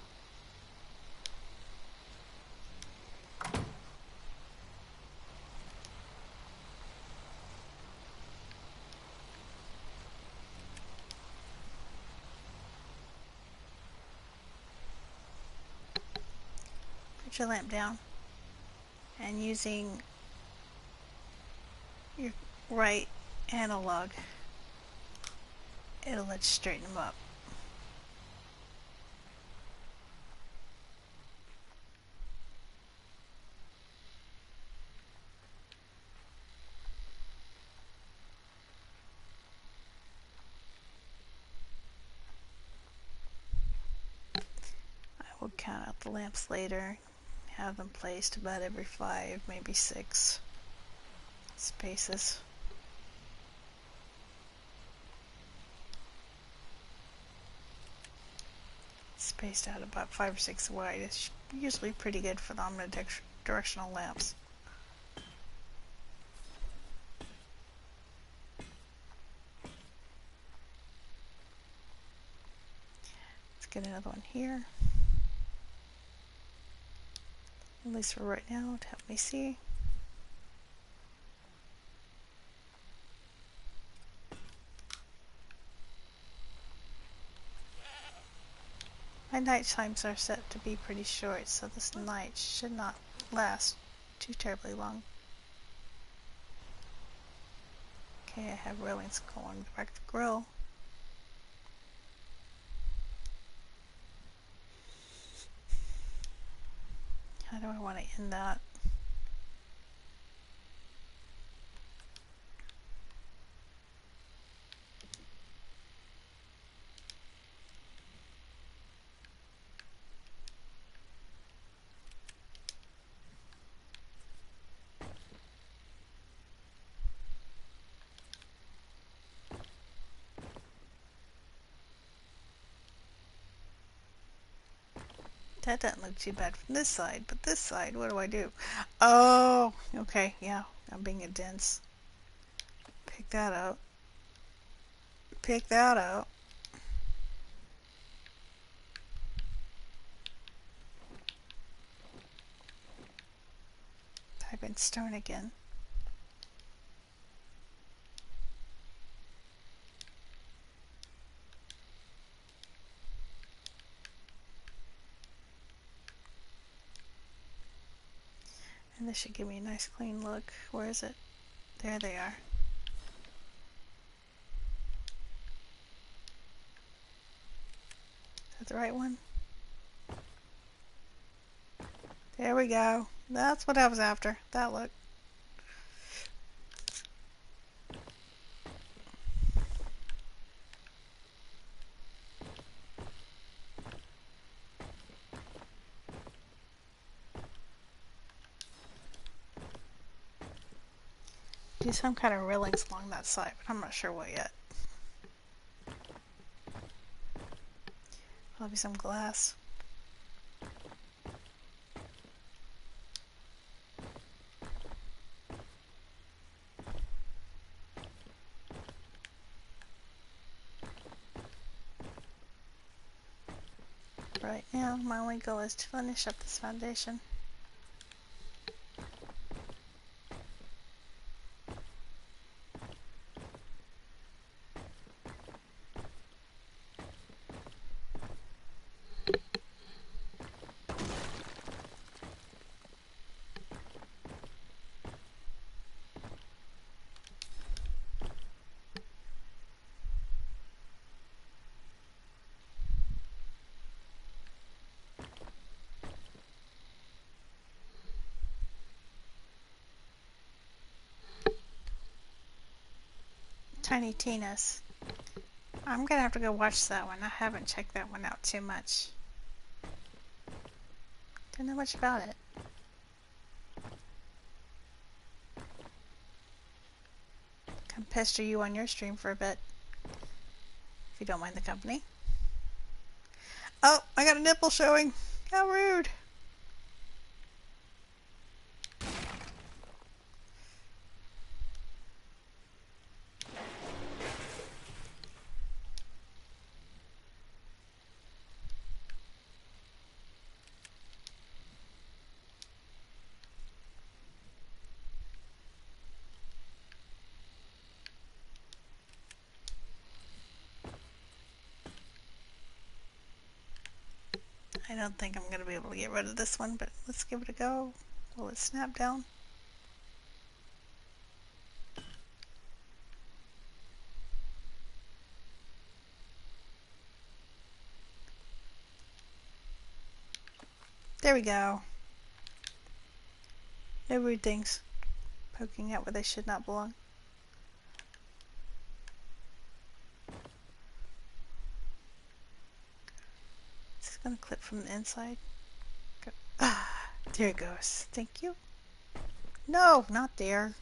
Put your lamp down. And using your right analog, it'll let you straighten them up. I will count out the lamps later, have them placed about every 5, maybe 6 spaces. Spaced out about 5 or 6 wide. It's usually pretty good for the omnidirectional lamps. Let's get another one here. At least for right now, to help me see. My night times are set to be pretty short, so this night should not last too terribly long. Okay, I have railings going back to the grill. How do I want to end that? That doesn't look too bad from this side, but this side, what do I do? Oh, okay, yeah, I'm being a dense. Pick that out. Pick that out. Type in stone again. And this should give me a nice clean look. Where is it? There they are. Is that the right one? There we go. That's what I was after. That look. Do some kind of railings along that side, but I'm not sure what yet. Probably some glass. Right now, my only goal is to finish up this foundation. Tiny Tina's. I'm gonna have to go watch that one. I haven't checked that one out too much. Don't know much about it. Come pester you on your stream for a bit. If you don't mind the company. Oh, I got a nipple showing. How rude. I don't think I'm going to be able to get rid of this one, but let's give it a go. Will it snap down? There we go. No rude things poking out where they should not belong. This is going to clip from the inside. Go. Ah, there it goes. Thank you. No, not there.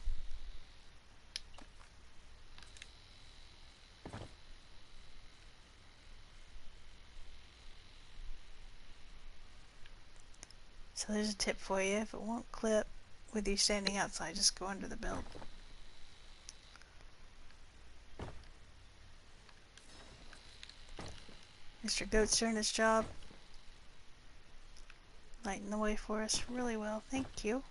So there's a tip for you. If it won't clip with you standing outside, just go under the build. Mr. Goat's doing his job. Lighting the way for us really well. Thank you.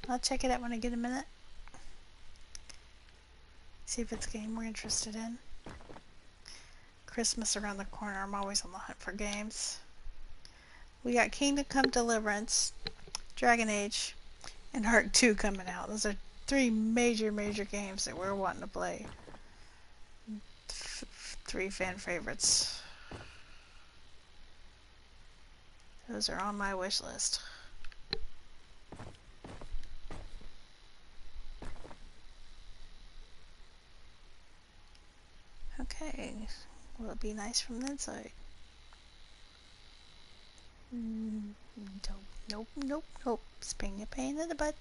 I'll check it out when I get a minute. See if it's a game we're interested in. Christmas around the corner. I'm always on the hunt for games. We got Kingdom Come Deliverance, Dragon Age, and Ark 2 coming out. Those are three major games that we're wanting to play. Three fan favorites. Those are on my wish list. Okay, will it be nice from the inside? Nope. It's being a pain in the butt.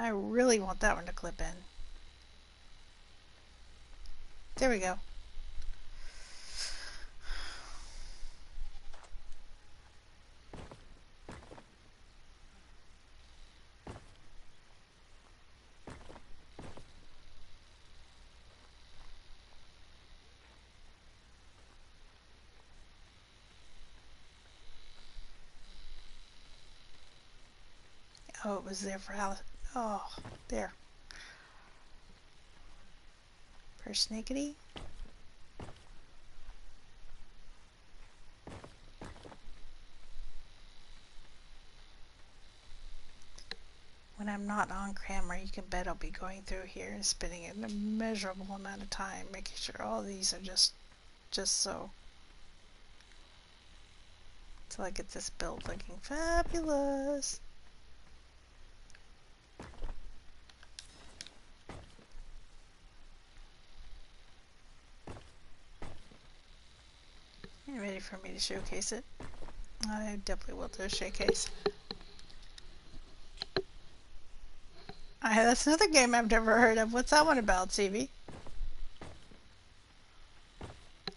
I really want that one to clip in. There we go. Oh, it was there for Alice. Oh, there. Persnickety. When I'm not on camera, you can bet I'll be going through here and spending an immeasurable amount of time making sure all these are just so. Till I get this build looking fabulous. You ready for me to showcase it? I definitely will do a showcase. That's another game I've never heard of. What's that one about, TV?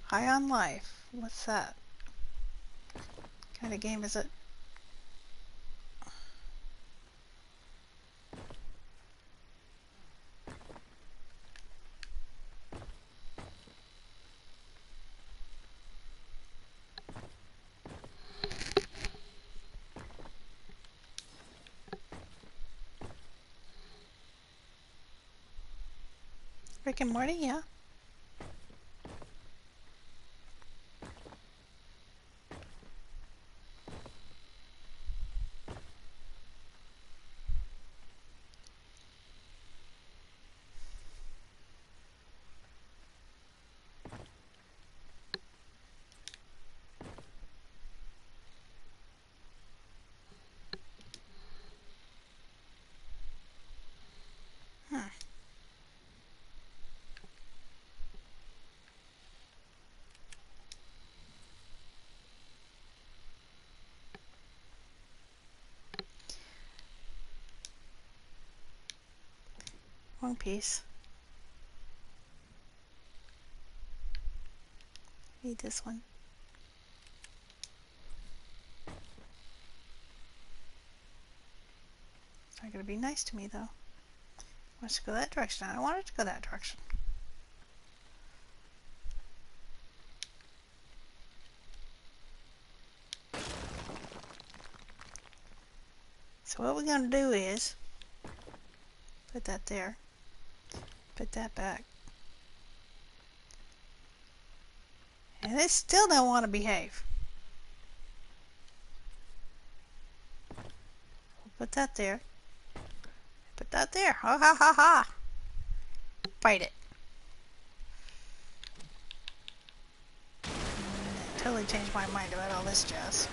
High on Life. What's that? What kind of game is it? Rick and Morty, yeah. One piece. Need this one. It's not going to be nice to me, though. It wants to go that direction. I don't want it to go that direction. So what we're going to do is put that there. Put that back. And they still don't want to behave. We'll put that there. Put that there. Ha ha ha ha. Bite it. Totally changed my mind about all this jazz.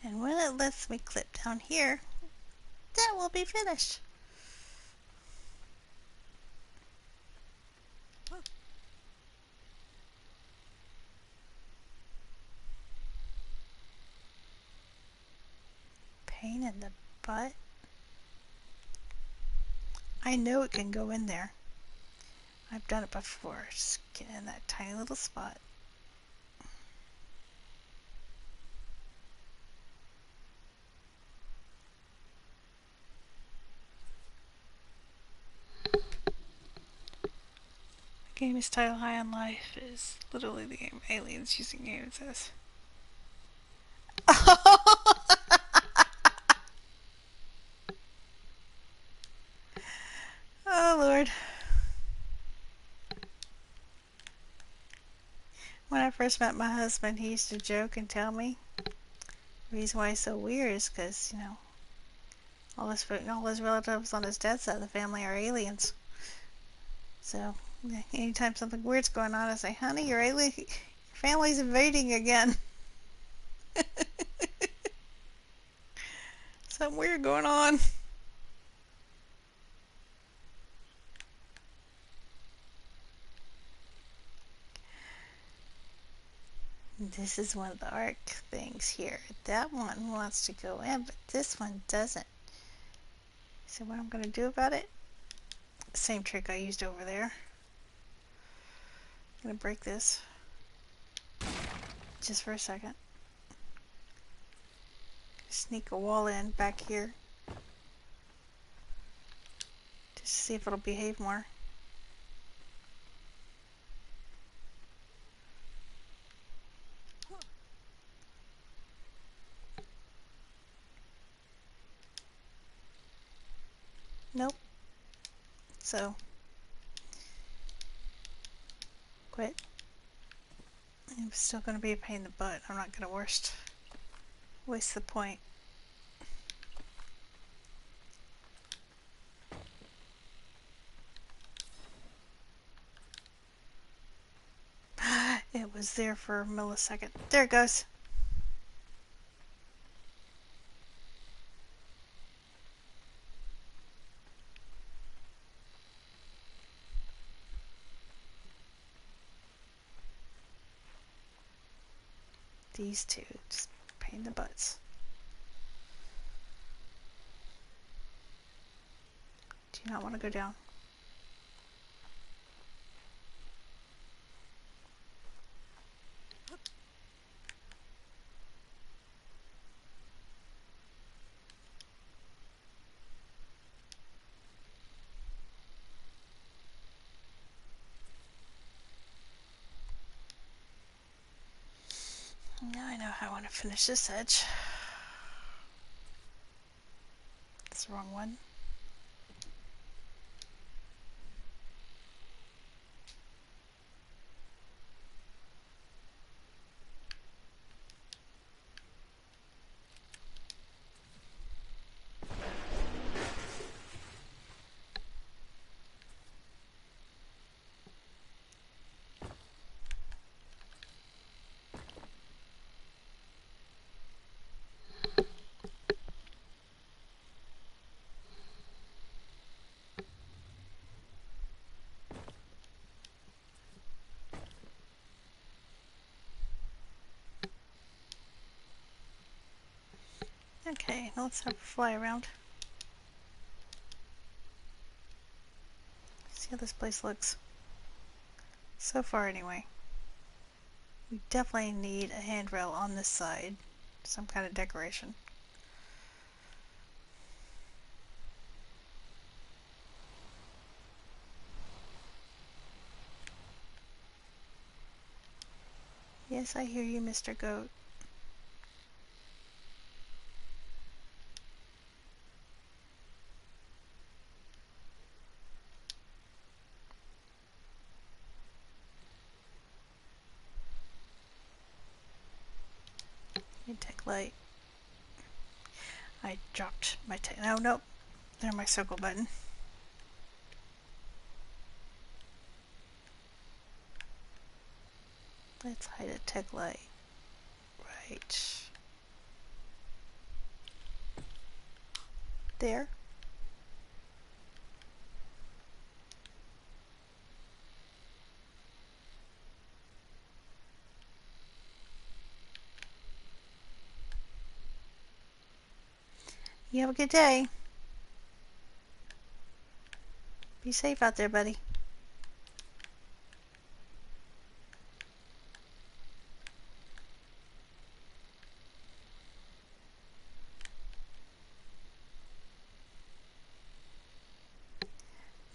And when it lets me clip down here, then that, we'll be finished. Pain in the butt? I know it can go in there. I've done it before. Just get in that tiny little spot. The game is titled High on Life is literally the game aliens using game, it says. Oh Lord. When I first met my husband, he used to joke and tell me the reason why he's so weird is because, you know, all his relatives on his dad's side of the family are aliens. So, anytime something weird's going on, I say, honey, your family's invading again. Something weird going on. This is one of the arc things here. That one wants to go in, but this one doesn't. So what I'm going to do about it? Same trick I used over there. I'm going to break this. Just for a second. Sneak a wall in back here. Just to see if it'll behave more. Nope. So, quit. It's still going to be a pain in the butt. I'm not going to waste the point. It was there for a millisecond. There it goes. These two, just pain in the butts. Do you not want to go down? Now I know how I want to finish this edge. That's the wrong one. Okay, now let's have a fly around. See how this place looks. So far anyway. We definitely need a handrail on this side. Some kind of decoration. Yes, I hear you, Mr. Goat. Take light. I dropped my no, nope. There's my circle button. Let's hide a tech light. Right. There. You have a good day. Be safe out there, buddy.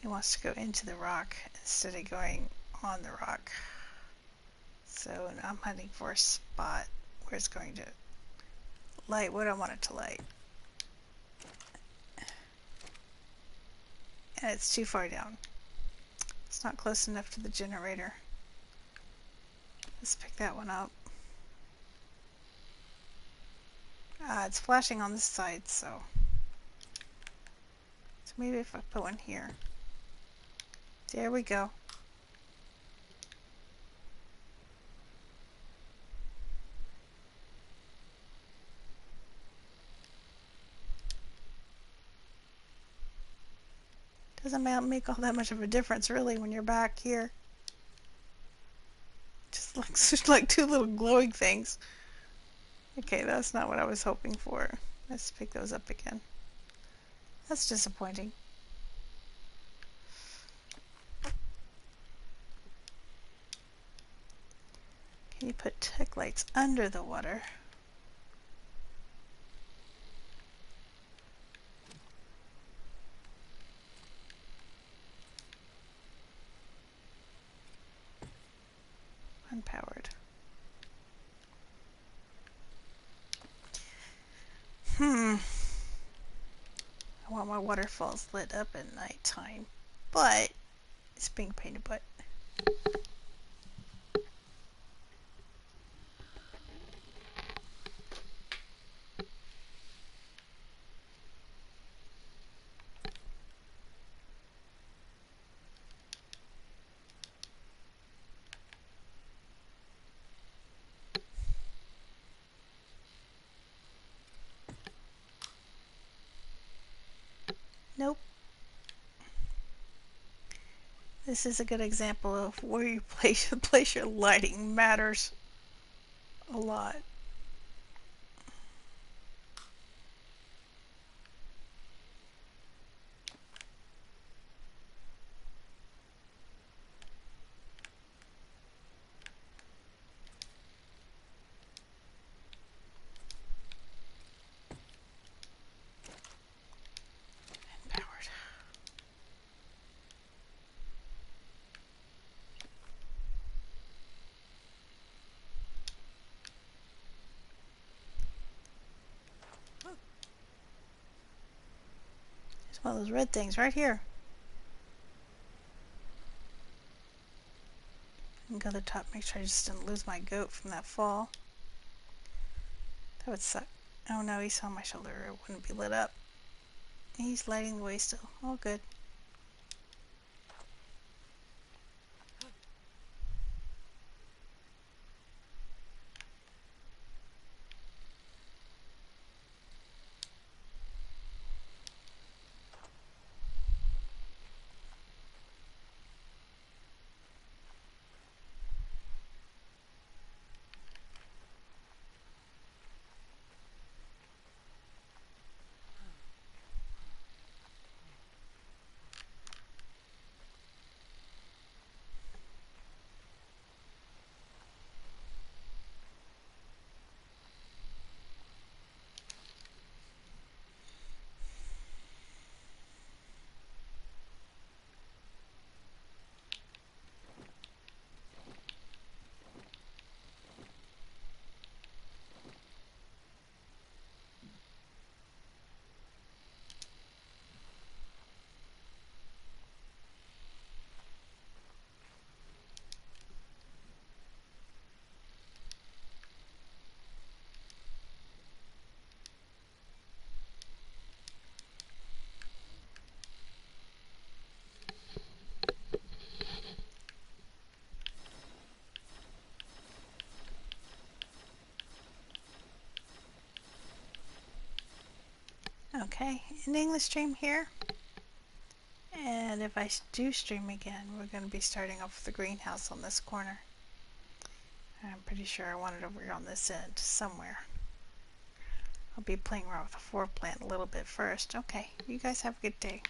He wants to go into the rock instead of going on the rock. So I'm hunting for a spot where it's going to light what I want it to light. And it's too far down. It's not close enough to the generator. Let's pick that one up. It's flashing on this side, so maybe if I put one here. There we go. Doesn't make all that much of a difference really when you're back here. Just looks like two little glowing things. Okay, that's not what I was hoping for. Let's pick those up again. That's disappointing. Can you put tech lights under the water? Unpowered. I want my waterfalls lit up at nighttime, but it's being painted but nope. This is a good example of where you place your lighting matters a lot. Powered. There's one of those red things right here. And go to the top, make sure I just didn't lose my goat from that fall. That would suck. Oh no, he's on my shoulder. It wouldn't be lit up. He's lighting the way still. All good. Okay, ending the stream here. And if I do stream again, we're going to be starting off with the greenhouse on this corner. I'm pretty sure I want it over here on this end somewhere. I'll be playing around with the floor plan a little bit first. Okay, you guys have a good day.